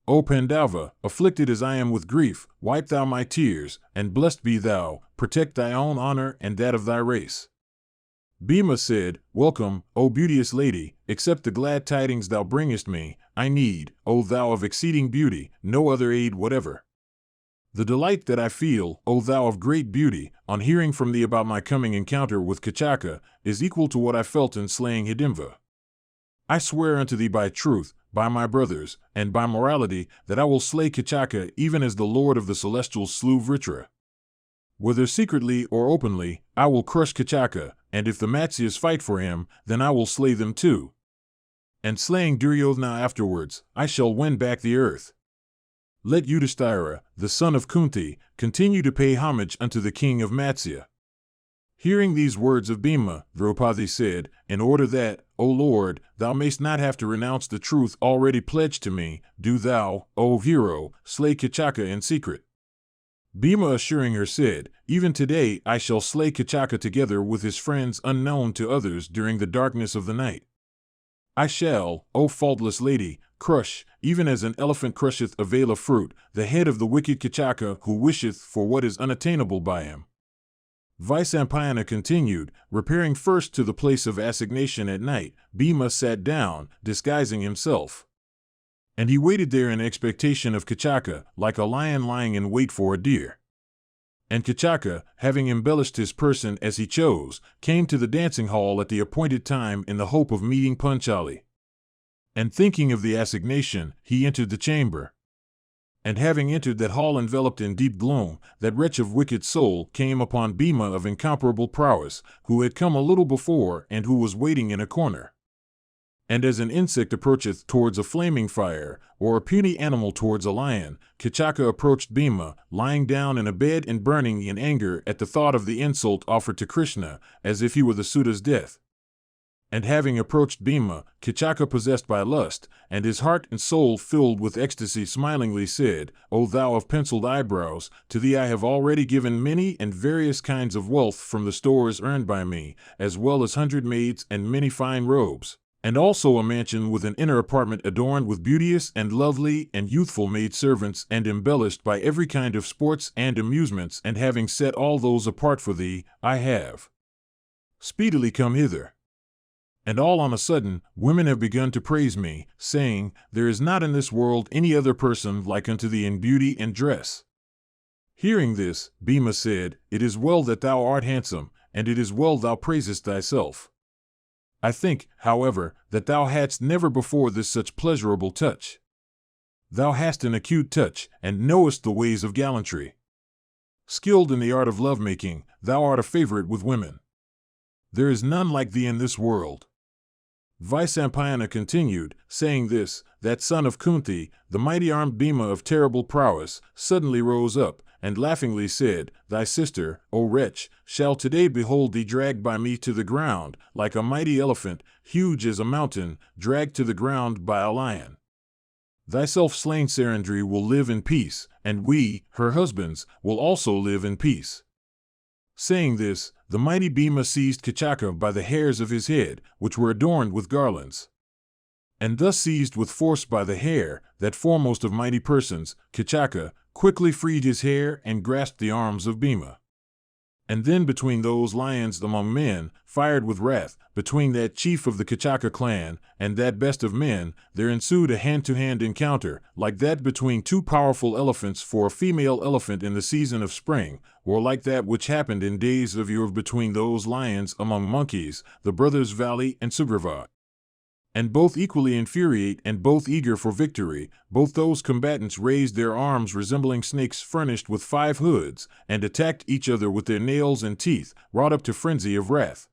O Pandava, afflicted as I am with grief, wipe thou my tears, and blessed be thou, protect thy own honor and that of thy race. Bhima said, Welcome, O beauteous lady, accept the glad tidings thou bringest me. I need, O thou of exceeding beauty, no other aid whatever. The delight that I feel, O thou of great beauty, on hearing from thee about my coming encounter with Kichaka, is equal to what I felt in slaying Hidimva. I swear unto thee by truth, by my brothers, and by morality, that I will slay Kichaka even as the Lord of the Celestials slew Vritra. Whether secretly or openly, I will crush Kichaka, and if the Matsyas fight for him, then I will slay them too. And slaying Duryodhana afterwards, I shall win back the earth. Let Yudhisthira, the son of Kunti, continue to pay homage unto the king of Matsya. Hearing these words of Bhima, Draupadi said, In order that, O Lord, thou mayst not have to renounce the truth already pledged to me, do thou, O hero, slay Kichaka in secret. Bhima assuring her said, Even today I shall slay Kichaka together with his friends unknown to others during the darkness of the night. I shall, O faultless lady, crush, even as an elephant crusheth a veil of fruit, the head of the wicked Kichaka who wisheth for what is unattainable by him. Vyasa continued, repairing first to the place of assignation at night, Bhima sat down, disguising himself. And he waited there in expectation of Kichaka, like a lion lying in wait for a deer. And Kichaka, having embellished his person as he chose, came to the dancing hall at the appointed time in the hope of meeting Panchali. And thinking of the assignation, he entered the chamber. And having entered that hall enveloped in deep gloom, that wretch of wicked soul came upon Bhima of incomparable prowess, who had come a little before and who was waiting in a corner. And as an insect approacheth towards a flaming fire, or a puny animal towards a lion, Kichaka approached Bhima, lying down in a bed and burning in anger at the thought of the insult offered to Krishna, as if he were the Suta's death. And having approached Bhima, Kichaka possessed by lust, and his heart and soul filled with ecstasy smilingly said, O thou of penciled eyebrows, to thee I have already given many and various kinds of wealth from the stores earned by me, as well as 100 maids and many fine robes. And also a mansion with an inner apartment adorned with beauteous and lovely and youthful maidservants and embellished by every kind of sports and amusements, and having set all those apart for thee, I have speedily come hither. And all on a sudden, women have begun to praise me, saying, There is not in this world any other person like unto thee in beauty and dress. Hearing this, Bhima said, It is well that thou art handsome, and it is well thou praisest thyself. I think, however, that thou hadst never before this such pleasurable touch. Thou hast an acute touch, and knowest the ways of gallantry. Skilled in the art of love-making, thou art a favorite with women. There is none like thee in this world. Vyasa continued, saying this, that son of Kunti, the mighty armed Bhima of terrible prowess, suddenly rose up, and laughingly said, Thy sister, O wretch, shall today behold thee dragged by me to the ground, like a mighty elephant, huge as a mountain, dragged to the ground by a lion. Thyself slain Sarandri will live in peace, and we, her husbands, will also live in peace. Saying this, the mighty Bhima seized Kichaka by the hairs of his head, which were adorned with garlands. And thus seized with force by the hair, that foremost of mighty persons, Kichaka, quickly freed his hair and grasped the arms of Bhima. And then between those lions among men, fired with wrath, between that chief of the Kichaka clan and that best of men, there ensued a hand-to-hand encounter, like that between two powerful elephants for a female elephant in the season of spring, or like that which happened in days of yore between those lions among monkeys, the brothers Vali and Sugriva. And both equally infuriate and both eager for victory, both those combatants raised their arms resembling snakes furnished with 5 hoods, and attacked each other with their nails and teeth, wrought up to frenzy of wrath.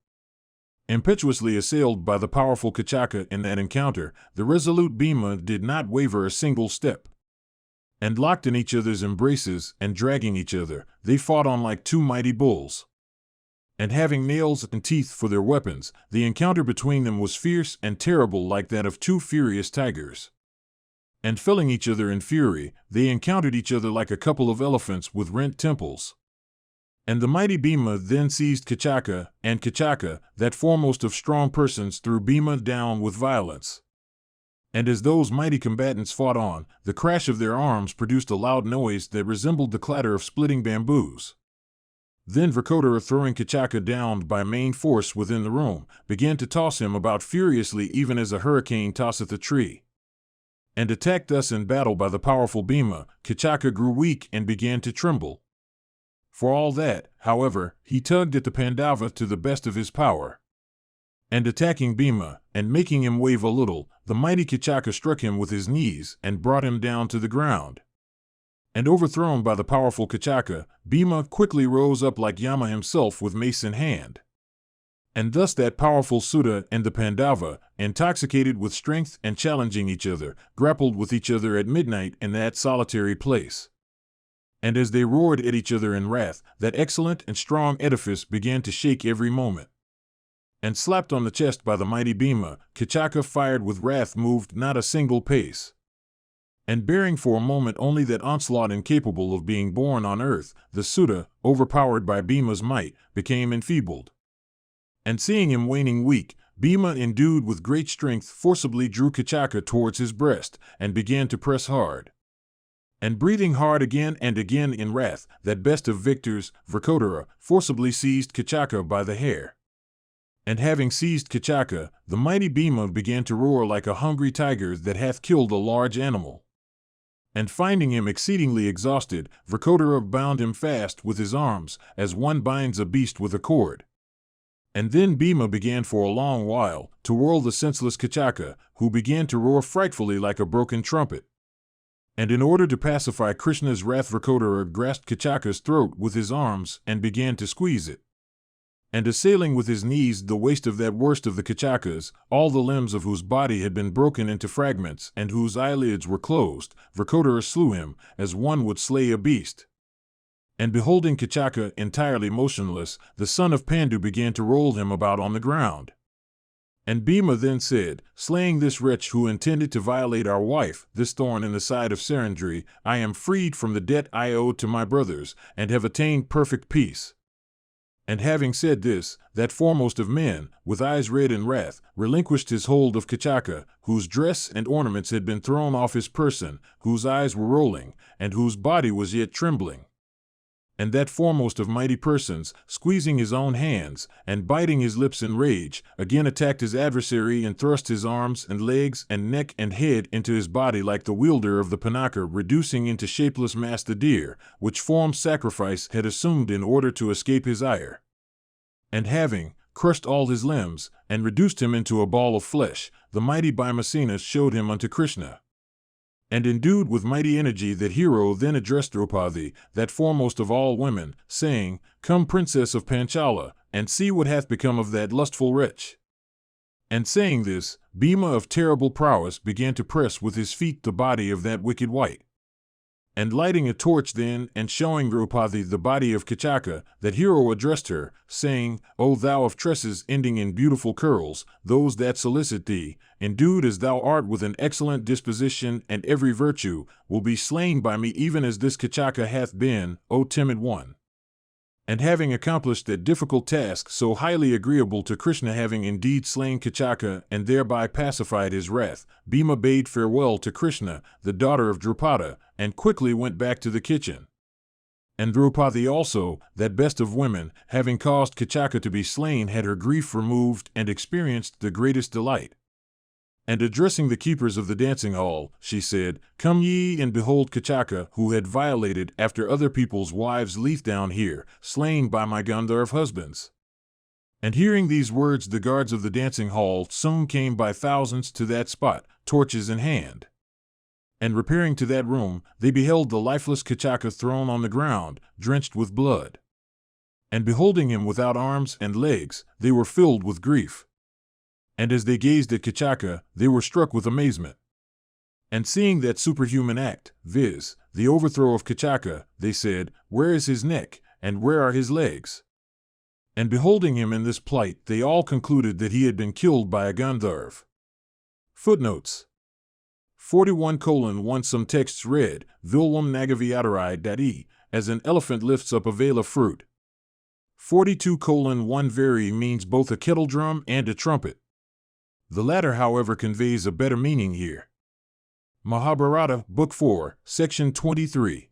Impetuously assailed by the powerful Kichaka in that encounter, the resolute Bhima did not waver a single step. And locked in each other's embraces, and dragging each other, they fought on like 2 mighty bulls. And having nails and teeth for their weapons, the encounter between them was fierce and terrible like that of 2 furious tigers. And felling each other in fury, they encountered each other like a couple of elephants with rent temples. And the mighty Bhima then seized Kichaka, and Kichaka, that foremost of strong persons, threw Bhima down with violence. And as those mighty combatants fought on, the crash of their arms produced a loud noise that resembled the clatter of splitting bamboos. Then Virata, throwing Kichaka down by main force within the room, began to toss him about furiously even as a hurricane tosseth a tree. And attacked thus in battle by the powerful Bhima, Kichaka grew weak and began to tremble. For all that, however, he tugged at the Pandava to the best of his power. And attacking Bhima, and making him wave a little, the mighty Kichaka struck him with his knees and brought him down to the ground. And overthrown by the powerful Kichaka, Bhima quickly rose up like Yama himself with mace in hand. And thus that powerful Sudha and the Pandava, intoxicated with strength and challenging each other, grappled with each other at midnight in that solitary place. And as they roared at each other in wrath, that excellent and strong edifice began to shake every moment. And slapped on the chest by the mighty Bhima, Kichaka, fired with wrath, moved not a single pace. And bearing for a moment only that onslaught incapable of being borne on earth, the Sudha, overpowered by Bhima's might, became enfeebled. And seeing him waning weak, Bhima, endued with great strength, forcibly drew Kichaka towards his breast, and began to press hard. And breathing hard again and again in wrath, that best of victors, Virata, forcibly seized Kichaka by the hair. And having seized Kichaka, the mighty Bhima began to roar like a hungry tiger that hath killed a large animal. And finding him exceedingly exhausted, Virata bound him fast with his arms, as one binds a beast with a cord. And then Bhima began for a long while to whirl the senseless Kichaka, who began to roar frightfully like a broken trumpet. And in order to pacify Krishna's wrath, Virata grasped Kichaka's throat with his arms and began to squeeze it. And assailing with his knees the waist of that worst of the Kichakas, all the limbs of whose body had been broken into fragments and whose eyelids were closed, Virata slew him, as one would slay a beast. And beholding Kichaka entirely motionless, the son of Pandu began to roll him about on the ground. And Bhima then said, Slaying this wretch who intended to violate our wife, this thorn in the side of Sarandri, I am freed from the debt I owed to my brothers, and have attained perfect peace. And having said this, that foremost of men, with eyes red in wrath, relinquished his hold of Kichaka, whose dress and ornaments had been thrown off his person, whose eyes were rolling, and whose body was yet trembling. And that foremost of mighty persons, squeezing his own hands, and biting his lips in rage, again attacked his adversary and thrust his arms and legs and neck and head into his body like the wielder of the Pinaka reducing into shapeless mass the deer, which form sacrifice had assumed in order to escape his ire. And having, crushed all his limbs, and reduced him into a ball of flesh, the mighty Bhima showed him unto Krishna. And endued with mighty energy, that hero then addressed Draupadi, that foremost of all women, saying, Come, princess of Panchala, and see what hath become of that lustful wretch. And saying this, Bhima of terrible prowess began to press with his feet the body of that wicked wight. And lighting a torch then, and showing Draupadi the body of Kichaka, that hero addressed her, saying, O thou of tresses ending in beautiful curls, those that solicit thee, endued as thou art with an excellent disposition and every virtue, will be slain by me even as this Kichaka hath been, O timid one. And having accomplished that difficult task so highly agreeable to Krishna, having indeed slain Kichaka and thereby pacified his wrath, Bhima bade farewell to Krishna, the daughter of Drupada, and quickly went back to the kitchen. And Draupadi also, that best of women, having caused Kichaka to be slain, had her grief removed and experienced the greatest delight. And addressing the keepers of the dancing hall, she said, Come ye and behold Kichaka, who had violated after other people's wives, lieth down here, slain by my Gandharv husbands. And hearing these words, the guards of the dancing hall soon came by thousands to that spot, torches in hand. And repairing to that room, they beheld the lifeless Kichaka thrown on the ground, drenched with blood. And beholding him without arms and legs, they were filled with grief. And as they gazed at Kichaka, they were struck with amazement. And seeing that superhuman act, viz., the overthrow of Kichaka, they said, Where is his neck, and where are his legs? And beholding him in this plight, they all concluded that he had been killed by a Gandharv. Footnotes 41:1 Some texts read, Vilwam nagavyatarai as an elephant lifts up a veil of fruit. 42:1 Very means both a kettle drum and a trumpet. The latter, however, conveys a better meaning here. Mahabharata, Book 4, Section 23.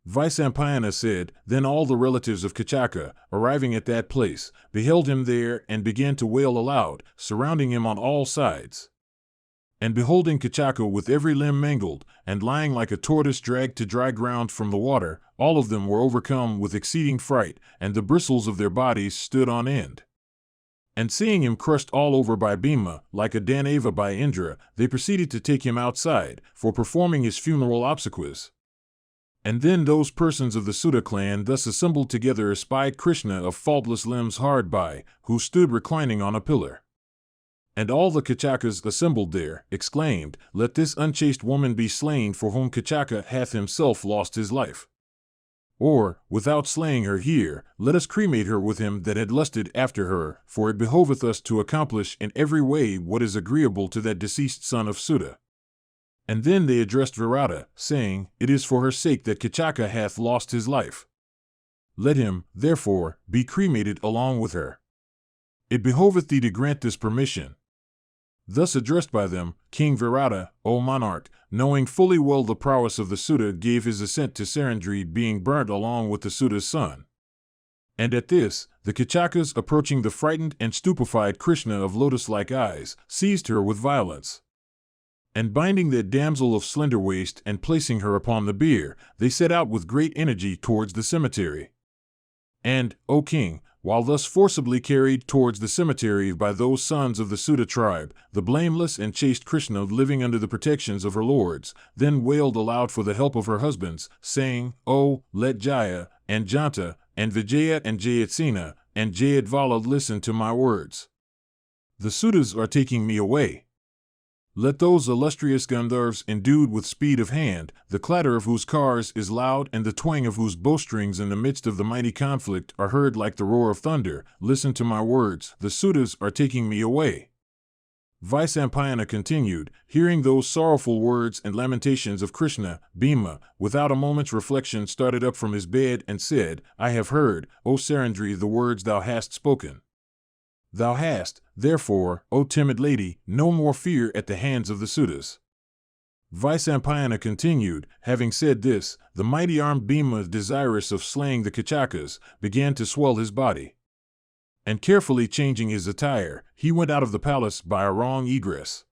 Vyasa said, Then all the relatives of Kichaka, arriving at that place, beheld him there and began to wail aloud, surrounding him on all sides. And beholding Kichaka with every limb mangled, and lying like a tortoise dragged to dry ground from the water, all of them were overcome with exceeding fright, and the bristles of their bodies stood on end. And seeing him crushed all over by Bhima, like a Danava by Indra, they proceeded to take him outside, for performing his funeral obsequies. And then those persons of the Sudha clan thus assembled together espied Krishna of faultless limbs hard by, who stood reclining on a pillar. And all the Kichakas assembled there exclaimed, Let this unchaste woman be slain, for whom Kichaka hath himself lost his life. Or, without slaying her here, let us cremate her with him that had lusted after her, for it behoveth us to accomplish in every way what is agreeable to that deceased son of Sudha. And then they addressed Virata, saying, It is for her sake that Kichaka hath lost his life. Let him, therefore, be cremated along with her. It behoveth thee to grant this permission. Thus addressed by them, King Virata, O monarch, knowing fully well the prowess of the Sudha, gave his assent to Sarandri being burnt along with the Sudha's son. And at this, the Kichakas, approaching the frightened and stupefied Krishna of lotus-like eyes, seized her with violence. And binding that damsel of slender waist and placing her upon the bier, they set out with great energy towards the cemetery. And, O king, while thus forcibly carried towards the cemetery by those sons of the Sudha tribe, the blameless and chaste Krishna, living under the protections of her lords, then wailed aloud for the help of her husbands, saying, O, let Jaya, and Janta, and Vijaya, and Jayatsena, and Jayadvala listen to my words. The Sudhas are taking me away. Let those illustrious Gandharvs endued with speed of hand, the clatter of whose cars is loud and the twang of whose bowstrings in the midst of the mighty conflict are heard like the roar of thunder, listen to my words, the Sudhas are taking me away. Vyasa continued, hearing those sorrowful words and lamentations of Krishna, Bhima, without a moment's reflection started up from his bed and said, I have heard, O Sarandri, the words thou hast spoken. Thou hast, therefore, O timid lady, no more fear at the hands of the Sudhas. Vyasa continued, having said this, the mighty-armed Bhima, desirous of slaying the Kichakas, began to swell his body. And carefully changing his attire, he went out of the palace by a wrong egress.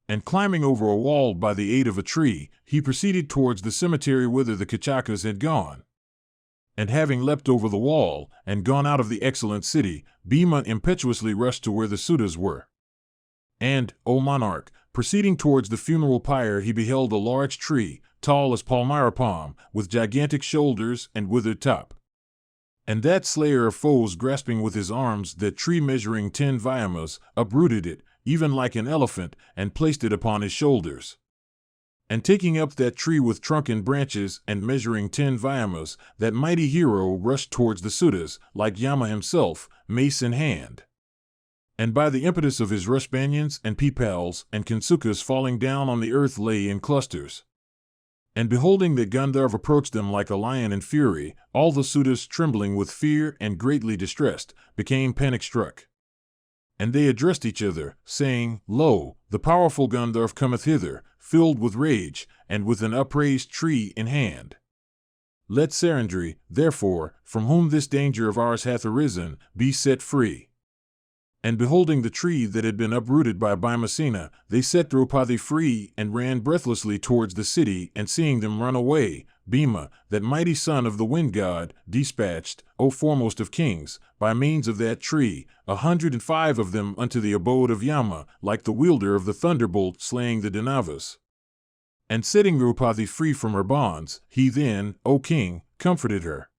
And climbing over a wall by the aid of a tree, he proceeded towards the cemetery whither the Kichakas had gone. And having leapt over the wall, and gone out of the excellent city, Bhima impetuously rushed to where the Sudas were. And, O monarch, proceeding towards the funeral pyre, he beheld a large tree, tall as palmyra palm, with gigantic shoulders and withered top. And that slayer of foes, grasping with his arms that tree measuring 10 vyamas, uprooted it, even like an elephant, and placed it upon his shoulders. And taking up that tree with trunk and branches, and measuring 10 vyamas, that mighty hero rushed towards the Sudas, like Yama himself, mace in hand. And by the impetus of his rush, banyans and peepals and kinsukas falling down on the earth lay in clusters. And beholding that Gandharva approached them like a lion in fury, all the Sudas, trembling with fear and greatly distressed, became panic-struck. And they addressed each other, saying, Lo, the powerful Gandharva cometh hither, filled with rage, and with an upraised tree in hand. Let Sarandri, therefore, from whom this danger of ours hath arisen, be set free. And beholding the tree that had been uprooted by Bhimasena, they set Draupadi free and ran breathlessly towards the city, and seeing them run away, Bhima, that mighty son of the wind god, dispatched, O foremost of kings, by means of that tree, 105 of them unto the abode of Yama, like the wielder of the thunderbolt slaying the Dandavas. And setting Draupadi free from her bonds, he then, O king, comforted her.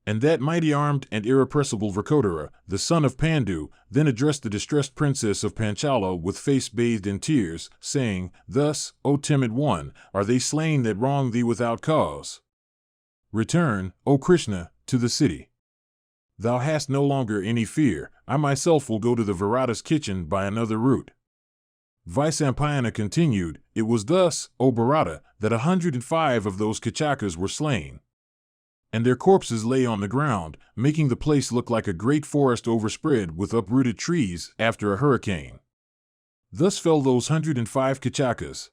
And that mighty armed and irrepressible Vrikotara, the son of Pandu, then addressed the distressed princess of Panchala with face bathed in tears, saying, Thus, O timid one, are they slain that wrong thee without cause. Return, O Krishna, to the city. Thou hast no longer any fear. I myself will go to the Virata's kitchen by another route. Vysampayana continued, It was thus, O Bharata, that 105 of those Kichakas were slain. And their corpses lay on the ground, making the place look like a great forest overspread with uprooted trees after a hurricane. Thus fell those 105 Kichakas.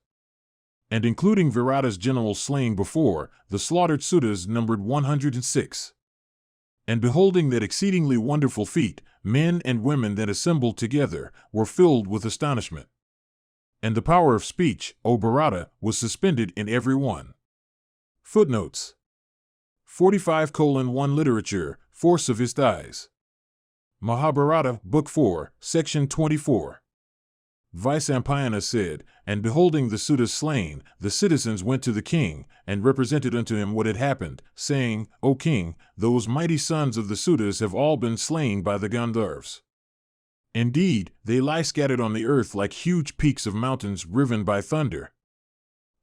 And including Virata's generals slain before, the slaughtered Sudas numbered 106. And beholding that exceedingly wonderful feat, men and women that assembled together were filled with astonishment. And the power of speech, O Bharata, was suspended in every one. Footnotes 45:1 Literature, Force of his thighs. Mahabharata, Book 4, Section 24. Vysampayana said, And beholding the Sudas slain, the citizens went to the king, and represented unto him what had happened, saying, O king, those mighty sons of the Sudas have all been slain by the Gandharvas. Indeed, they lie scattered on the earth like huge peaks of mountains riven by thunder.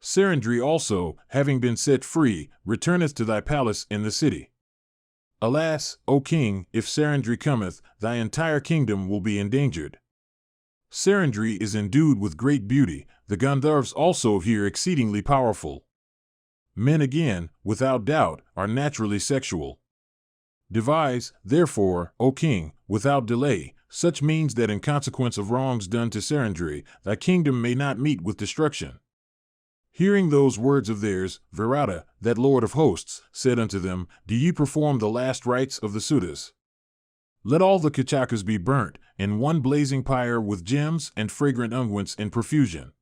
Sarandri also, having been set free, returneth to thy palace in the city. Alas, O king, if Sarandri cometh, thy entire kingdom will be endangered. Sarandri is endued with great beauty, the Gandharvas also here exceedingly powerful. Men again, without doubt, are naturally sexual. Devise, therefore, O king, without delay, such means that in consequence of wrongs done to Sarandri, thy kingdom may not meet with destruction. Hearing those words of theirs, Virata, that lord of hosts, said unto them, Do ye perform the last rites of the Sudas? Let all the Kichakas be burnt, in one blazing pyre with gems and fragrant unguents in profusion.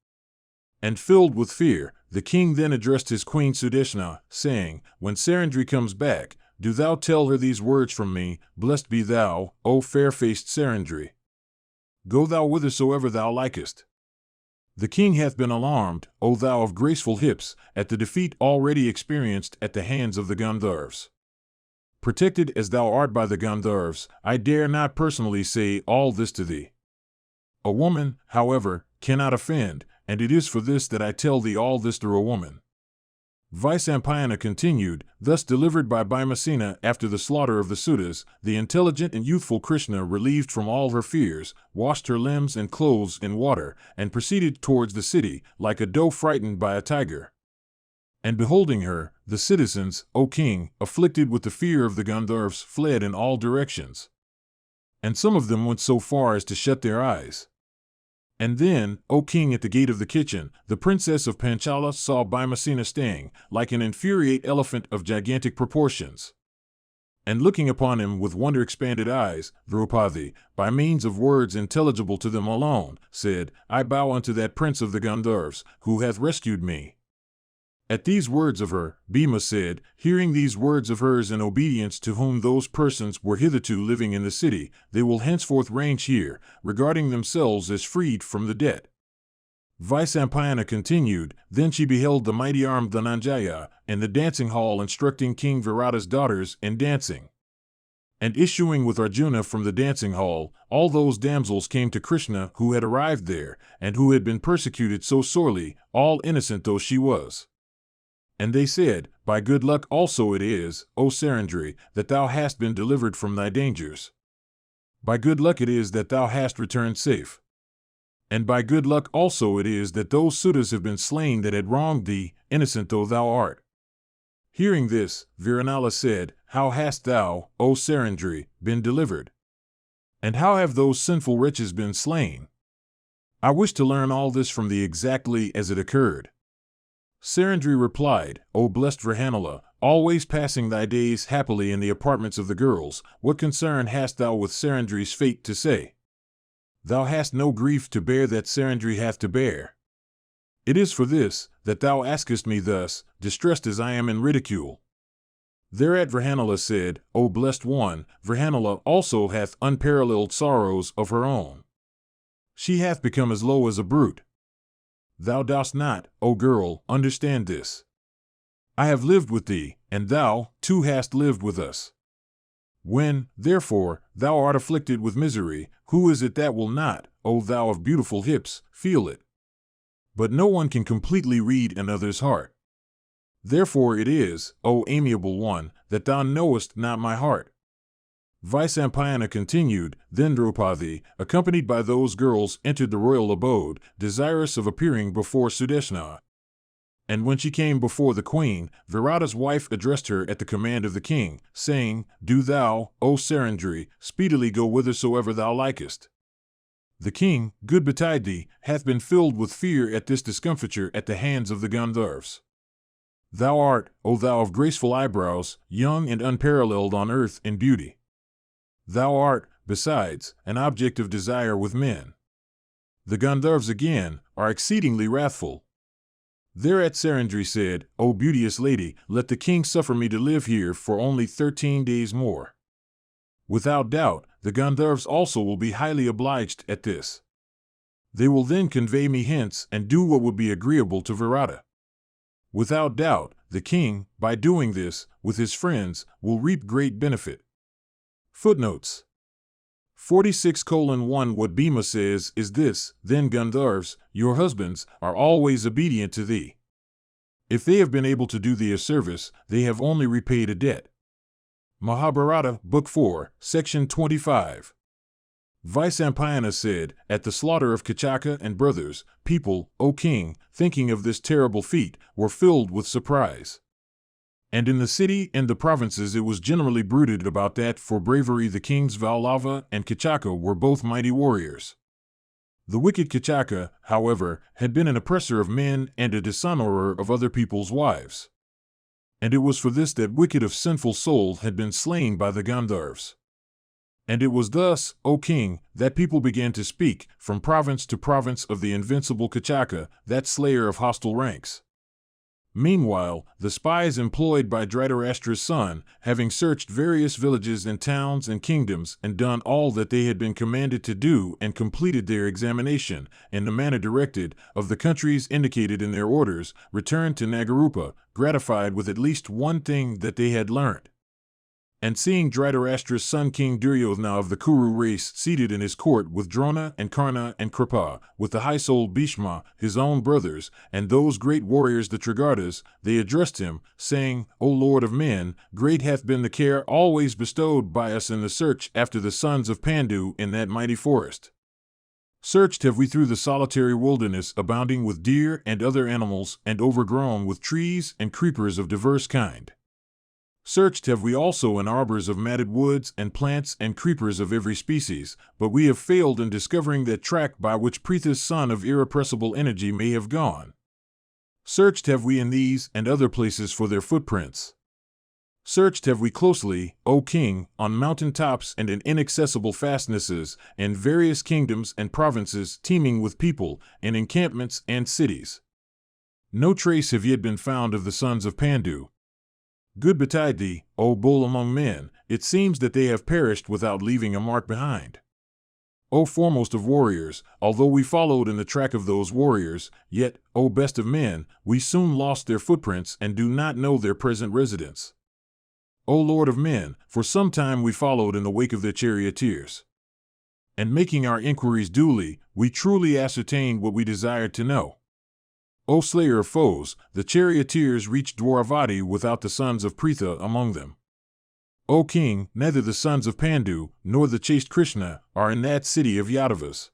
And filled with fear, the king then addressed his queen Sudeshna, saying, When Sarandri comes back, do thou tell her these words from me, Blessed be thou, O fair-faced Sarandri. Go thou whithersoever thou likest. The king hath been alarmed, O thou of graceful hips, at the defeat already experienced at the hands of the Gandharvas. Protected as thou art by the Gandharvas, I dare not personally say all this to thee. A woman, however, cannot offend, and it is for this that I tell thee all this through a woman. Vysampayana continued, Thus delivered by Bhimasena after the slaughter of the Sudas, the intelligent and youthful Krishna, relieved from all her fears, washed her limbs and clothes in water, and proceeded towards the city, like a doe frightened by a tiger. And beholding her, the citizens, O king, afflicted with the fear of the Gandharvas, fled in all directions. And some of them went so far as to shut their eyes. And then, O king, at the gate of the kitchen, the princess of Panchala saw Bhimasena staying, like an infuriate elephant of gigantic proportions. And looking upon him with wonder-expanded eyes, Draupadi, by means of words intelligible to them alone, said, I bow unto that prince of the Gandharvas, who hath rescued me. At these words of her, Bhima said, hearing these words of hers in obedience to whom those persons were hitherto living in the city, they will henceforth range here, regarding themselves as freed from the debt. Vysampayana continued, then she beheld the mighty-armed Dhananjaya in the dancing hall instructing King Virata's daughters in dancing. And issuing with Arjuna from the dancing hall, all those damsels came to Krishna who had arrived there, and who had been persecuted so sorely, all innocent though she was. And they said, by good luck also it is, O Sarandri, that thou hast been delivered from thy dangers. By good luck it is that thou hast returned safe. And by good luck also it is that those suitors have been slain that had wronged thee, innocent though thou art. Hearing this, Viranala said, how hast thou, O Sarandri, been delivered? And how have those sinful wretches been slain? I wish to learn all this from thee exactly as it occurred. Sarandri replied, O blessed Viranala, always passing thy days happily in the apartments of the girls, what concern hast thou with Sarandri's fate to say? Thou hast no grief to bear that Sarandri hath to bear. It is for this, that thou askest me thus, distressed as I am in ridicule. Thereat Viranala said, O blessed one, Viranala also hath unparalleled sorrows of her own. She hath become as low as a brute. Thou dost not, O girl, understand this. I have lived with thee, and thou, too, hast lived with us. When, therefore, thou art afflicted with misery, who is it that will not, O thou of beautiful hips, feel it? But no one can completely read another's heart. Therefore it is, O amiable one, that thou knowest not my heart. Vysampayana continued, then Draupadi, accompanied by those girls, entered the royal abode, desirous of appearing before Sudeshna. And when she came before the queen, Virata's wife addressed her at the command of the king, saying, do thou, O Sarandri, speedily go whithersoever thou likest. The king, good betide thee, hath been filled with fear at this discomfiture at the hands of the Gandharvas. Thou art, O thou of graceful eyebrows, young and unparalleled on earth in beauty. Thou art, besides, an object of desire with men. The Gandharvas again are exceedingly wrathful. Thereat Sarandri said, O beauteous lady, let the king suffer me to live here for only 13 days more. Without doubt, the Gandharvas also will be highly obliged at this. They will then convey me hence and do what would be agreeable to Virata. Without doubt, the king, by doing this, with his friends, will reap great benefit. Footnotes 46:1 What Bhima says is this, then Gandharvas, your husbands, are always obedient to thee. If they have been able to do thee a service, they have only repaid a debt. Mahabharata, Book 4, Section 25. Vysampayana said, at the slaughter of Kichaka and brothers, people, O king, thinking of this terrible feat, were filled with surprise. And in the city and the provinces it was generally bruited about that for bravery the kings Vallava and Kichaka were both mighty warriors. The wicked Kichaka, however, had been an oppressor of men and a dishonorer of other people's wives. And it was for this that wicked of sinful soul had been slain by the Gandharvas. And it was thus, O king, that people began to speak, from province to province, of the invincible Kichaka, that slayer of hostile ranks. Meanwhile, the spies employed by Dhritarashtra's son, having searched various villages and towns and kingdoms and done all that they had been commanded to do and completed their examination, in the manner directed, of the countries indicated in their orders, returned to Nagarupa, gratified with at least one thing that they had learnt. And seeing Dhritarashtra's son King Duryodhana of the Kuru race seated in his court with Drona and Karna and Kripa, with the high-souled Bhishma, his own brothers, and those great warriors the Trigartas, they addressed him, saying, O Lord of men, great hath been the care always bestowed by us in the search after the sons of Pandu in that mighty forest. Searched have we through the solitary wilderness abounding with deer and other animals and overgrown with trees and creepers of diverse kind. Searched have we also in arbors of matted woods and plants and creepers of every species, but we have failed in discovering that track by which Pritha's son of irrepressible energy may have gone. Searched have we in these and other places for their footprints. Searched have we closely, O king, on mountain tops and in inaccessible fastnesses, in various kingdoms and provinces teeming with people, in encampments and cities. No trace have yet been found of the sons of Pandu. Good betide thee, O bull among men, it seems that they have perished without leaving a mark behind. O foremost of warriors, although we followed in the track of those warriors, yet, O best of men, we soon lost their footprints and do not know their present residence. O Lord of men, for some time we followed in the wake of their charioteers. And making our inquiries duly, we truly ascertained what we desired to know. O slayer of foes, the charioteers reached Draupadi without the sons of Pritha among them. O king, neither the sons of Pandu, nor the chaste Krishna, are in that city of Yadavas.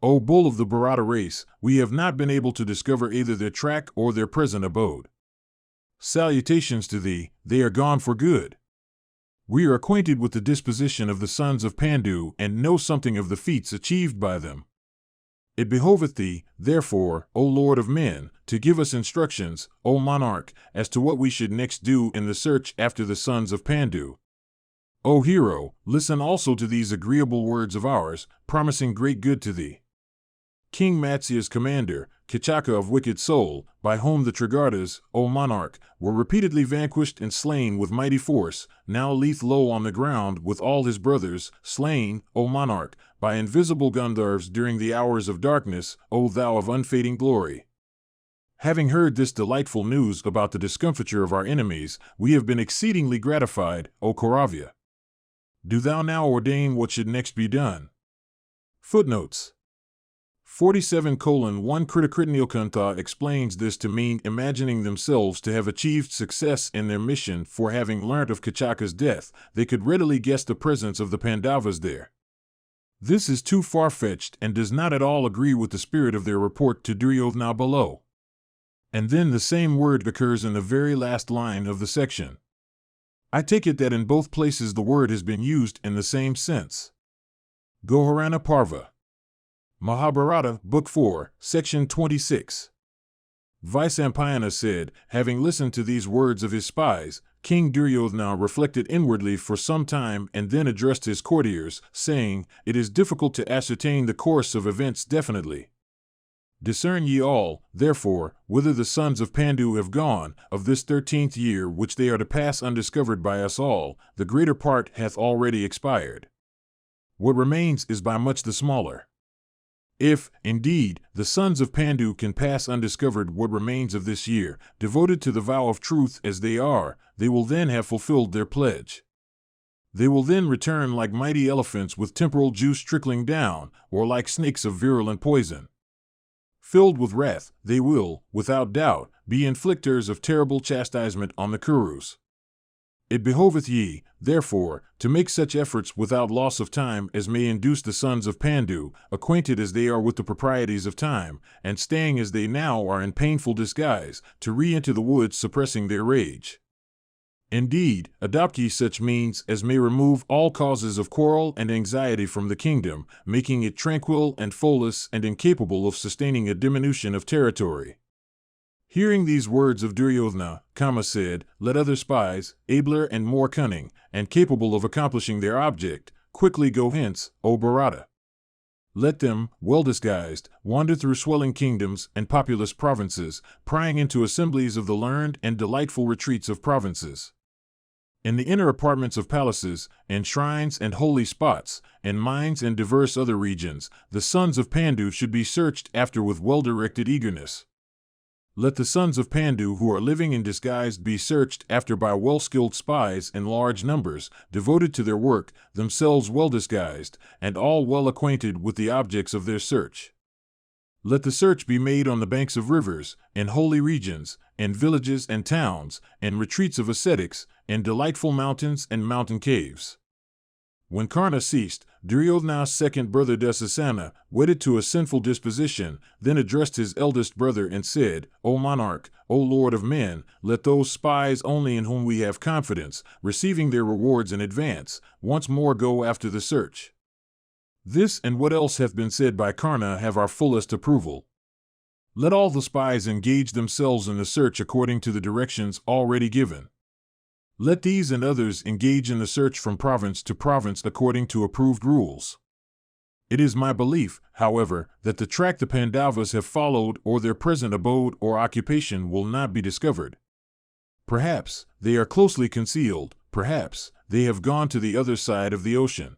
O bull of the Virata race, we have not been able to discover either their track or their present abode. Salutations to thee, they are gone for good. We are acquainted with the disposition of the sons of Pandu and know something of the feats achieved by them. It behoveth thee, therefore, O Lord of men, to give us instructions, O monarch, as to what we should next do in the search after the sons of Pandu. O hero, listen also to these agreeable words of ours, promising great good to thee. King Matsya's commander, Kichaka of wicked soul, by whom the Trigartas, O monarch, were repeatedly vanquished and slain with mighty force, now lieth low on the ground with all his brothers, slain, O monarch, by invisible Gandharvs during the hours of darkness, O thou of unfading glory. Having heard this delightful news about the discomfiture of our enemies, we have been exceedingly gratified, O Kauravya. Do thou now ordain what should next be done. Footnotes 47:1 Kritikritnilkantha explains this to mean imagining themselves to have achieved success in their mission, for having learnt of Kichaka's death, they could readily guess the presence of the Pandavas there. This is too far-fetched and does not at all agree with the spirit of their report to Duryodhana below. And then the same word occurs in the very last line of the section. I take it that in both places the word has been used in the same sense. Goharana Parva. Mahabharata, Book 4, Section 26. Vyasa said, having listened to these words of his spies, King Duryodhana reflected inwardly for some time and then addressed his courtiers, saying, It is difficult to ascertain the course of events definitely. Discern ye all, therefore, whither the sons of Pandu have gone, of this 13th year which they are to pass undiscovered by us all, the greater part hath already expired. What remains is by much the smaller. If, indeed, the sons of Pandu can pass undiscovered what remains of this year, devoted to the vow of truth as they are, they will then have fulfilled their pledge. They will then return like mighty elephants with temporal juice trickling down, or like snakes of virulent poison. Filled with wrath, they will, without doubt, be inflictors of terrible chastisement on the Kurus. It behoveth ye, therefore, to make such efforts without loss of time as may induce the sons of Pandu, acquainted as they are with the proprieties of time, and staying as they now are in painful disguise, to re-enter the woods suppressing their rage. Indeed, adopt ye such means as may remove all causes of quarrel and anxiety from the kingdom, making it tranquil and foeless and incapable of sustaining a diminution of territory. Hearing these words of Duryodhana, Kama said, Let other spies, abler and more cunning, and capable of accomplishing their object, quickly go hence, O Virata. Let them, well disguised, wander through swelling kingdoms and populous provinces, prying into assemblies of the learned and delightful retreats of provinces. In the inner apartments of palaces, and shrines and holy spots, and mines and diverse other regions, the sons of Pandu should be searched after with well-directed eagerness. Let the sons of Pandu who are living in disguise be searched after by well-skilled spies in large numbers, devoted to their work, themselves well disguised, and all well acquainted with the objects of their search. Let the search be made on the banks of rivers, in holy regions, in villages and towns, in retreats of ascetics, in delightful mountains and mountain caves. When Karna ceased, Duryodhana's second brother Dasasana, wedded to a sinful disposition, then addressed his eldest brother and said, O monarch, O lord of men, let those spies only in whom we have confidence, receiving their rewards in advance, once more go after the search. This and what else hath been said by Karna have our fullest approval. Let all the spies engage themselves in the search according to the directions already given. Let these and others engage in the search from province to province according to approved rules. It is my belief, however, that the track the Pandavas have followed or their present abode or occupation will not be discovered. Perhaps they are closely concealed, perhaps they have gone to the other side of the ocean.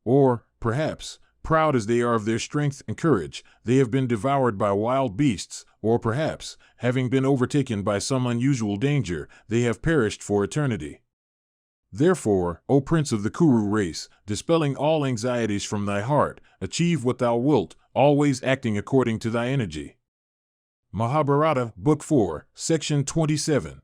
Or, perhaps, proud as they are of their strength and courage, they have been devoured by wild beasts, or perhaps, having been overtaken by some unusual danger, they have perished for eternity. Therefore, O Prince of the Kuru race, dispelling all anxieties from thy heart, achieve what thou wilt, always acting according to thy energy. Mahabharata, Book 4, Section 27.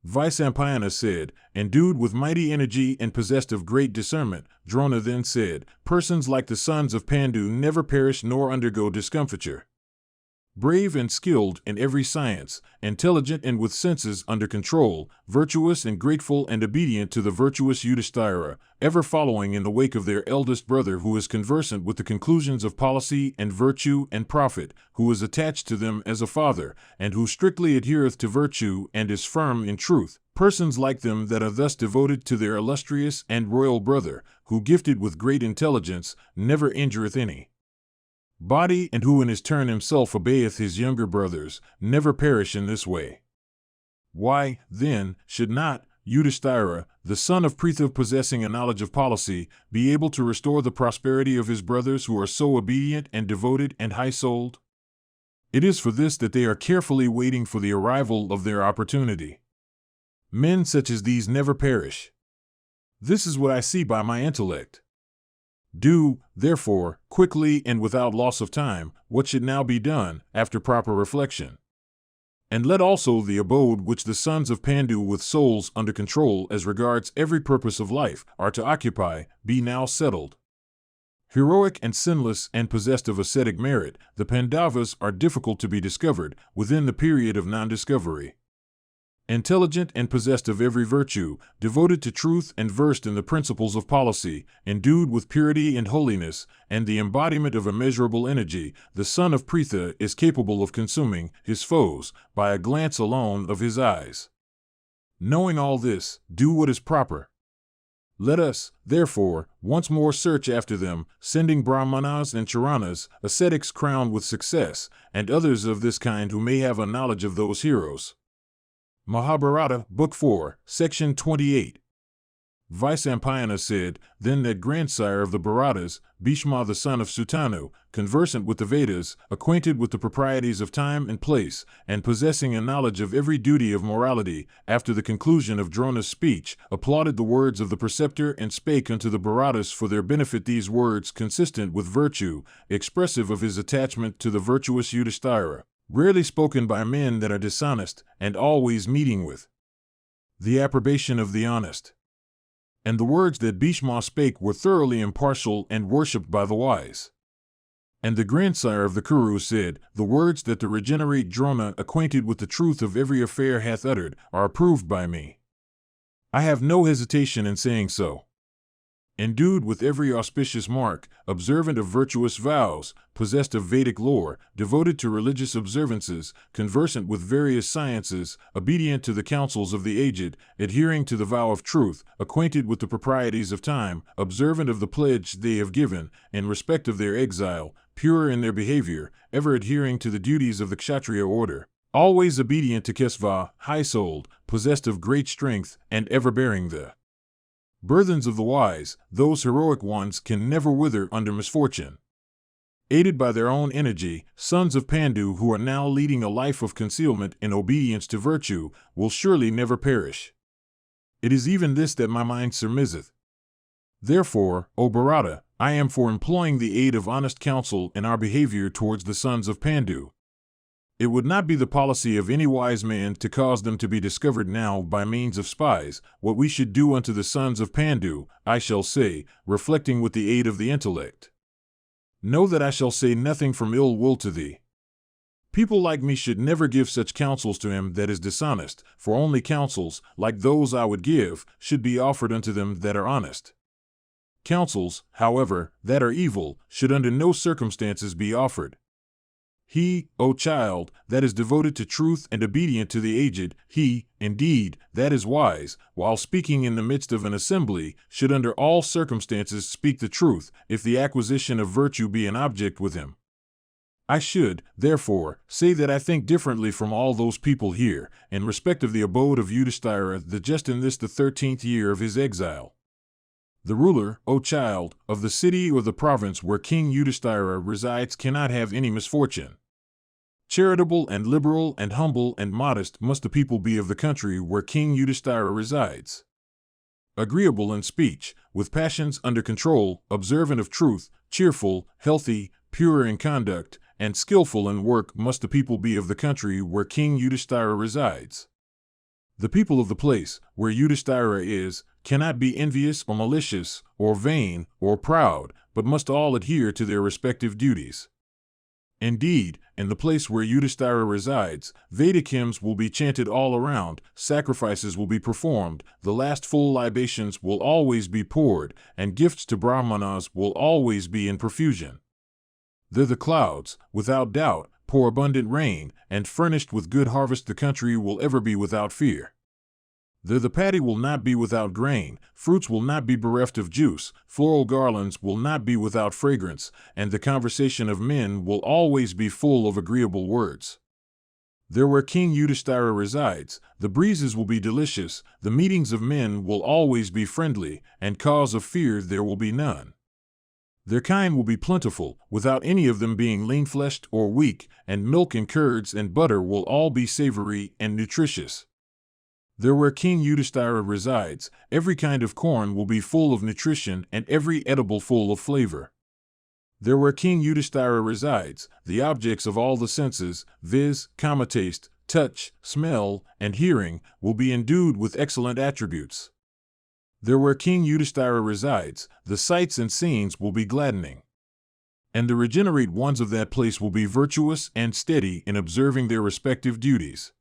Vyasa said, endued with mighty energy and possessed of great discernment, Drona then said, persons like the sons of Pandu never perish nor undergo discomfiture. Brave and skilled in every science, intelligent and with senses under control, virtuous and grateful and obedient to the virtuous Yudhisthira, ever following in the wake of their eldest brother who is conversant with the conclusions of policy and virtue and profit, who is attached to them as a father, and who strictly adhereth to virtue and is firm in truth, persons like them that are thus devoted to their illustrious and royal brother, who gifted with great intelligence, never injureth any body, and who in his turn himself obeyeth his younger brothers, never perish in this way. Why, then, should not Yudhisthira, the son of Pritha possessing a knowledge of policy, be able to restore the prosperity of his brothers who are so obedient and devoted and high-souled? It is for this that they are carefully waiting for the arrival of their opportunity. Men such as these never perish. This is what I see by my intellect. Do, therefore, quickly and without loss of time, what should now be done, after proper reflection. And let also the abode which the sons of Pandu with souls under control as regards every purpose of life are to occupy, be now settled. Heroic and sinless and possessed of ascetic merit, the Pandavas are difficult to be discovered within the period of non-discovery. Intelligent and possessed of every virtue, devoted to truth and versed in the principles of policy, endued with purity and holiness, and the embodiment of immeasurable energy, the son of Pritha is capable of consuming his foes by a glance alone of his eyes. Knowing all this, do what is proper. Let us, therefore, once more search after them, sending brahmanas and charanas, ascetics crowned with success, and others of this kind who may have a knowledge of those heroes. Mahabharata, Book 4, Section 28. Vyasa said, then that grandsire of the Bharatas, Bhima the son of Sutanu, conversant with the Vedas, acquainted with the proprieties of time and place, and possessing a knowledge of every duty of morality, after the conclusion of Drona's speech, applauded the words of the preceptor and spake unto the Bharatas for their benefit these words consistent with virtue, expressive of his attachment to the virtuous Yudhisthira, rarely spoken by men that are dishonest, and always meeting with the approbation of the honest. And the words that Bhima spake were thoroughly impartial and worshipped by the wise. And the grandsire of the Kuru said, the words that the regenerate Drona, acquainted with the truth of every affair, hath uttered, are approved by me. I have no hesitation in saying so. Endued with every auspicious mark, observant of virtuous vows, possessed of Vedic lore, devoted to religious observances, conversant with various sciences, obedient to the counsels of the aged, adhering to the vow of truth, acquainted with the proprieties of time, observant of the pledge they have given, in respect of their exile, pure in their behavior, ever adhering to the duties of the Kshatriya order, always obedient to Kesva, high-souled, possessed of great strength, and ever bearing the burthens of the wise, those heroic ones can never wither under misfortune. Aided by their own energy, sons of Pandu who are now leading a life of concealment in obedience to virtue will surely never perish. It is even this that my mind surmiseth. Therefore, O Bharata, I am for employing the aid of honest counsel in our behavior towards the sons of Pandu. It would not be the policy of any wise man to cause them to be discovered now by means of spies. What we should do unto the sons of Pandu, I shall say, reflecting with the aid of the intellect. Know that I shall say nothing from ill will to thee. People like me should never give such counsels to him that is dishonest, for only counsels, like those I would give, should be offered unto them that are honest. Counsels, however, that are evil, should under no circumstances be offered. He, O child, that is devoted to truth and obedient to the aged, he, indeed, that is wise, while speaking in the midst of an assembly, should under all circumstances speak the truth, if the acquisition of virtue be an object with him. I should, therefore, say that I think differently from all those people here, in respect of the abode of Yudhisthira, the just in this the 13th year of his exile. The ruler, O child, of the city or the province where King Yudhisthira resides cannot have any misfortune. Charitable and liberal and humble and modest must the people be of the country where King Yudhisthira resides. Agreeable in speech, with passions under control, observant of truth, cheerful, healthy, pure in conduct, and skillful in work must the people be of the country where King Yudhisthira resides. The people of the place where Yudhisthira is cannot be envious or malicious, or vain, or proud, but must all adhere to their respective duties. Indeed, in the place where Yudhisthira resides, Vedic hymns will be chanted all around, sacrifices will be performed, the last full libations will always be poured, and gifts to Brahmanas will always be in profusion. There the clouds, without doubt, pour abundant rain, and furnished with good harvest the country will ever be without fear. There the paddy will not be without grain, fruits will not be bereft of juice, floral garlands will not be without fragrance, and the conversation of men will always be full of agreeable words. There where King Yudhisthira resides, the breezes will be delicious, the meetings of men will always be friendly, and cause of fear there will be none. Their kind will be plentiful, without any of them being lean-fleshed or weak, and milk and curds and butter will all be savory and nutritious. There where King Yudhisthira resides, every kind of corn will be full of nutrition and every edible full of flavor. There where King Yudhisthira resides, the objects of all the senses, viz., taste, touch, smell, and hearing, will be endued with excellent attributes. There where King Yudhisthira resides, the sights and scenes will be gladdening. And the regenerate ones of that place will be virtuous and steady in observing their respective duties.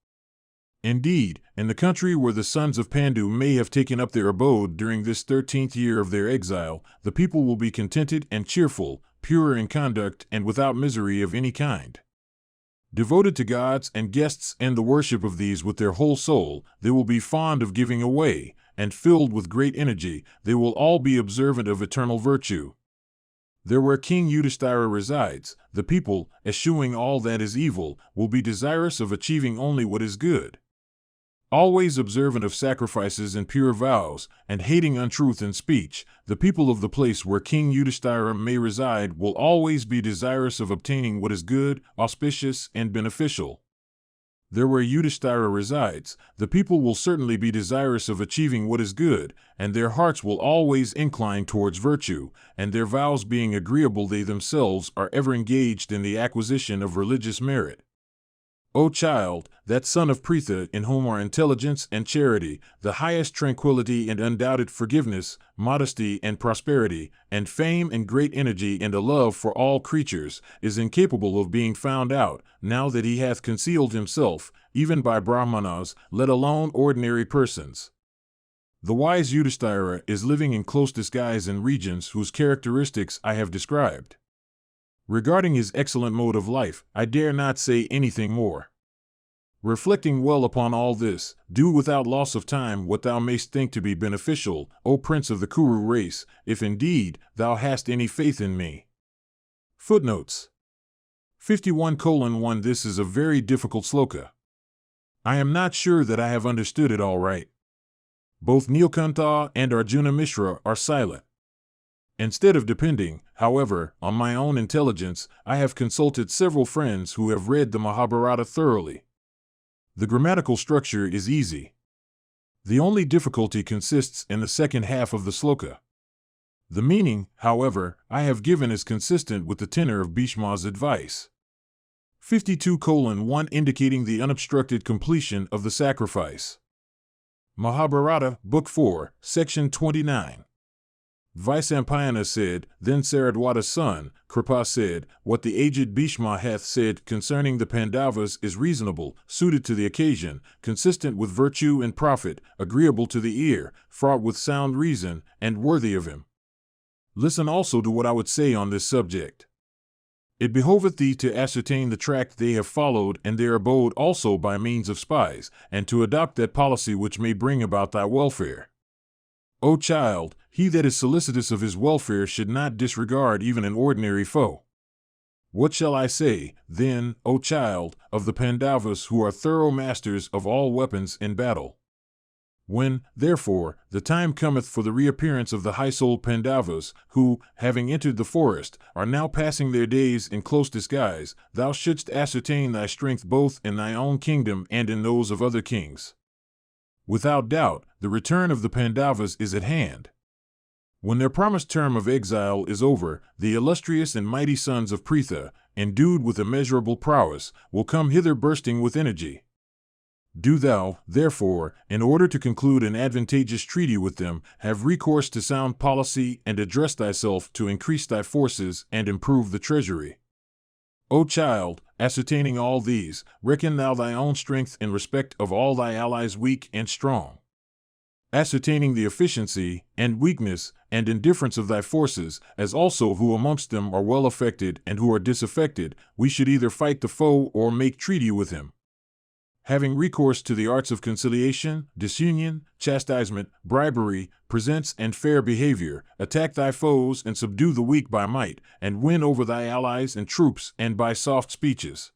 Indeed, in the country where the sons of Pandu may have taken up their abode during this 13th year of their exile, the people will be contented and cheerful, pure in conduct and without misery of any kind. Devoted to gods and guests and the worship of these with their whole soul, they will be fond of giving away, and filled with great energy, they will all be observant of eternal virtue. There where King Yudhisthira resides, the people, eschewing all that is evil, will be desirous of achieving only what is good. Always observant of sacrifices and pure vows, and hating untruth in speech, the people of the place where King Yudhisthira may reside will always be desirous of obtaining what is good, auspicious, and beneficial. There where Yudhisthira resides, the people will certainly be desirous of achieving what is good, and their hearts will always incline towards virtue, and their vows being agreeable they themselves are ever engaged in the acquisition of religious merit. O child, that son of Pritha in whom are intelligence and charity, the highest tranquility and undoubted forgiveness, modesty and prosperity, and fame and great energy and a love for all creatures, is incapable of being found out, now that he hath concealed himself, even by Brahmanas, let alone ordinary persons. The wise Yudhisthira is living in close disguise in regions whose characteristics I have described. Regarding his excellent mode of life, I dare not say anything more. Reflecting well upon all this, do without loss of time what thou mayst think to be beneficial, O prince of the Kuru race, if indeed thou hast any faith in me. Footnotes 51:1 This is a very difficult sloka. I am not sure that I have understood it all right. Both Nilkantha and Arjuna Mishra are silent. Instead of depending, however, on my own intelligence, I have consulted several friends who have read the Mahabharata thoroughly. The grammatical structure is easy. The only difficulty consists in the second half of the sloka. The meaning, however, I have given is consistent with the tenor of Bhishma's advice. 52:1 indicating the unobstructed completion of the sacrifice. Mahabharata, Book 4, Section 29. Vaisampayana said, then Saradwata's son, Kripa said, what the aged Bhishma hath said concerning the Pandavas is reasonable, suited to the occasion, consistent with virtue and profit, agreeable to the ear, fraught with sound reason, and worthy of him. Listen also to what I would say on this subject. It behoveth thee to ascertain the track they have followed and their abode also by means of spies, and to adopt that policy which may bring about thy welfare. O child, he that is solicitous of his welfare should not disregard even an ordinary foe. What shall I say, then, O child, of the Pandavas who are thorough masters of all weapons in battle? When, therefore, the time cometh for the reappearance of the high-souled Pandavas, who, having entered the forest, are now passing their days in close disguise, thou shouldst ascertain thy strength both in thy own kingdom and in those of other kings. Without doubt, the return of the Pandavas is at hand. When their promised term of exile is over, the illustrious and mighty sons of Pritha, endued with immeasurable prowess, will come hither bursting with energy. Do thou, therefore, in order to conclude an advantageous treaty with them, have recourse to sound policy and address thyself to increase thy forces and improve the treasury. O child, ascertaining all these, reckon thou thy own strength in respect of all thy allies weak and strong. Ascertaining the efficiency, and weakness, and indifference of thy forces, as also who amongst them are well affected and who are disaffected, we should either fight the foe or make treaty with him. Having recourse to the arts of conciliation, disunion, chastisement, bribery, presents, and fair behavior, attack thy foes and subdue the weak by might, and win over thy allies and troops and by soft speeches.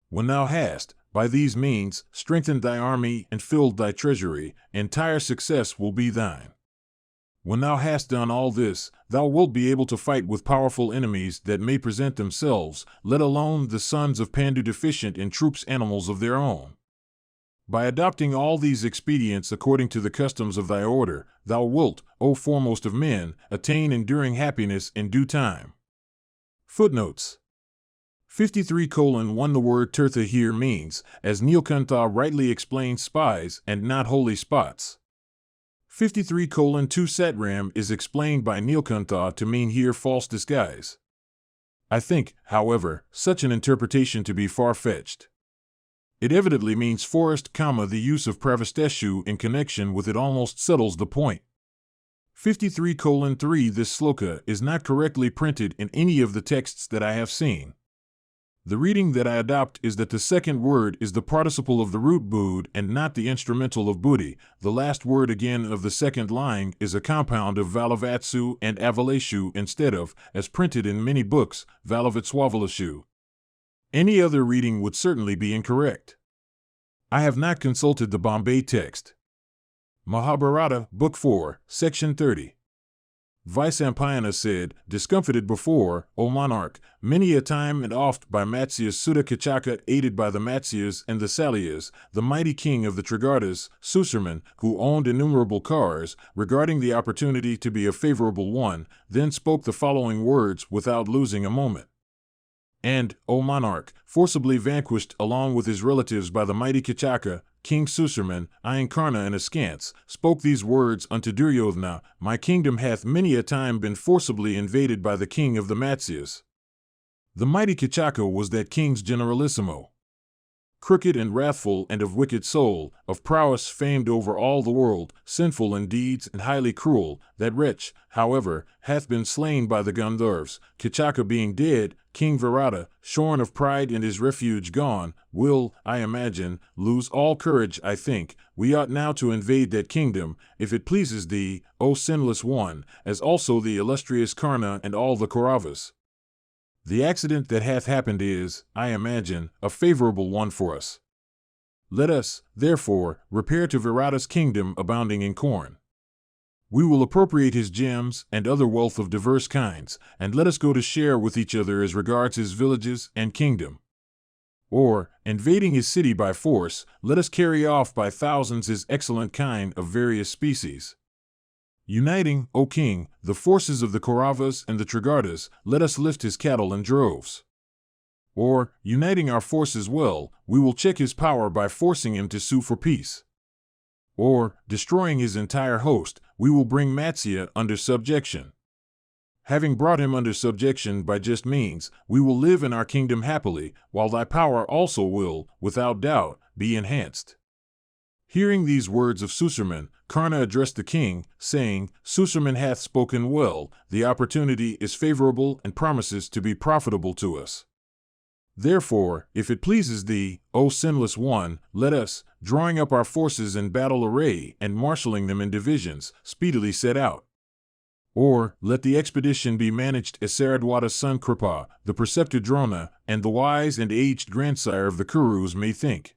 When thou hast, by these means, strengthened thy army and filled thy treasury, entire success will be thine. When thou hast done all this, thou wilt be able to fight with powerful enemies that may present themselves, let alone the sons of Pandu deficient in troops animals of their own. By adopting all these expedients according to the customs of thy order, thou wilt, O foremost of men, attain enduring happiness in due time. Footnotes 53:1 The word tirtha here means, as Nilkantha rightly explains, spies and not holy spots. 53:2 Satram is explained by Nilkantha to mean here false disguise. I think, however, such an interpretation to be far-fetched. It evidently means forest, the use of pravasteshu in connection with it almost settles the point. 53:3 This sloka is not correctly printed in any of the texts that I have seen. The reading that I adopt is that the second word is the participle of the root bud and not the instrumental of buddhi. The last word again of the second line is a compound of valavatsu and avaleshu instead of, as printed in many books, valavatswavalashu. Any other reading would certainly be incorrect. I have not consulted the Bombay text. Mahabharata, Book 4, Section 30. Vaisampayana said, discomfited before, O monarch, many a time and oft by Matsyas Sutta Kichaka, aided by the Matsyas and the Salyas, the mighty king of the Trigartas, Suserman, who owned innumerable cars, regarding the opportunity to be a favorable one, then spoke the following words without losing a moment. And, O monarch, forcibly vanquished along with his relatives by the mighty Kichaka, King Suserman, Iankarna and askance, spoke these words unto Duryodhana, my kingdom hath many a time been forcibly invaded by the king of the Matsyas. The mighty Kichaka was that king's generalissimo. Crooked and wrathful and of wicked soul, of prowess famed over all the world, sinful in deeds and highly cruel, that wretch, however, hath been slain by the Gandharvas. Kichaka being dead, King Virata, shorn of pride and his refuge gone, will, I imagine, lose all courage. I think we ought now to invade that kingdom, if it pleases thee, O sinless one, as also the illustrious Karna and all the Kauravas. The accident that hath happened is, I imagine, a favorable one for us. Let us, therefore, repair to Virata's kingdom abounding in corn. We will appropriate his gems and other wealth of diverse kinds, and let us go to share with each other as regards his villages and kingdom. Or, invading his city by force, let us carry off by thousands his excellent kind of various species. Uniting, O king, the forces of the Kauravas and the Trigartas, let us lift his cattle in droves. Or, uniting our forces well, we will check his power by forcing him to sue for peace. Or, destroying his entire host, we will bring Matsya under subjection. Having brought him under subjection by just means, we will live in our kingdom happily, while thy power also will, without doubt, be enhanced. Hearing these words of Suserman, Karna addressed the king, saying, Susurman hath spoken well, the opportunity is favorable and promises to be profitable to us. Therefore, if it pleases thee, O sinless one, let us, drawing up our forces in battle array and marshalling them in divisions, speedily set out. Or, let the expedition be managed as Saradwada's son Kripa, the preceptor Drona, and the wise and aged grandsire of the Kurus may think.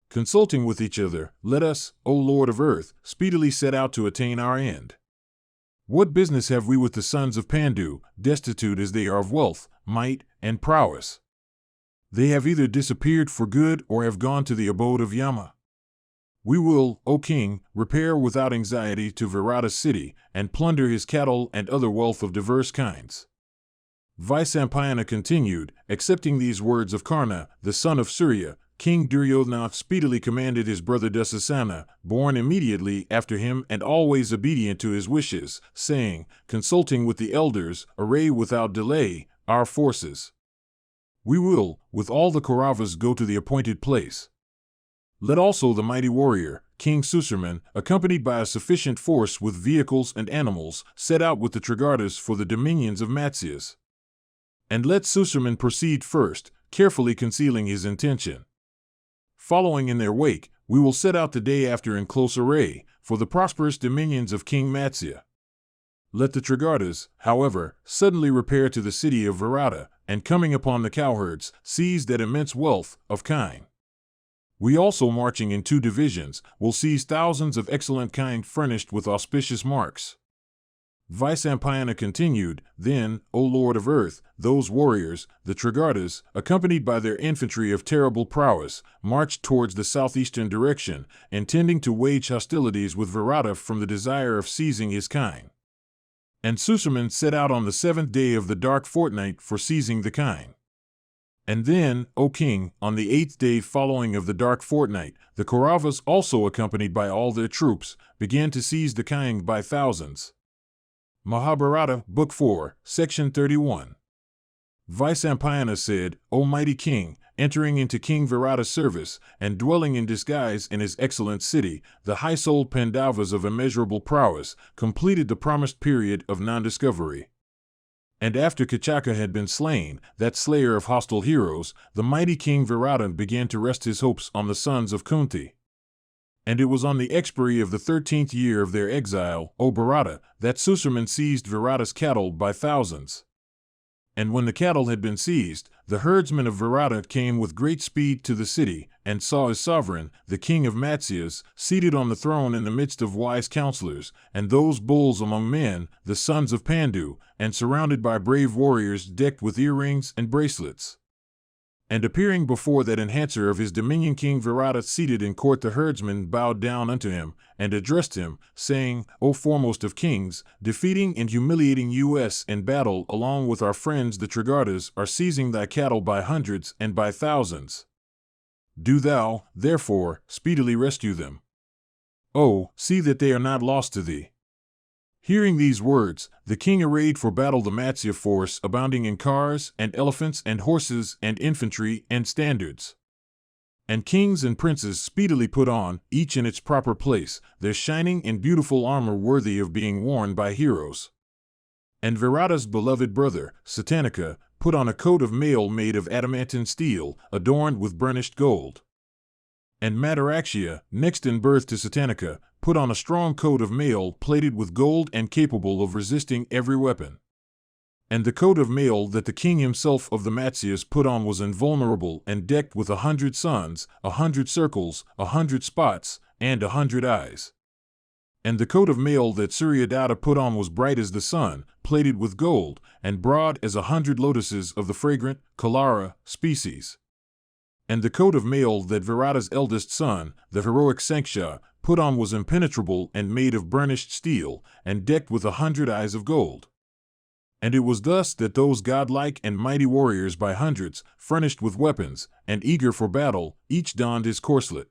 Consulting with each other, let us, O Lord of Earth, speedily set out to attain our end. What business have we with the sons of Pandu, destitute as they are of wealth, might, and prowess? They have either disappeared for good or have gone to the abode of Yama. We will, O king, repair without anxiety to Virata's city, and plunder his cattle and other wealth of diverse kinds. Vaisampayana continued, accepting these words of Karna, the son of Surya, King Duryodhana speedily commanded his brother Dusasana, born immediately after him and always obedient to his wishes, saying, consulting with the elders, array without delay our forces. We will, with all the Kauravas, go to the appointed place. Let also the mighty warrior, King Susurman, accompanied by a sufficient force with vehicles and animals, set out with the Trigartas for the dominions of Matsyas. And let Susurman proceed first, carefully concealing his intention. Following in their wake, we will set out the day after in close array, for the prosperous dominions of King Matsya. Let the Trigartas, however, suddenly repair to the city of Virata, and coming upon the cowherds, seize that immense wealth of kine. We also, marching in 2 divisions, will seize thousands of excellent kine furnished with auspicious marks. Vaisampayana continued, then, O Lord of Earth, those warriors, the Trigartas, accompanied by their infantry of terrible prowess, marched towards the southeastern direction, intending to wage hostilities with Virata from the desire of seizing his kine. And Susurman set out on the 7th day of the dark fortnight for seizing the kine. And then, O king, on the 8th day following of the dark fortnight, the Kauravas, also accompanied by all their troops, began to seize the kine by thousands. Mahabharata, Book 4, Section 31. Vaisampayana said, O mighty king, entering into King Virata's service, and dwelling in disguise in his excellent city, the high-souled Pandavas of immeasurable prowess completed the promised period of non-discovery. And after Kichaka had been slain, that slayer of hostile heroes, the mighty King Virata began to rest his hopes on the sons of Kunti. And it was on the expiry of the 13th year of their exile, O Bharata, that Susurman seized Virata's cattle by thousands. And when the cattle had been seized, the herdsmen of Virata came with great speed to the city, and saw his sovereign, the king of Matsyas, seated on the throne in the midst of wise counselors, and those bulls among men, the sons of Pandu, and surrounded by brave warriors decked with earrings and bracelets. And appearing before that enhancer of his dominion, King Virata, seated in court, the herdsmen bowed down unto him, and addressed him, saying, O foremost of kings, defeating and humiliating us in battle along with our friends the Trigartas, are seizing thy cattle by hundreds and by thousands. Do thou, therefore, speedily rescue them. Oh, see that they are not lost to thee. Hearing these words, the king arrayed for battle the Matsya force, abounding in cars and elephants and horses and infantry and standards. And kings and princes speedily put on, each in its proper place, their shining and beautiful armor worthy of being worn by heroes. And Virata's beloved brother, Satanika, put on a coat of mail made of adamantine steel, adorned with burnished gold. And Matarakshya, next in birth to Satanika, put on a strong coat of mail plated with gold and capable of resisting every weapon. And the coat of mail that the king himself of the Matsyas put on was invulnerable and decked with 100 suns, 100 circles, 100 spots, and 100 eyes. And the coat of mail that Suryadatta put on was bright as the sun, plated with gold, and broad as 100 lotuses of the fragrant Kalara species. And the coat of mail that Virata's eldest son, the heroic Sanksha, put on was impenetrable and made of burnished steel, and decked with 100 eyes of gold. And it was thus that those godlike and mighty warriors by hundreds, furnished with weapons, and eager for battle, each donned his corslet.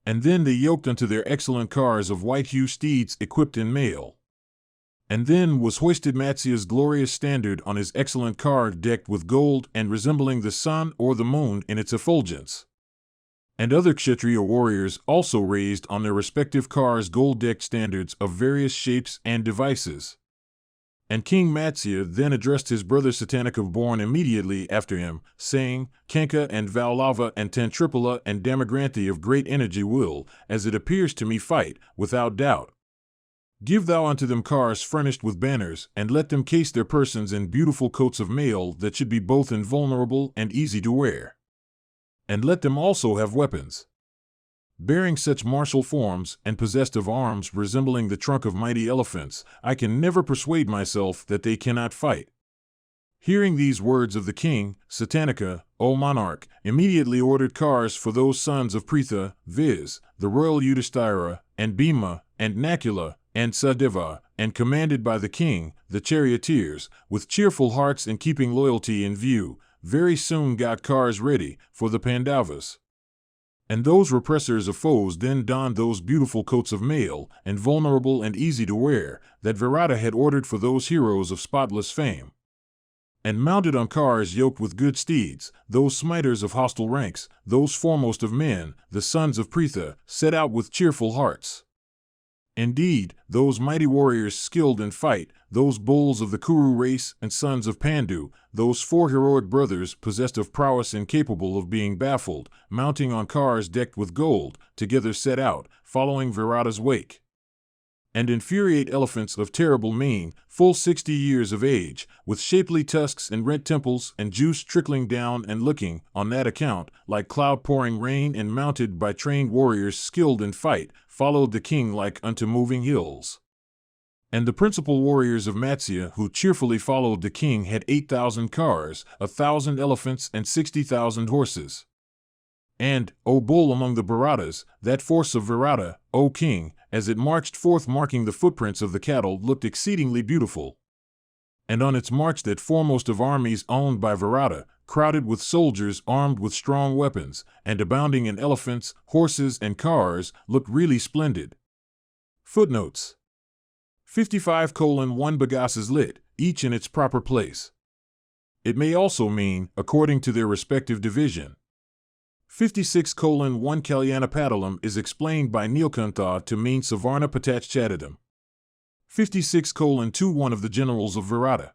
And then they yoked unto their excellent cars of white-hue steeds equipped in mail. And then was hoisted Matsya's glorious standard on his excellent car decked with gold and resembling the sun or the moon in its effulgence. And other Kshatriya warriors also raised on their respective cars gold-decked standards of various shapes and devices. And King Matsya then addressed his brother Satanika born immediately after him, saying, Kanka and Vallava and Tantripala and Damagranthi of great energy will, as it appears to me, fight, without doubt. Give thou unto them cars furnished with banners, and let them case their persons in beautiful coats of mail that should be both invulnerable and easy to wear. And let them also have weapons, bearing such martial forms, and possessed of arms resembling the trunk of mighty elephants. I can never persuade myself that they cannot fight. Hearing these words of the king, Satanika, O monarch, immediately ordered cars for those sons of Pritha, viz., the royal Yudhisthira, and Bhima, and Nakula, and Sahadeva, and commanded by the king, the charioteers, with cheerful hearts and keeping loyalty in view, very soon got cars ready for the Pandavas. And those repressors of foes then donned those beautiful coats of mail, invulnerable and easy to wear, that Virata had ordered for those heroes of spotless fame. And mounted on cars yoked with good steeds, those smiters of hostile ranks, those foremost of men, the sons of Pritha, set out with cheerful hearts. Indeed, those mighty warriors skilled in fight, those bulls of the Kuru race and sons of Pandu, those 4 heroic brothers possessed of prowess and capable of being baffled, mounting on cars decked with gold, together set out, following Virata's wake. And infuriate elephants of terrible mane, full 60 years of age, with shapely tusks and rent temples and juice trickling down and looking, on that account, like cloud pouring rain and mounted by trained warriors skilled in fight, followed the king like unto moving hills. And the principal warriors of Matsya who cheerfully followed the king had 8,000 cars, 1,000 elephants and 60,000 horses. And, O bull among the Bharatas, that force of Virata, O king, as it marched forth marking the footprints of the cattle looked exceedingly beautiful. And on its march that foremost of armies owned by Virata, crowded with soldiers armed with strong weapons, and abounding in elephants, horses, and cars, looked really splendid. Footnotes 55:1 bagasses lit, each in its proper place. It may also mean, according to their respective division. 56:1 Kalyanapadalam is explained by Nilkantha to mean Savarna Patachchadadam. 56:2 One of the generals of Virata.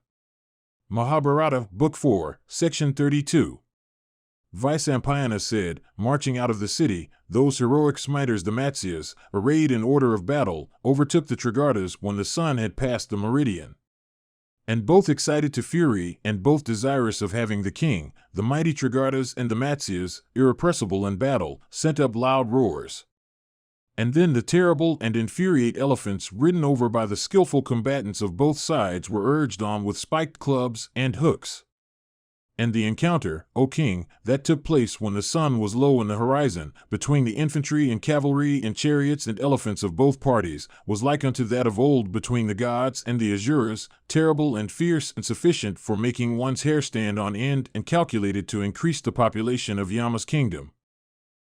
Mahabharata, Book 4, Section 32. Vyasa said, marching out of the city, those heroic smiters the Matsyas, arrayed in order of battle, overtook the Trigartas when the sun had passed the meridian. And both excited to fury and both desirous of having the king, the mighty Trigartas and the Matsyas, irrepressible in battle, sent up loud roars. And then the terrible and infuriate elephants ridden over by the skillful combatants of both sides were urged on with spiked clubs and hooks. And the encounter, O king, that took place when the sun was low in the horizon, between the infantry and cavalry and chariots and elephants of both parties, was like unto that of old between the gods and the Asuras, terrible and fierce and sufficient for making one's hair stand on end and calculated to increase the population of Yama's kingdom.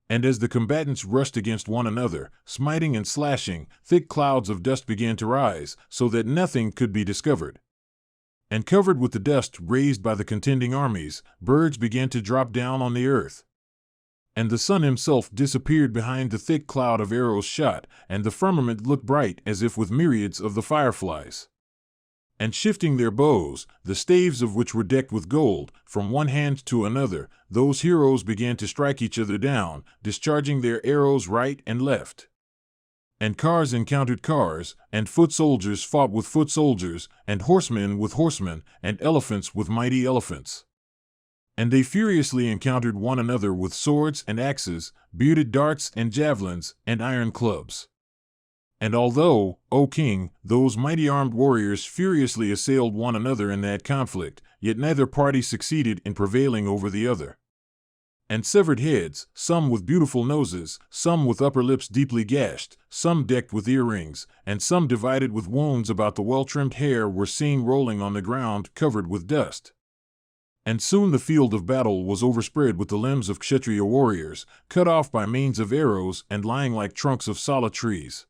And as the combatants rushed against one another, smiting and slashing, thick clouds of dust began to rise, so that nothing could be discovered. And covered with the dust raised by the contending armies, birds began to drop down on the earth. And the sun himself disappeared behind the thick cloud of arrows shot, and the firmament looked bright as if with myriads of the fireflies. And shifting their bows, the staves of which were decked with gold, from one hand to another, those heroes began to strike each other down, discharging their arrows right and left. And cars encountered cars, and foot soldiers fought with foot soldiers, and horsemen with horsemen, and elephants with mighty elephants. And they furiously encountered one another with swords and axes, bearded darts and javelins, and iron clubs. And although, O king, those mighty armed warriors furiously assailed one another in that conflict, yet neither party succeeded in prevailing over the other. And severed heads, some with beautiful noses, some with upper lips deeply gashed, some decked with earrings, and some divided with wounds about the well-trimmed hair were seen rolling on the ground covered with dust. And soon the field of battle was overspread with the limbs of Kshatriya warriors, cut off by means of arrows and lying like trunks of sala trees.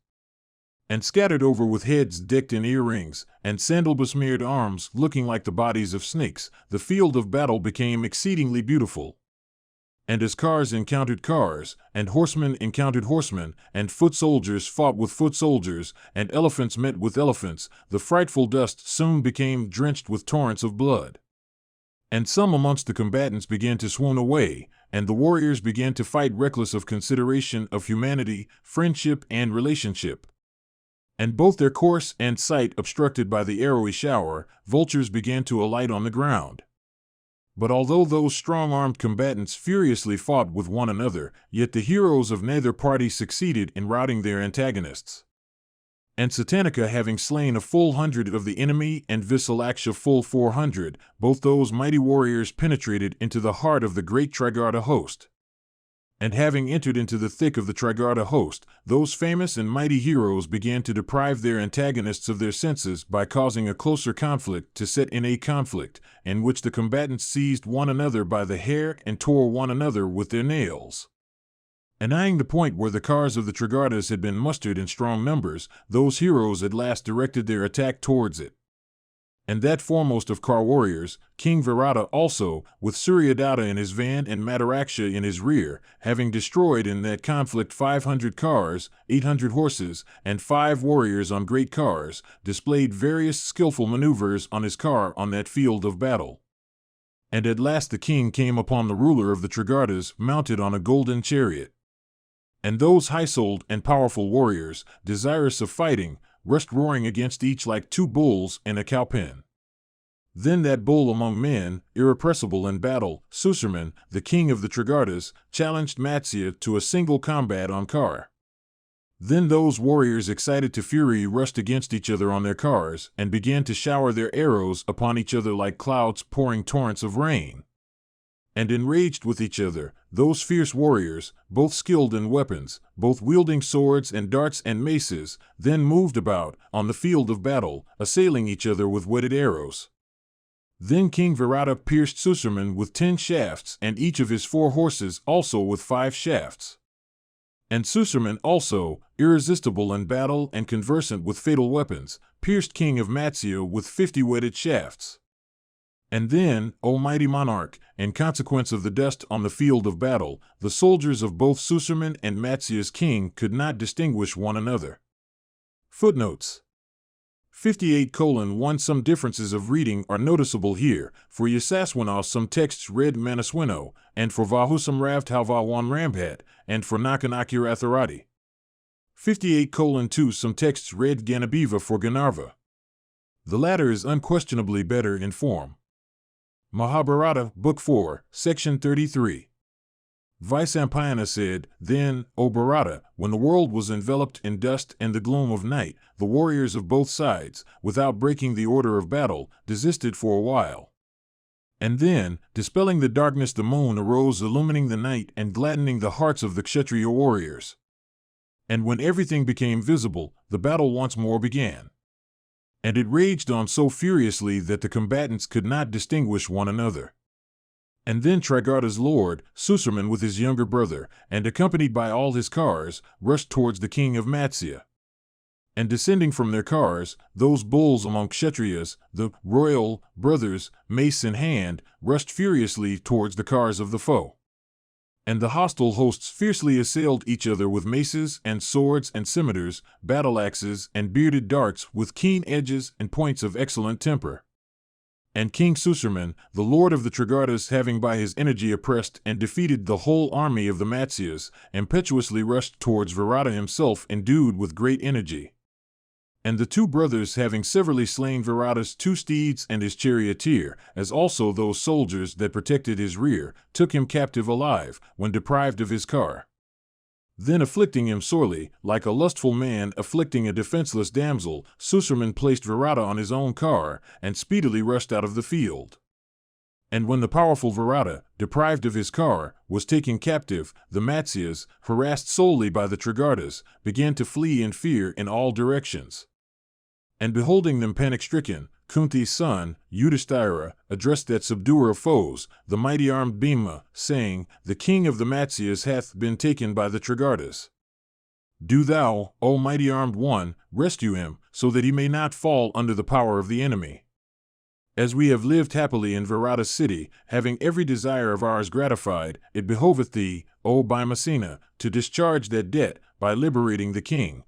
And scattered over with heads decked in earrings, and sandal-besmeared arms looking like the bodies of snakes, the field of battle became exceedingly beautiful. And as cars encountered cars, and horsemen encountered horsemen, and foot soldiers fought with foot soldiers, and elephants met with elephants, the frightful dust soon became drenched with torrents of blood. And some amongst the combatants began to swoon away, and the warriors began to fight reckless of consideration of humanity, friendship, and relationship. And both their course and sight obstructed by the arrowy shower, vultures began to alight on the ground. But although those strong-armed combatants furiously fought with one another, yet the heroes of neither party succeeded in routing their antagonists. And Satanica having slain a full 100 of the enemy, and Visalaksha full 400, both those mighty warriors penetrated into the heart of the great Trigarta host. And having entered into the thick of the Trigarta host, those famous and mighty heroes began to deprive their antagonists of their senses by causing a closer conflict to set in, a conflict in which the combatants seized one another by the hair and tore one another with their nails. And eyeing the point where the cars of the Trigartas had been mustered in strong numbers, those heroes at last directed their attack towards it. And that foremost of car warriors, King Virata also, with Suryadatta in his van and Madaraksha in his rear, having destroyed in that conflict 500 cars, 800 horses, and 5 warriors on great cars, displayed various skillful maneuvers on his car on that field of battle. And at last the king came upon the ruler of the Trigartas mounted on a golden chariot. And those high-souled and powerful warriors, desirous of fighting, rushed roaring against each like 2 bulls in a cow-pen. Then that bull among men, irrepressible in battle, Suserman, the king of the Trigartas, challenged Matsya to a single combat on car. Then those warriors excited to fury rushed against each other on their cars, and began to shower their arrows upon each other like clouds pouring torrents of rain. And enraged with each other, those fierce warriors, both skilled in weapons, both wielding swords and darts and maces, then moved about, on the field of battle, assailing each other with whetted arrows. Then King Virata pierced Suserman with 10 shafts, and each of his 4 horses also with 5 shafts. And Suserman also, irresistible in battle and conversant with fatal weapons, pierced King of Matsya with 50 whetted shafts. And then, O mighty monarch, in consequence of the dust on the field of battle, the soldiers of both Suserman and Matsya's king could not distinguish one another. Footnotes 58:1 Some differences of reading are noticeable here. For Yasaswano some texts read Manaswino, and for Vahusam Ravthalvawan Rambhat, and for Nakanakirathirati. 58:2 Some texts read Ganabiva for Ganarva. The latter is unquestionably better in form. Mahabharata, Book 4, Section 33. Vaisampayana said, Then, O Bharata, when the world was enveloped in dust and the gloom of night, the warriors of both sides, without breaking the order of battle, desisted for a while. And then, dispelling the darkness, the moon arose, illumining the night and gladdening the hearts of the Kshatriya warriors. And when everything became visible, the battle once more began. And it raged on so furiously that the combatants could not distinguish one another. And then Trigarta's lord, Suserman with his younger brother, and accompanied by all his cars, rushed towards the king of Matsya. And descending from their cars, those bulls among Kshatriyas, the royal brothers, mace in hand, rushed furiously towards the cars of the foe. And the hostile hosts fiercely assailed each other with maces and swords and scimitars, battle-axes and bearded darts with keen edges and points of excellent temper. And King Suserman, the lord of the Trigartas, having by his energy oppressed and defeated the whole army of the Matsyas, impetuously rushed towards Virata himself endued with great energy. And the 2 brothers, having severally slain Virata's 2 steeds and his charioteer, as also those soldiers that protected his rear, took him captive alive, when deprived of his car. Then afflicting him sorely, like a lustful man afflicting a defenseless damsel, Suserman placed Virata on his own car, and speedily rushed out of the field. And when the powerful Virata, deprived of his car, was taken captive, the Matsyas, harassed solely by the Trigartas, began to flee in fear in all directions. And beholding them panic-stricken, Kunti's son, Yudhisthira, addressed that subduer of foes, the mighty armed Bhima, saying, The king of the Matsyas hath been taken by the Trigartas. Do thou, O mighty armed one, rescue him, so that he may not fall under the power of the enemy. As we have lived happily in Virata city, having every desire of ours gratified, it behoveth thee, O Bhimasena, to discharge that debt by liberating the king.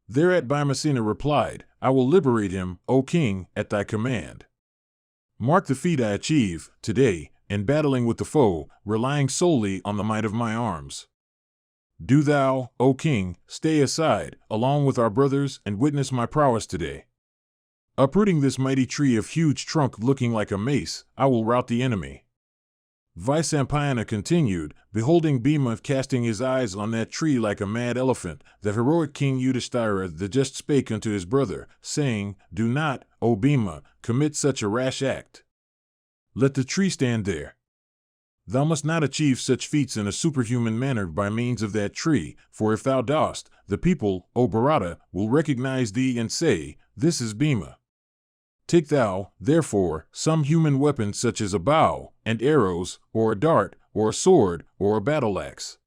Thereat Bhimasena replied, I will liberate him, O king, at thy command. Mark the feat I achieve, today, in battling with the foe, relying solely on the might of my arms. Do thou, O king, stay aside, along with our brothers, and witness my prowess today. Uprooting this mighty tree of huge trunk looking like a mace, I will rout the enemy. Vyasa continued, beholding Bhima casting his eyes on that tree like a mad elephant, the heroic king Yudhisthira the just spake unto his brother, saying, Do not, O Bhima, commit such a rash act. Let the tree stand there. Thou must not achieve such feats in a superhuman manner by means of that tree, for if thou dost, the people, O Virata, will recognize thee and say, This is Bhima. Take thou, therefore, some human weapon such as a bow, and arrows, or a dart, or a sword, or a battle-axe.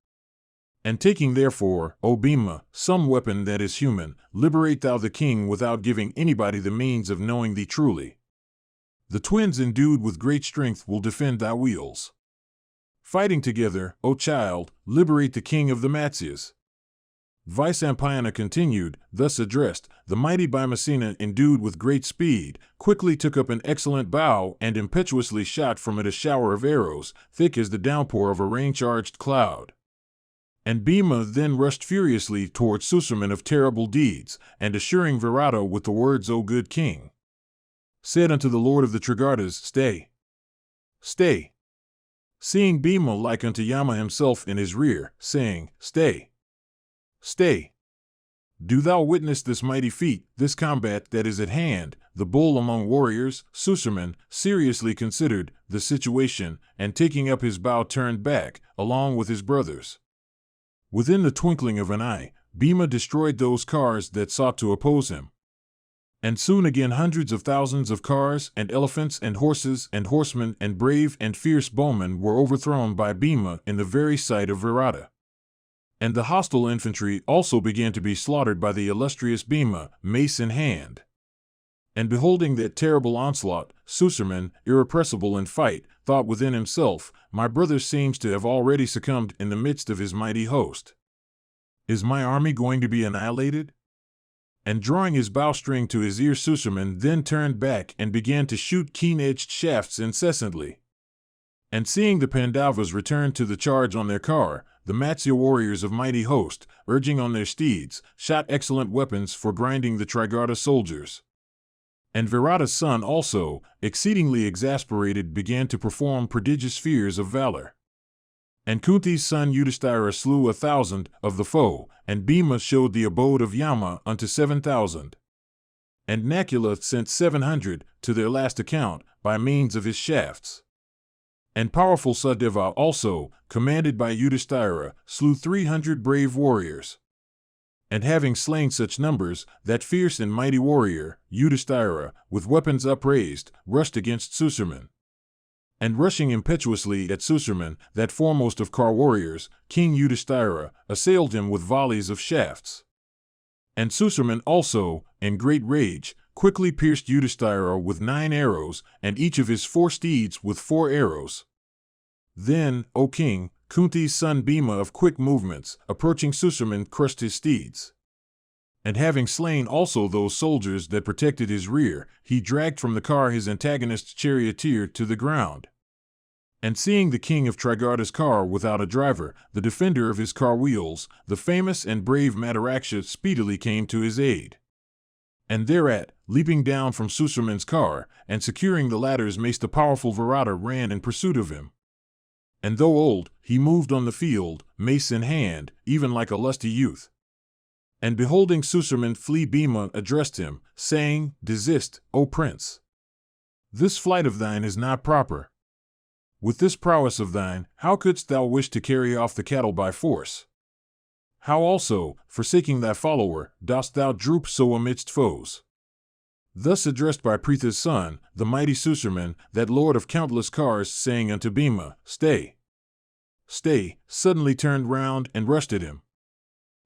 And taking therefore, O Bhima, some weapon that is human, liberate thou the king without giving anybody the means of knowing thee truly. The twins endued with great strength will defend thy wheels. Fighting together, O child, liberate the king of the Matsyas. Vyasa continued, thus addressed, the mighty Bhimasena, endued with great speed, quickly took up an excellent bow and impetuously shot from it a shower of arrows, thick as the downpour of a rain-charged cloud. And Bhima then rushed furiously toward Suserman of terrible deeds, and assuring Virata with the words, O good king, said unto the lord of the Trigartas, Stay! Stay! Seeing Bhima like unto Yama himself in his rear, saying, Stay! Stay! Do thou witness this mighty feat, this combat that is at hand. The bull among warriors, Suserman, seriously considered the situation, and taking up his bow turned back, along with his brothers. Within the twinkling of an eye, Bhima destroyed those cars that sought to oppose him. And soon again hundreds of thousands of cars, and elephants, and horses, and horsemen, and brave and fierce bowmen were overthrown by Bhima in the very sight of Virata. And the hostile infantry also began to be slaughtered by the illustrious Bhima, mace in hand. And beholding that terrible onslaught, Suserman, irrepressible in fight, thought within himself, My brother seems to have already succumbed in the midst of his mighty host. Is my army going to be annihilated? And drawing his bowstring to his ear, Suserman then turned back and began to shoot keen-edged shafts incessantly. And seeing the Pandavas return to the charge on their car, the Matsya warriors of mighty host, urging on their steeds, shot excellent weapons for grinding the Trigarta soldiers. And Virata's son also, exceedingly exasperated, began to perform prodigious feats of valor. And Kunti's son Yudhisthira slew 1,000 of the foe, and Bhima showed the abode of Yama unto 7,000. And Nakula sent 700 to their last account by means of his shafts. And powerful Sahadeva also, commanded by Yudhisthira, slew 300 brave warriors. And having slain such numbers, that fierce and mighty warrior, Yudhisthira, with weapons upraised, rushed against Suserman. And rushing impetuously at Suserman, that foremost of car warriors, King Yudhisthira, assailed him with volleys of shafts. And Suserman also, in great rage, quickly pierced Yudhisthira with 9 arrows, and each of his 4 steeds with 4 arrows. Then, O king, Kunti's son Bhima of quick movements, approaching Suserman, crushed his steeds. And having slain also those soldiers that protected his rear, he dragged from the car his antagonist's charioteer to the ground. And seeing the king of Trigarta's car without a driver, the defender of his car wheels, the famous and brave Madaraksha speedily came to his aid. And thereat, leaping down from Suserman's car, and securing the latter's mace, the powerful Virata ran in pursuit of him. And though old, he moved on the field, mace in hand, even like a lusty youth. And beholding Suserman flee, Bhima addressed him, saying, Desist, O prince. This flight of thine is not proper. With this prowess of thine, how couldst thou wish to carry off the cattle by force? How also, forsaking thy follower, dost thou droop so amidst foes? Thus addressed by Pritha's son, the mighty Suserman, that lord of countless cars, saying unto Bhima, Stay! Stay! Suddenly turned round and rushed at him.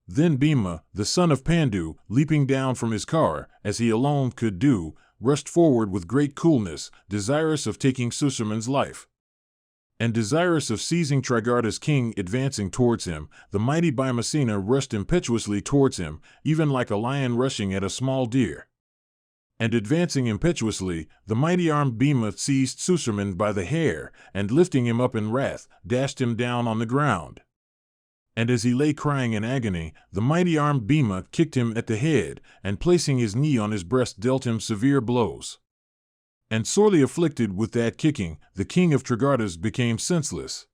Then Bhima, the son of Pandu, leaping down from his car, as he alone could do, rushed forward with great coolness, desirous of taking Susurman's life. And desirous of seizing Trigarda's king advancing towards him, the mighty Bhimasena rushed impetuously towards him, even like a lion rushing at a small deer. And advancing impetuously, the mighty armed Bhima seized Susurman by the hair, and lifting him up in wrath, dashed him down on the ground. And as he lay crying in agony, the mighty armed Bhima kicked him at the head, and placing his knee on his breast dealt him severe blows. And sorely afflicted with that kicking, the king of Trigardas became senseless.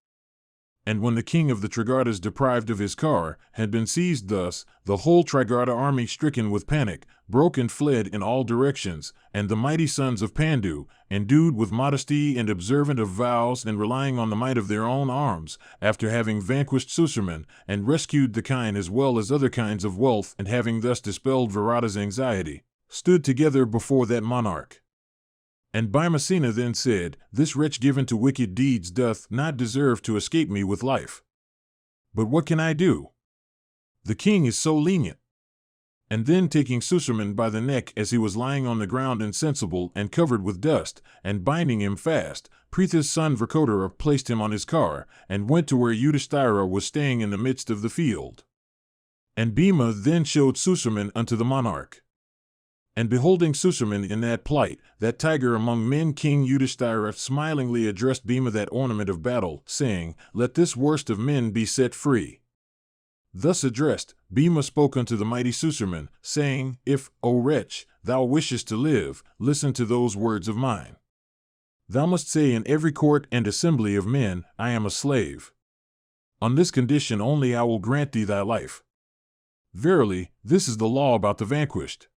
And when the king of the Trigardas, deprived of his car, had been seized thus, the whole Trigarda army, stricken with panic, broke and fled in all directions, and the mighty sons of Pandu, endued with modesty and observant of vows and relying on the might of their own arms, after having vanquished Susurman, and rescued the kine as well as other kinds of wealth, and having thus dispelled Virata's anxiety, stood together before that monarch. And Bhimasena then said, "This wretch given to wicked deeds doth not deserve to escape me with life. But what can I do? The king is so lenient." And then taking Susurman by the neck as he was lying on the ground insensible and covered with dust, and binding him fast, Pritha's son Vrkodara placed him on his car, and went to where Yudhisthira was staying in the midst of the field. And Bhima then showed Susurman unto the monarch. And beholding Susurman in that plight, that tiger among men, King Yudhisthira smilingly addressed Bhima that ornament of battle, saying, "Let this worst of men be set free." Thus addressed, Bhima spoke unto the mighty Susurman, saying, "If, O wretch, thou wishest to live, listen to those words of mine. Thou must say in every court and assembly of men, I am a slave. On this condition only I will grant thee thy life. Verily, this is the law about the vanquished."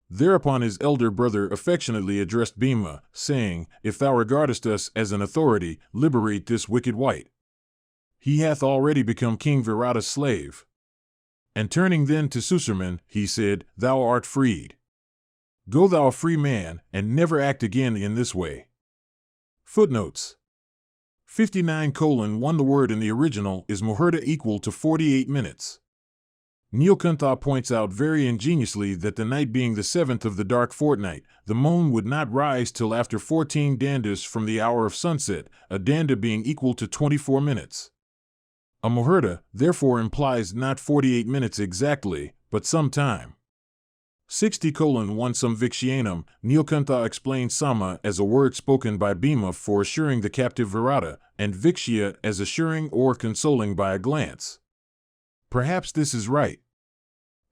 Thereupon his elder brother affectionately addressed Bhima, saying, "If thou regardest us as an authority, liberate this wicked wight. He hath already become King Virata's slave." And turning then to Susurman, he said, "Thou art freed. Go thou a free man, and never act again in this way." Footnotes 59:1. The word in the original is muhurta, equal to 48 minutes. Nilkantha points out very ingeniously that the night being the 7th of the dark fortnight, the moon would not rise till after 14 dandas from the hour of sunset, a danda being equal to 24 minutes. A muhurta, therefore, implies not 48 minutes exactly, but some time. 60:1. Samvikshayanam. Nilkantha explains sama as a word spoken by Bhima for assuring the captive Virata, and vikshya as assuring or consoling by a glance. Perhaps this is right.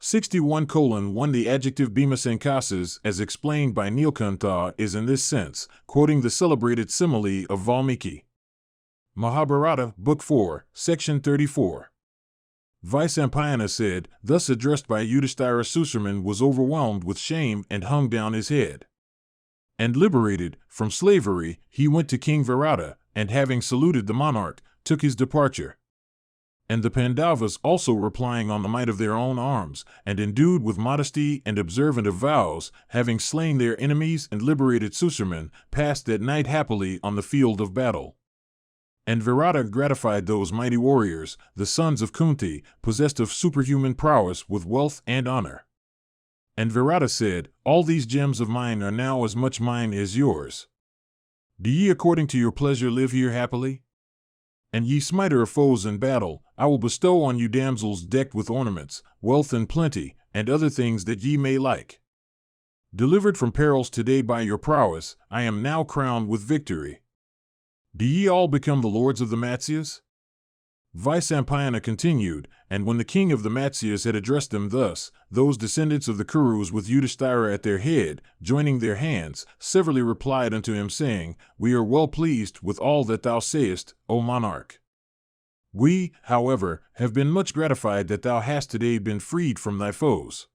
61:1. The adjective Bhimasankasas, as explained by Nilkantha, is in this sense, quoting the celebrated simile of Valmiki. Mahabharata, Book 4, Section 34. Vaisampayana said, thus addressed by Yudhisthira, Susurman was overwhelmed with shame and hung down his head. And liberated from slavery, he went to King Virata, and having saluted the monarch, took his departure. And the Pandavas, also replying on the might of their own arms, and endued with modesty and observant of vows, having slain their enemies and liberated Susurman, passed that night happily on the field of battle. And Virata gratified those mighty warriors, the sons of Kunti, possessed of superhuman prowess with wealth and honor. And Virata said, "All these gems of mine are now as much mine as yours. Do ye according to your pleasure live here happily? And ye smiter of foes in battle, I will bestow on you damsels decked with ornaments, wealth and plenty, and other things that ye may like. Delivered from perils today by your prowess, I am now crowned with victory. Do ye all become the lords of the Matsyas?" Vaisampayana continued, and when the king of the Matsyas had addressed them thus, those descendants of the Kurus with Yudhisthira at their head, joining their hands, severally replied unto him, saying, "We are well pleased with all that thou sayest, O monarch. We, however, have been much gratified that thou hast today been freed from thy foes."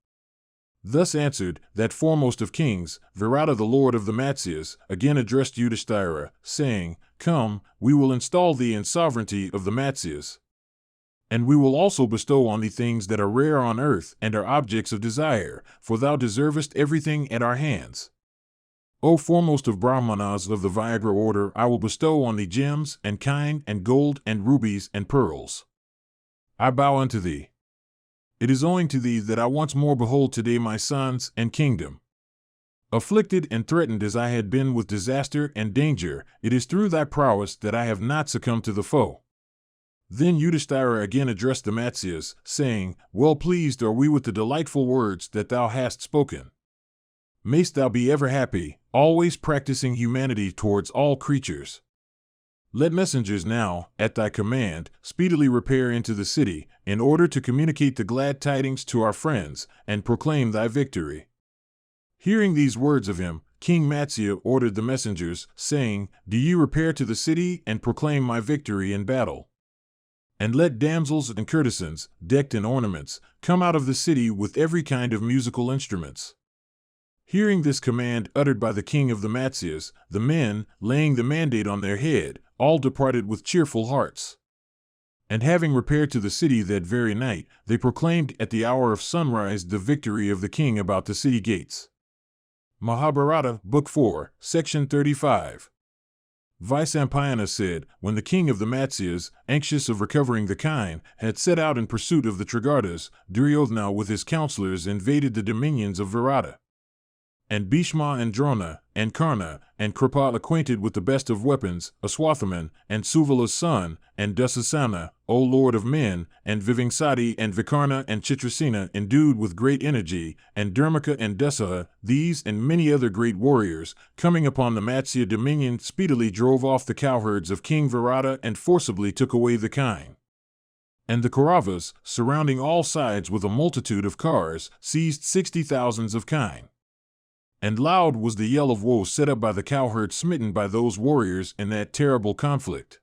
Thus answered that foremost of kings, Virata the lord of the Matsyas, again addressed Yudhisthira, saying, "Come, we will install thee in sovereignty of the Matsyas. And we will also bestow on thee things that are rare on earth and are objects of desire, for thou deservest everything at our hands. O foremost of Brahmanas of the Vyagra order, I will bestow on thee gems and kine and gold and rubies and pearls. I bow unto thee. It is owing to thee that I once more behold today my sons and kingdom. Afflicted and threatened as I had been with disaster and danger, it is through thy prowess that I have not succumbed to the foe." Then Yudhisthira again addressed the Matsyas, saying, "Well pleased are we with the delightful words that thou hast spoken. Mayst thou be ever happy, always practicing humanity towards all creatures. Let messengers now, at thy command, speedily repair into the city, in order to communicate the glad tidings to our friends, and proclaim thy victory." Hearing these words of him, King Matsya ordered the messengers, saying, "Do ye repair to the city and proclaim my victory in battle. And let damsels and courtesans, decked in ornaments, come out of the city with every kind of musical instruments." Hearing this command uttered by the king of the Matsyas, the men, laying the mandate on their head, all departed with cheerful hearts. And having repaired to the city that very night, they proclaimed at the hour of sunrise the victory of the king about the city gates. Mahabharata, Book 4, Section 35. Vyasa said, when the king of the Matsyas, anxious of recovering the kine, had set out in pursuit of the Trigartas, Duryodhana with his counselors invaded the dominions of Virata. And Bhishma and Drona, and Karna, and Kripa acquainted with the best of weapons, Aswathaman, and Suvala's son, and Dusasana, O Lord of men, and Vivangsati and Vikarna and Chitrasena endued with great energy, and Dharmaka and Dusaha, these and many other great warriors, coming upon the Matsya dominion speedily drove off the cowherds of King Virata and forcibly took away the kine. And the Kauravas, surrounding all sides with a multitude of cars, seized 60,000 of kine. And loud was the yell of woe set up by the cowherds smitten by those warriors in that terrible conflict.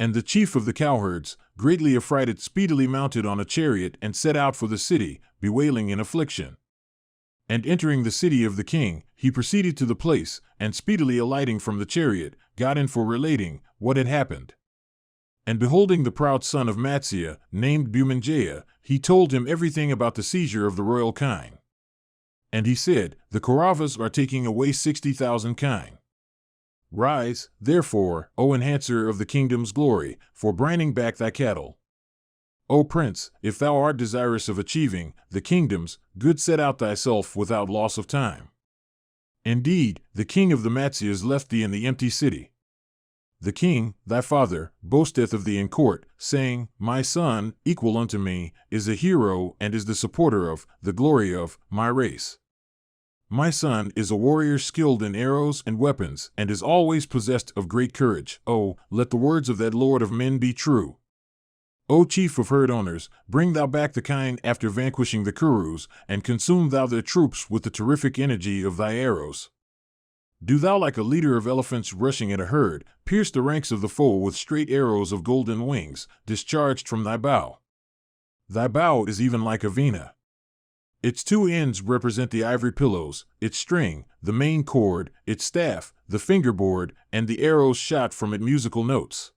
And the chief of the cowherds, greatly affrighted, speedily mounted on a chariot and set out for the city, bewailing in affliction. And entering the city of the king, he proceeded to the place, and speedily alighting from the chariot, got in for relating what had happened. And beholding the proud son of Matsya, named Bhumanjaya, he told him everything about the seizure of the royal kine. And he said, "The Kauravas are taking away 60,000 kine. Rise, therefore, O enhancer of the kingdom's glory, for branding back thy cattle. O prince, if thou art desirous of achieving the kingdom's good, set out thyself without loss of time. Indeed, the king of the Matsyas left thee in the empty city. The king, thy father, boasteth of thee in court, saying, My son, equal unto me, is a hero and is the supporter of, the glory of, my race. My son is a warrior skilled in arrows and weapons, and is always possessed of great courage. Oh, let the words of that lord of men be true. O chief of herd owners, bring thou back the kine after vanquishing the Kurus, and consume thou their troops with the terrific energy of thy arrows. Do thou, like a leader of elephants rushing at a herd, pierce the ranks of the foe with straight arrows of golden wings, discharged from thy bow. Thy bow is even like a veena. Its two ends represent the ivory pillows, its string, the main cord, its staff, the fingerboard, and the arrows shot from it musical notes.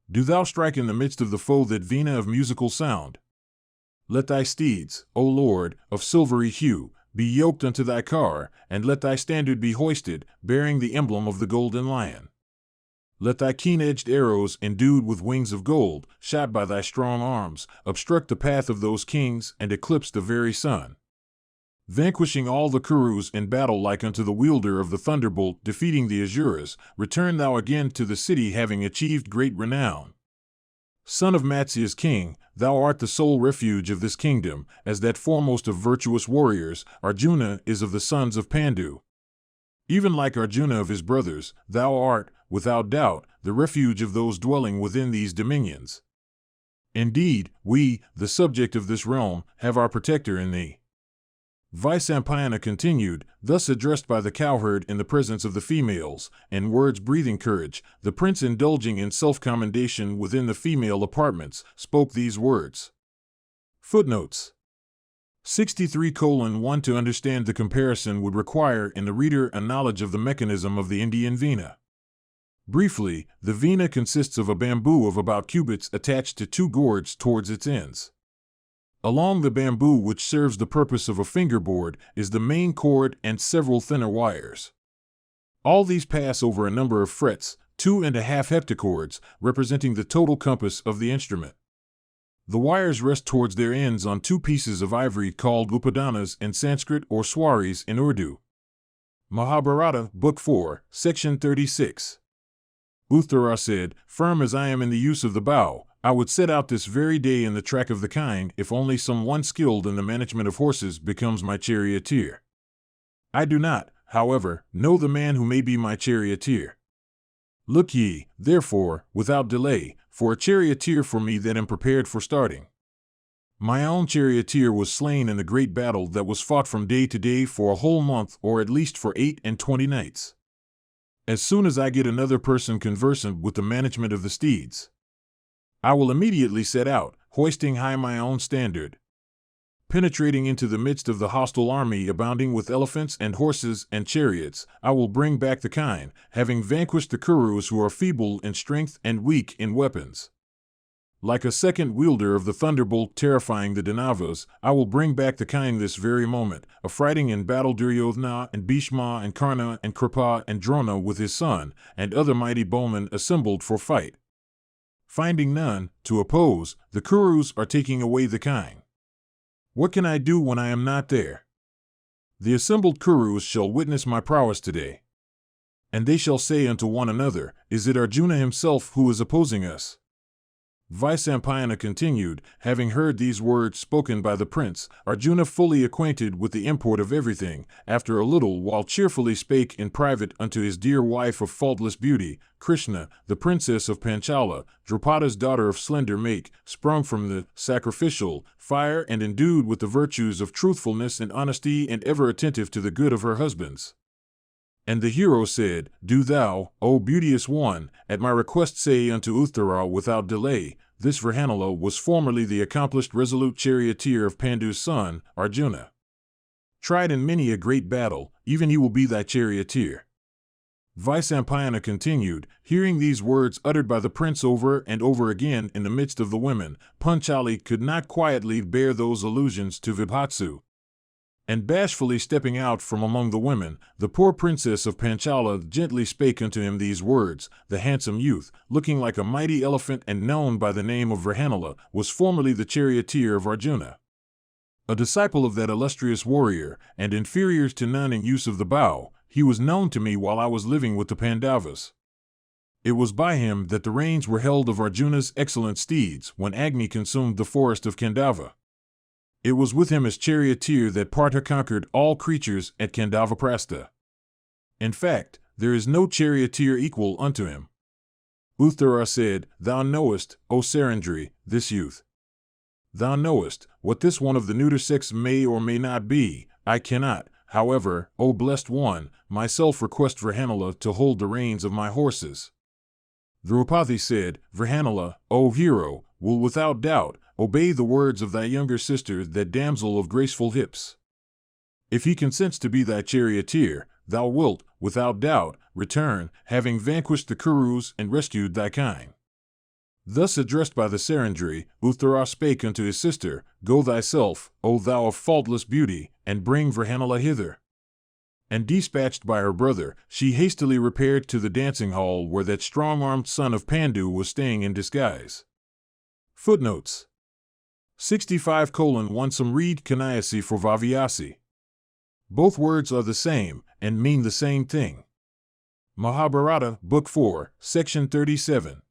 Do thou strike in the midst of the foe that veena of musical sound. Let thy steeds, O Lord, of silvery hue, be yoked unto thy car, and let thy standard be hoisted, bearing the emblem of the golden lion. Let thy keen-edged arrows, endued with wings of gold, shot by thy strong arms, obstruct the path of those kings and eclipse the very sun. Vanquishing all the Kurus in battle like unto the wielder of the thunderbolt defeating the Asuras, return thou again to the city having achieved great renown. Son of Matsya's king, thou art the sole refuge of this kingdom, as that foremost of virtuous warriors, Arjuna, is of the sons of Pandu. Even like Arjuna of his brothers, thou art, without doubt, the refuge of those dwelling within these dominions. Indeed, we, the subject of this realm, have our protector in thee." Vyasa continued, thus addressed by the cowherd in the presence of the females, and words breathing courage, the prince indulging in self-commendation within the female apartments, spoke these words. Footnotes 63:1 To understand the comparison would require in the reader a knowledge of the mechanism of the Indian veena. Briefly, the veena consists of a bamboo of about cubits attached to two gourds towards its ends. Along the bamboo, which serves the purpose of a fingerboard, is the main cord and several thinner wires. All these pass over a number of frets, 2.5 heptacords, representing the total compass of the instrument. The wires rest towards their ends on two pieces of ivory called upadanas in Sanskrit or swaris in Urdu. Mahabharata, Book 4, Section 36. Yudhisthira said, "Firm as I am in the use of the bow, I would set out this very day in the track of the kine if only some one skilled in the management of horses becomes my charioteer. I do not, however, know the man who may be my charioteer. Look ye, therefore, without delay, for a charioteer for me that am prepared for starting. My own charioteer was slain in the great battle that was fought from day to day for a whole month or at least for 28 nights. As soon as I get another person conversant with the management of the steeds, I will immediately set out, hoisting high my own standard. Penetrating into the midst of the hostile army abounding with elephants and horses and chariots, I will bring back the kine, having vanquished the Kurus who are feeble in strength and weak in weapons. Like a second wielder of the thunderbolt terrifying the Pandavas, I will bring back the kine this very moment, affrighting in battle Duryodhana and Bhima and Karna and Kripa and Drona with his son, and other mighty bowmen assembled for fight. Finding none to oppose, the Kurus are taking away the kine. What can I do when I am not there? The assembled Kurus shall witness my prowess today. And they shall say unto one another, Is it Arjuna himself who is opposing us?" Vyasa continued, having heard these words spoken by the prince, Arjuna, fully acquainted with the import of everything, after a little while cheerfully spake in private unto his dear wife of faultless beauty, Krishna, the princess of Panchala, Draupadi's daughter of slender make, sprung from the sacrificial fire and endued with the virtues of truthfulness and honesty and ever attentive to the good of her husbands. And the hero said, "Do thou, O beauteous one, at my request say unto Yudhisthira without delay, this Virata was formerly the accomplished resolute charioteer of Pandu's son, Arjuna. Tried in many a great battle, even he will be thy charioteer." Vyasa continued, hearing these words uttered by the prince over and over again in the midst of the women, Panchali could not quietly bear those allusions to Vibhatsu. And bashfully stepping out from among the women, the poor princess of Panchala gently spake unto him these words. The handsome youth, looking like a mighty elephant and known by the name of Virata, was formerly the charioteer of Arjuna. A disciple of that illustrious warrior, and inferior to none in use of the bow, he was known to me while I was living with the Pandavas. It was by him that the reins were held of Arjuna's excellent steeds when Agni consumed the forest of Khandava. It was with him as charioteer that Partha conquered all creatures at Khandavaprastha. In fact, there is no charioteer equal unto him. Yudhisthira said, "Thou knowest, O Sarandri, this youth. Thou knowest, what this one of the neuter sex may or may not be. I cannot, however, O blessed one, myself request Virata to hold the reins of my horses." Draupadi said, "Virata, O hero, will without doubt obey the words of thy younger sister, that damsel of graceful hips. If he consents to be thy charioteer, thou wilt, without doubt, return, having vanquished the Kurus and rescued thy kine." Thus addressed by the Sarandri, Yudhisthira spake unto his sister, "Go thyself, O thou of faultless beauty, and bring Virata hither." And dispatched by her brother, she hastily repaired to the dancing hall where that strong-armed son of Pandu was staying in disguise. Footnotes 65:1 Some read Kanayasi for Vavyasi. Both words are the same, and mean the same thing. Mahabharata, Book 4, Section 37.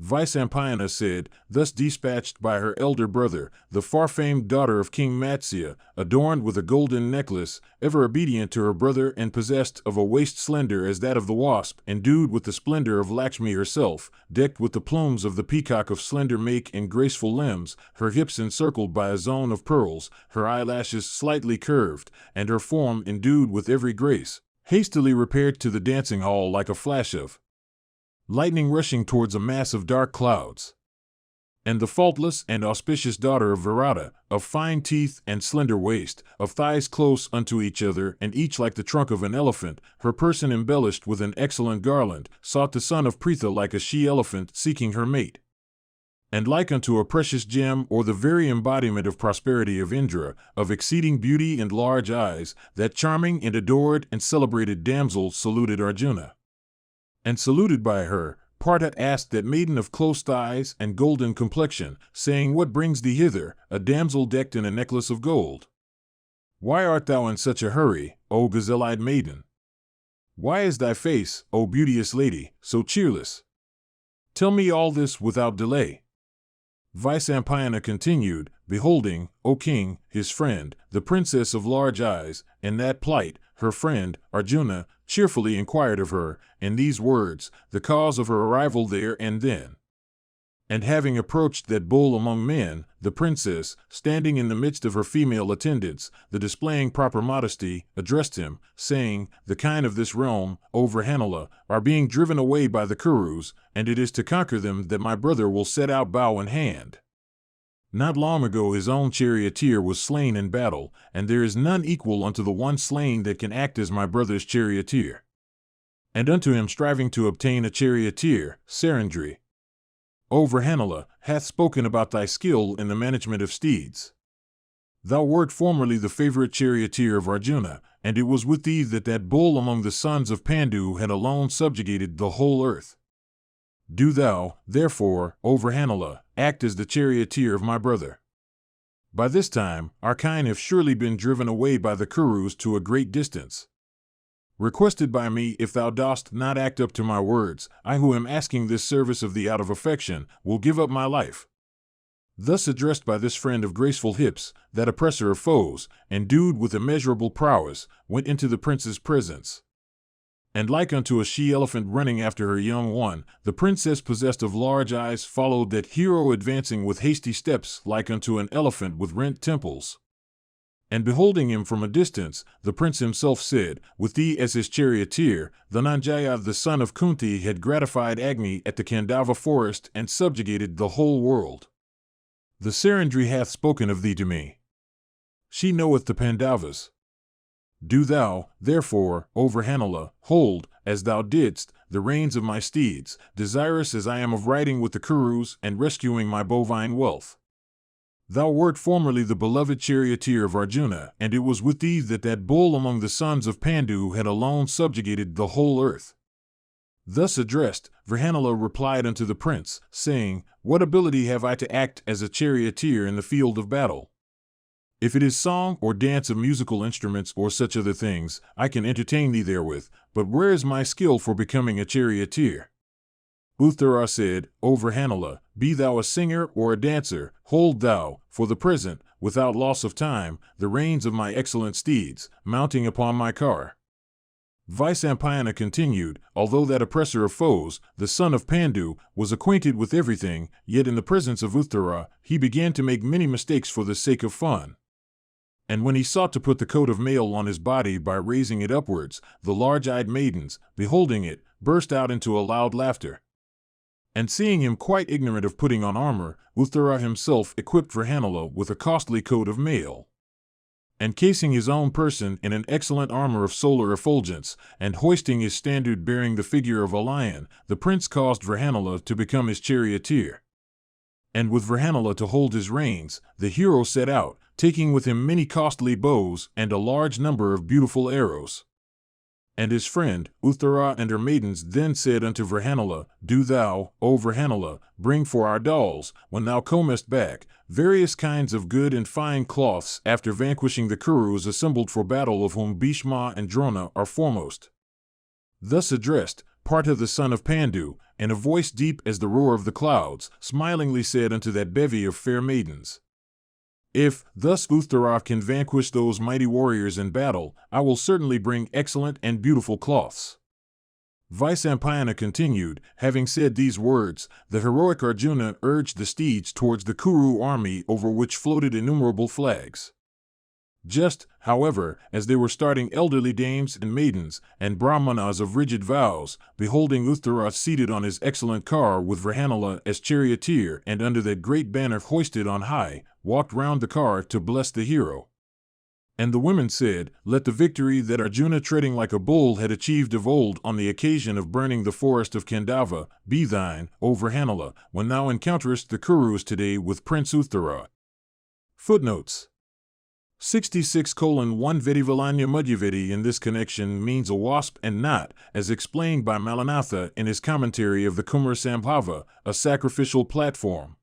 Vyasa said, thus dispatched by her elder brother, the far-famed daughter of King Matsya, adorned with a golden necklace, ever obedient to her brother and possessed of a waist slender as that of the wasp, endued with the splendor of Lakshmi herself, decked with the plumes of the peacock of slender make and graceful limbs, her hips encircled by a zone of pearls, her eyelashes slightly curved, and her form endued with every grace, hastily repaired to the dancing hall like a flash of lightning rushing towards a mass of dark clouds. And the faultless and auspicious daughter of Virata, of fine teeth and slender waist, of thighs close unto each other and each like the trunk of an elephant, her person embellished with an excellent garland, sought the son of Pritha like a she-elephant seeking her mate. And like unto a precious gem or the very embodiment of prosperity of Indra, of exceeding beauty and large eyes, that charming and adored and celebrated damsel saluted Arjuna. And saluted by her, Partha asked that maiden of close thighs and golden complexion, saying, "What brings thee hither, a damsel decked in a necklace of gold?" Why art thou in such a hurry, O gazelle-eyed maiden? Why is thy face, O beauteous lady, so cheerless? Tell me all this without delay. Vyasa continued, beholding, O king, his friend, the princess of large eyes, in that plight, her friend, Arjuna, cheerfully inquired of her, in these words, the cause of her arrival there and then. And having approached that bull among men, the princess, standing in the midst of her female attendants, the displaying proper modesty, addressed him, saying, The kine of this realm, O Virata, are being driven away by the Kurus, and it is to conquer them that my brother will set out bow in hand. Not long ago his own charioteer was slain in battle, and there is none equal unto the one slain that can act as my brother's charioteer. And unto him striving to obtain a charioteer, Sarandri, O Virata, hath spoken about thy skill in the management of steeds. Thou wert formerly the favorite charioteer of Arjuna, and it was with thee that that bull among the sons of Pandu had alone subjugated the whole earth. Do thou, therefore, O Virata, act as the charioteer of my brother. By this time, our kine have surely been driven away by the Kurus to a great distance. Requested by me, if thou dost not act up to my words, I who am asking this service of thee out of affection, will give up my life. Thus addressed by this friend of graceful hips, that oppressor of foes, endued with immeasurable prowess, went into the prince's presence. And like unto a she-elephant running after her young one, the princess possessed of large eyes followed that hero advancing with hasty steps like unto an elephant with rent temples. And beholding him from a distance, the prince himself said, With thee as his charioteer, Dhananjaya the son of Kunti had gratified Agni at the Pandava forest and subjugated the whole world. The Sarandri hath spoken of thee to me. She knoweth the Pandavas. Do thou, therefore, O Virata, hold, as thou didst, the reins of my steeds, desirous as I am of riding with the Kurus and rescuing my bovine wealth. Thou wert formerly the beloved charioteer of Arjuna, and it was with thee that that bull among the sons of Pandu had alone subjugated the whole earth. Thus addressed, Virata replied unto the prince, saying, What ability have I to act as a charioteer in the field of battle? If it is song or dance of musical instruments or such other things, I can entertain thee therewith, but where is my skill for becoming a charioteer? Yudhisthira said, O Virata, be thou a singer or a dancer, hold thou, for the present, without loss of time, the reins of my excellent steeds, mounting upon my car. Vyasa continued, although that oppressor of foes, the son of Pandu, was acquainted with everything, yet in the presence of Yudhisthira, he began to make many mistakes for the sake of fun. And when he sought to put the coat of mail on his body by raising it upwards, the large-eyed maidens, beholding it, burst out into a loud laughter. And seeing him quite ignorant of putting on armor, Yudhisthira himself equipped Virata with a costly coat of mail. And casing his own person in an excellent armor of solar effulgence, and hoisting his standard bearing the figure of a lion, the prince caused Virata to become his charioteer. And with Virata to hold his reins, the hero set out, taking with him many costly bows and a large number of beautiful arrows. And his friend, Yudhisthira and her maidens then said unto Virata, Do thou, O Virata, bring for our dolls, when thou comest back, various kinds of good and fine cloths after vanquishing the Kurus assembled for battle, of whom Bhima and Drona are foremost. Thus addressed, Partha the son of Pandu, in a voice deep as the roar of the clouds, smilingly said unto that bevy of fair maidens, If thus Yudhisthira can vanquish those mighty warriors in battle, I will certainly bring excellent and beautiful cloths. Vyasa continued, having said these words, the heroic Arjuna urged the steeds towards the Kuru army over which floated innumerable flags. Just, however, as they were starting, elderly dames and maidens, and brahmanas of rigid vows, beholding Yudhisthira seated on his excellent car with Virata as charioteer and under that great banner hoisted on high, walked round the car to bless the hero. And the women said, Let the victory that Arjuna treading like a bull had achieved of old on the occasion of burning the forest of Pandava be thine, O Virata, when thou encounterest the Kurus today with Prince Yudhisthira. Footnotes 66:1 Vedivalanya Mudhyavedi in this connection means a wasp and not, as explained by Malanatha in his commentary of the Kumarsambhava, a sacrificial platform.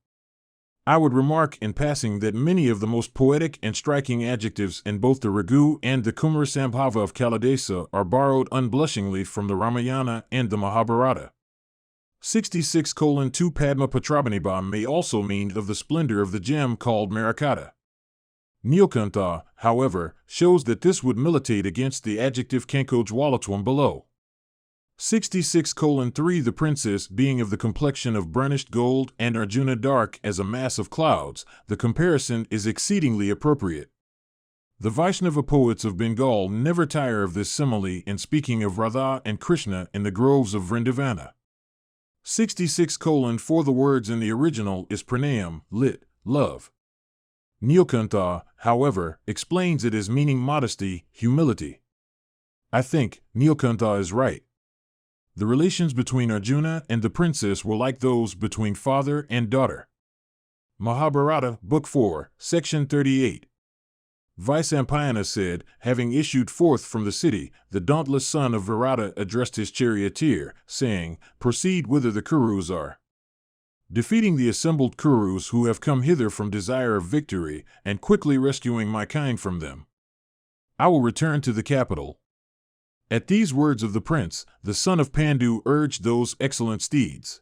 I would remark in passing that many of the most poetic and striking adjectives in both the Raghu and the Kumarasambhava of Kalidasa are borrowed unblushingly from the Ramayana and the Mahabharata. 66:2 Padma Patrabhanibha may also mean of the splendor of the gem called Marakata. Nilkantha, however, shows that this would militate against the adjective Kankojwalatwam below. 66:3 The princess being of the complexion of burnished gold and Arjuna dark as a mass of clouds, the comparison is exceedingly appropriate. The Vaishnava poets of Bengal never tire of this simile in speaking of Radha and Krishna in the groves of Vrindavana. 66:4 The words in the original is pranayam, lit. Love. Nilkantha, however, explains it as meaning modesty, humility. I think Nilkantha is right. The relations between Arjuna and the princess were like those between father and daughter. Mahabharata, Book 4, Section 38. Vaisampayana said, having issued forth from the city, the dauntless son of Virata addressed his charioteer, saying, "Proceed whither the Kurus are." Defeating the assembled Kurus who have come hither from desire of victory, and quickly rescuing my kind from them, I will return to the capital. At these words of the prince, the son of Pandu urged those excellent steeds.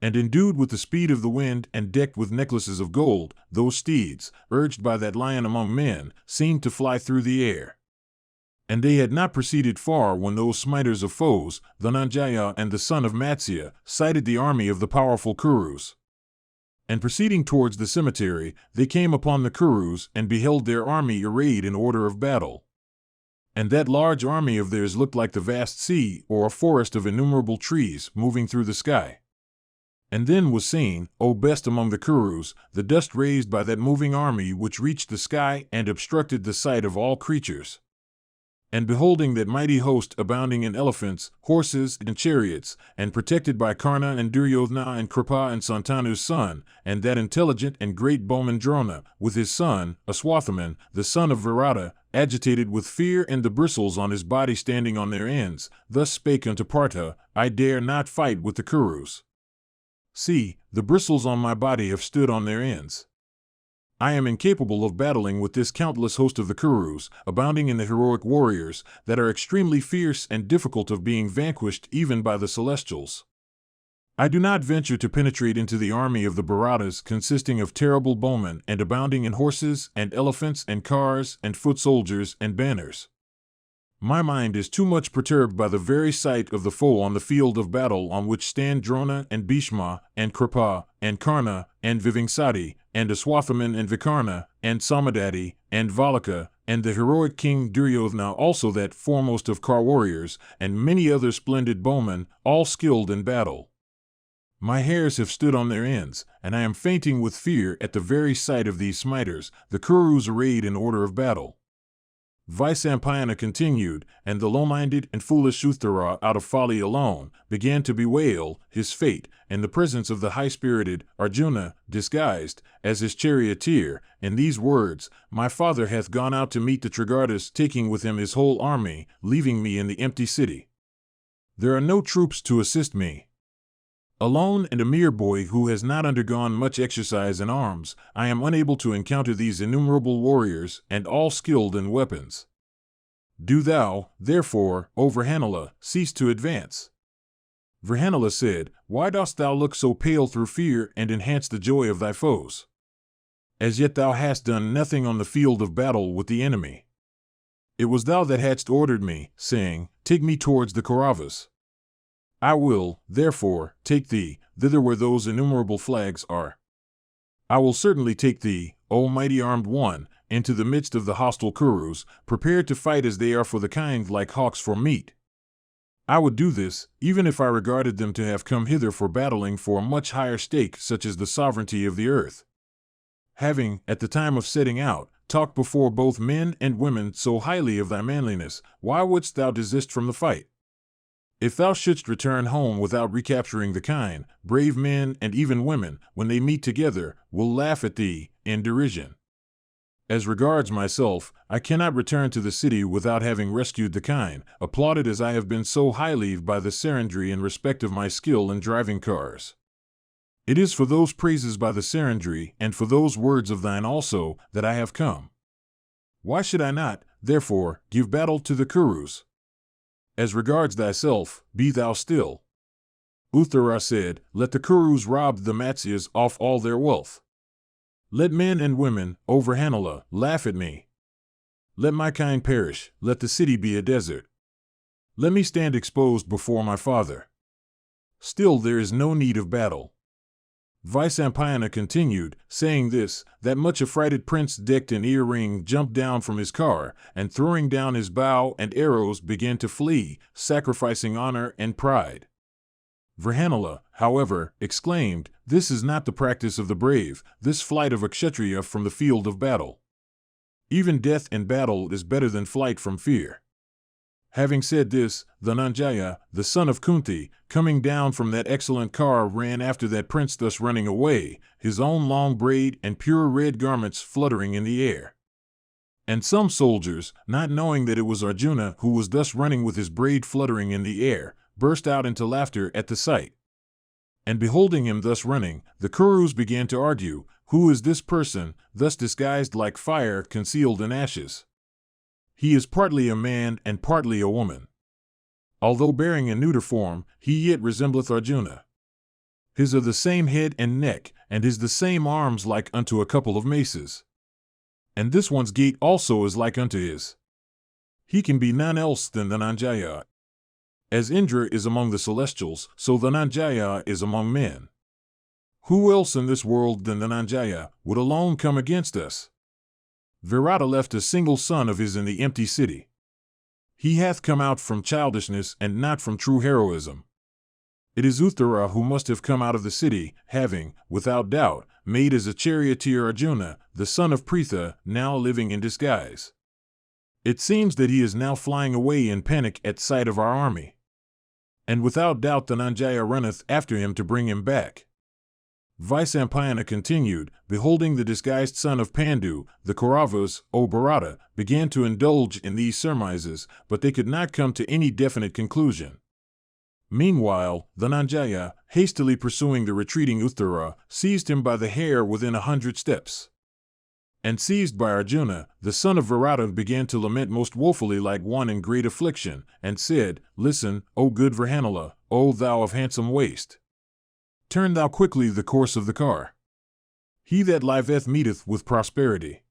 And endued with the speed of the wind and decked with necklaces of gold, those steeds, urged by that lion among men, seemed to fly through the air. And they had not proceeded far when those smiters of foes, Dhananjaya and the son of Matsya, sighted the army of the powerful Kurus. And proceeding towards the cemetery, they came upon the Kurus and beheld their army arrayed in order of battle. And that large army of theirs looked like the vast sea or a forest of innumerable trees moving through the sky. And then was seen, O best among the Kurus, the dust raised by that moving army which reached the sky and obstructed the sight of all creatures. And beholding that mighty host abounding in elephants, horses, and chariots, and protected by Karna and Duryodhana and Kripa and Santanu's son, and that intelligent and great bowman Drona, with his son, Aswathaman, the son of Virata, agitated with fear and the bristles on his body standing on their ends, thus spake unto Partha, I dare not fight with the Kurus. See, the bristles on my body have stood on their ends. I am incapable of battling with this countless host of the Kurus, abounding in the heroic warriors, that are extremely fierce and difficult of being vanquished even by the celestials. I do not venture to penetrate into the army of the Bharatas, consisting of terrible bowmen and abounding in horses and elephants and cars and foot soldiers and banners. My mind is too much perturbed by the very sight of the foe on the field of battle, on which stand Drona and Bhishma and Kripa and Karna and Vivangsati and Aswathaman and Vikarna and Samadati and Valaka and the heroic king Duryodhana, also that foremost of car warriors, and many other splendid bowmen, all skilled in battle. My hairs have stood on their ends, and I am fainting with fear at the very sight of these smiters, the Kurus arrayed in order of battle. Vaisampayana continued, and the low-minded and foolish Yudhisthira, out of folly alone, began to bewail his fate, in the presence of the high-spirited Arjuna, disguised as his charioteer, in these words, My father hath gone out to meet the Trigartas, taking with him his whole army, leaving me in the empty city. There are no troops to assist me. Alone and a mere boy who has not undergone much exercise in arms, I am unable to encounter these innumerable warriors, and all skilled in weapons. Do thou, therefore, O Vrihanala, cease to advance. Vrihanala said, Why dost thou look so pale through fear and enhance the joy of thy foes? As yet thou hast done nothing on the field of battle with the enemy. It was thou that hadst ordered me, saying, Take me towards the Kauravas. I will, therefore, take thee, thither where those innumerable flags are. I will certainly take thee, O mighty armed one, into the midst of the hostile Kurus, prepared to fight as they are for the kind, like hawks for meat. I would do this, even if I regarded them to have come hither for battling for a much higher stake, such as the sovereignty of the earth. Having, at the time of setting out, talked before both men and women so highly of thy manliness, why wouldst thou desist from the fight? If thou shouldst return home without recapturing the kind, brave men and even women, when they meet together, will laugh at thee in derision. As regards myself, I cannot return to the city without having rescued the kind, applauded as I have been so highly by the Sarandri in respect of my skill in driving cars. It is for those praises by the Sarandri and for those words of thine also that I have come. Why should I not, therefore, give battle to the Kurus? As regards thyself, be thou still. Uttara said, let the Kurus rob the Matsyas off all their wealth. Let men and women, O Virhanala, laugh at me. Let my kind perish, let the city be a desert. Let me stand exposed before my father. Still there is no need of battle. Vaisampayana continued, saying this, that much affrighted prince decked in earring jumped down from his car, and throwing down his bow and arrows began to flee, sacrificing honor and pride. Virhanala, however, exclaimed, this is not the practice of the brave, this flight of a Kshatriya from the field of battle. Even death in battle is better than flight from fear. Having said this, Dhananjaya, the son of Kunti, coming down from that excellent car ran after that prince thus running away, his own long braid and pure red garments fluttering in the air. And some soldiers, not knowing that it was Arjuna who was thus running with his braid fluttering in the air, burst out into laughter at the sight. And beholding him thus running, the Kurus began to argue, who is this person, thus disguised like fire concealed in ashes? He is partly a man and partly a woman. Although bearing a neuter form, he yet resembleth Arjuna. His are the same head and neck, and his the same arms like unto a couple of maces. And this one's gait also is like unto his. He can be none else than Dhananjaya. As Indra is among the celestials, so Dhananjaya is among men. Who else in this world than Dhananjaya would alone come against us? Virata left a single son of his in the empty city. He hath come out from childishness and not from true heroism. It is Uttara who must have come out of the city, having, without doubt, made as a charioteer Arjuna, the son of Pritha, now living in disguise. It seems that he is now flying away in panic at sight of our army. And without doubt Dhananjaya runneth after him to bring him back. Vaisampayana continued, beholding the disguised son of Pandu, the Kauravas, O Bharata, began to indulge in these surmises, but they could not come to any definite conclusion. Meanwhile, Dhananjaya, hastily pursuing the retreating Uttara, seized him by the hair within 100 steps. And seized by Arjuna, the son of Virata began to lament most woefully like one in great affliction, and said, listen, O good Virhanala, O thou of handsome waist. Turn thou quickly the course of the car. He that liveth meeteth with prosperity.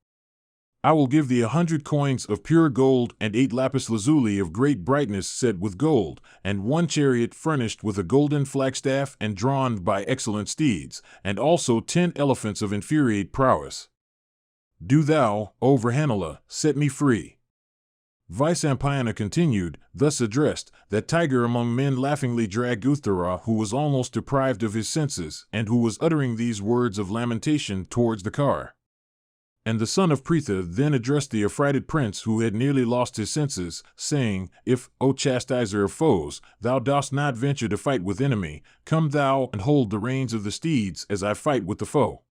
I will give thee 100 coins of pure gold and 8 lapis lazuli of great brightness set with gold, and 1 chariot furnished with a golden flagstaff and drawn by excellent steeds, and also 10 elephants of infuriate prowess. Do thou, O Virhanala, set me free. Vaisampayana continued, thus addressed, that tiger among men laughingly dragged Uttara, who was almost deprived of his senses, and who was uttering these words of lamentation towards the car. And the son of Pritha then addressed the affrighted prince who had nearly lost his senses, saying, if, O chastiser of foes, thou dost not venture to fight with enemy, come thou and hold the reins of the steeds as I fight with the foe.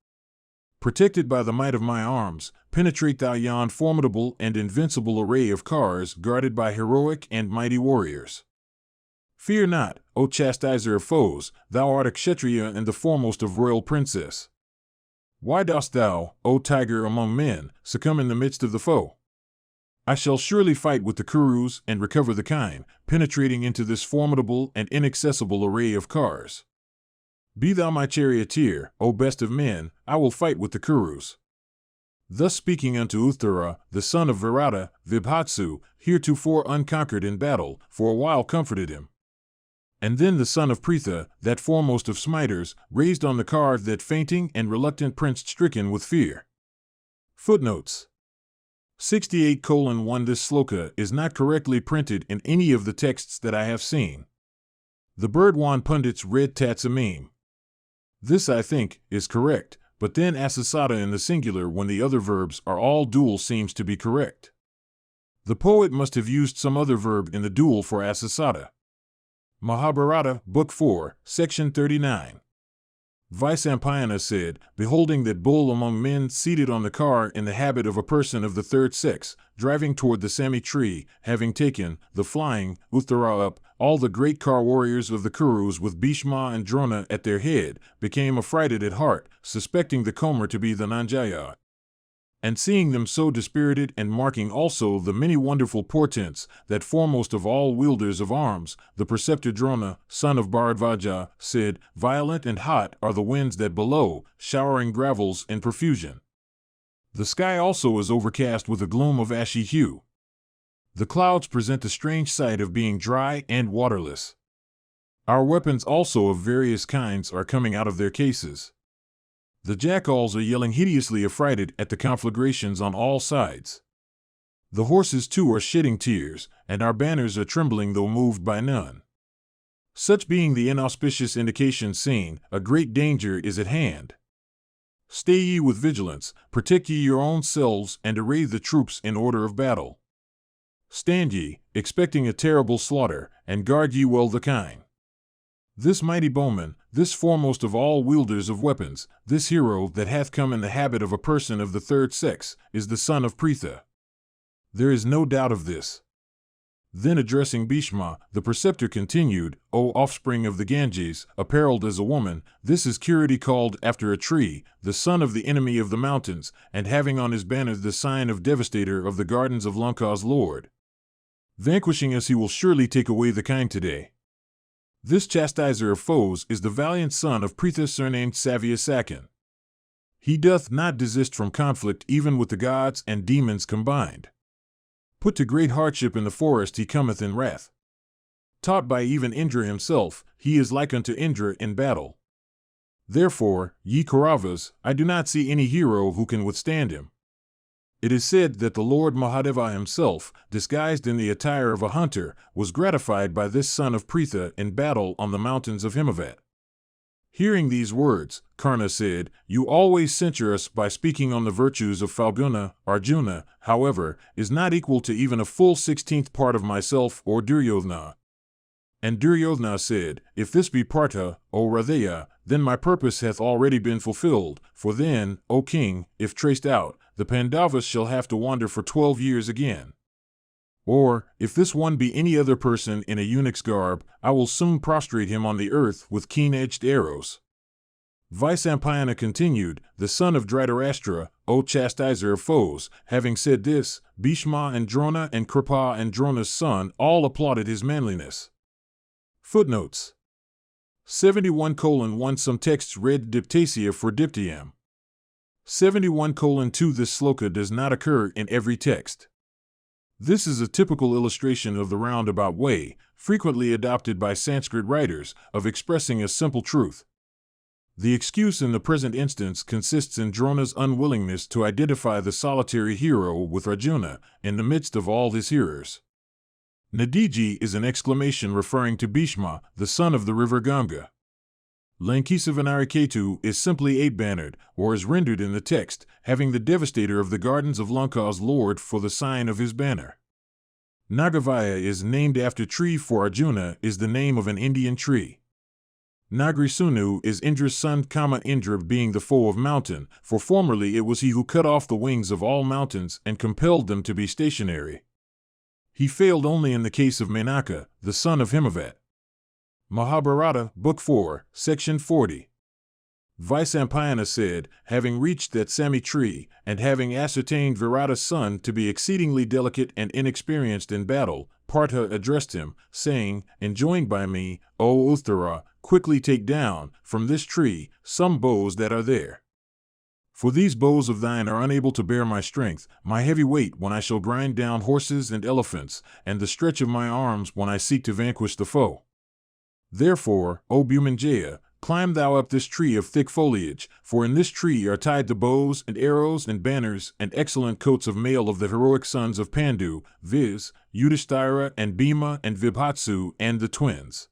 Protected by the might of my arms, penetrate thou yon formidable and invincible array of cars guarded by heroic and mighty warriors. Fear not, O chastiser of foes, thou art a Kshatriya and the foremost of royal princess. Why dost thou, O tiger among men, succumb in the midst of the foe? I shall surely fight with the Kurus and recover the kine, penetrating into this formidable and inaccessible array of cars. Be thou my charioteer, O best of men, I will fight with the Kurus. Thus speaking unto Uttara, the son of Virata, Vibhatsu, heretofore unconquered in battle, for a while comforted him. And then the son of Pritha, that foremost of smiters, raised on the car that fainting and reluctant prince stricken with fear. Footnotes 68:1 This sloka is not correctly printed in any of the texts that I have seen. The Burdwan Pundits read Tatsamim. This, I think, is correct, but then asasata in the singular when the other verbs are all dual seems to be correct. The poet must have used some other verb in the dual for asasata. Mahabharata, Book 4, Section 39. Vyasa said, beholding that bull among men seated on the car in the habit of a person of the third sex, driving toward the Sami tree, having taken the flying Yudhisthira up, all the great car warriors of the Kurus with Bhima and Drona at their head, became affrighted at heart, suspecting the comer to be the Nanjaya. And seeing them so dispirited and marking also the many wonderful portents, that foremost of all wielders of arms, the preceptor Drona, son of Bharadvaja, said, violent and hot are the winds that blow, showering gravels in profusion. The sky also is overcast with a gloom of ashy hue. The clouds present the strange sight of being dry and waterless. Our weapons also of various kinds are coming out of their cases. The jackals are yelling hideously affrighted at the conflagrations on all sides. The horses too are shedding tears, and our banners are trembling though moved by none. Such being the inauspicious indications seen, a great danger is at hand. Stay ye with vigilance, protect ye your own selves, and array the troops in order of battle. Stand ye, expecting a terrible slaughter, and guard ye well the kine. This mighty bowman, this foremost of all wielders of weapons, this hero that hath come in the habit of a person of the third sex, is the son of Pritha. There is no doubt of this. Then addressing Bhima, the preceptor continued, O offspring of the Ganges, apparelled as a woman, this is Kiriti called after a tree, the son of the enemy of the mountains, and having on his banner the sign of devastator of the gardens of Lanka's lord. Vanquishing us he will surely take away the kine today. This chastiser of foes is the valiant son of Pritha surnamed Savyasakan. He doth not desist from conflict even with the gods and demons combined. Put to great hardship in the forest he cometh in wrath. Taught by even Indra himself, he is like unto Indra in battle. Therefore, ye Kauravas, I do not see any hero who can withstand him. It is said that the Lord Sahadeva himself, disguised in the attire of a hunter, was gratified by this son of Pritha in battle on the mountains of Himavat. Hearing these words, Karna said, You always censure us by speaking on the virtues of Falguna. Arjuna, however, is not equal to even a full 16th part of myself or Duryodhana. And Duryodhana said, If this be Partha, O Ratheya, then my purpose hath already been fulfilled, for then, O king, if traced out, the Pandavas shall have to wander for 12 years again. Or, if this one be any other person in a eunuch's garb, I will soon prostrate him on the earth with keen-edged arrows. Vyasa continued, the son of Dhritarashtra, O chastiser of foes, having said this, Bhima and Drona and Kripa and Drona's son all applauded his manliness. Footnotes 71:1 Some texts read diptasia for diptyam. 71:2 This sloka does not occur in every text. This is a typical illustration of the roundabout way, frequently adopted by Sanskrit writers, of expressing a simple truth. The excuse in the present instance consists in Drona's unwillingness to identify the solitary hero with Arjuna in the midst of all his hearers. Nadiji is an exclamation referring to Bhima, the son of the river Ganga. Lankisavanariketu is simply eight-bannered, or is rendered in the text, having the devastator of the gardens of Lanka's lord for the sign of his banner. Nagavaya is named after tree for Arjuna is the name of an Indian tree. Nagrisunu is Indra's son, Indra being the foe of mountain, for formerly it was he who cut off the wings of all mountains and compelled them to be stationary. He failed only in the case of Menaka, the son of Himavat. Mahabharata, Book 4, Section 40. Vyasa said, having reached that Sami tree, and having ascertained Virata's son to be exceedingly delicate and inexperienced in battle, Partha addressed him, saying, Enjoined by me, O Yudhisthira, quickly take down, from this tree, some bows that are there. For these bows of thine are unable to bear my strength, my heavy weight when I shall grind down horses and elephants, and the stretch of my arms when I seek to vanquish the foe. Therefore, O Bhumanjaya, climb thou up this tree of thick foliage, for in this tree are tied the bows and arrows and banners and excellent coats of mail of the heroic sons of Pandu, viz., Yudhisthira and Bhima and Vibhatsu and the twins.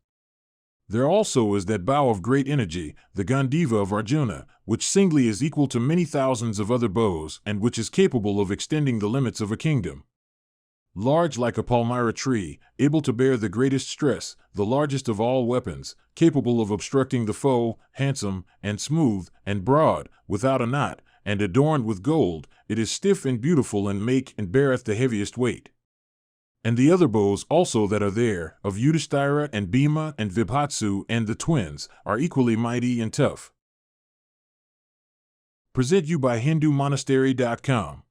There also is that bow of great energy, the Gandiva of Arjuna, which singly is equal to many thousands of other bows and which is capable of extending the limits of a kingdom. large like a palmyra tree, able to bear the greatest stress, the largest of all weapons, capable of obstructing the foe, handsome, and smooth, and broad, without a knot, and adorned with gold, it is stiff and beautiful in make and beareth the heaviest weight. And the other bows also that are there, of Yudhisthira and Bhima and Vibhatsu and the twins, are equally mighty and tough. Present you by HinduMonastery.com.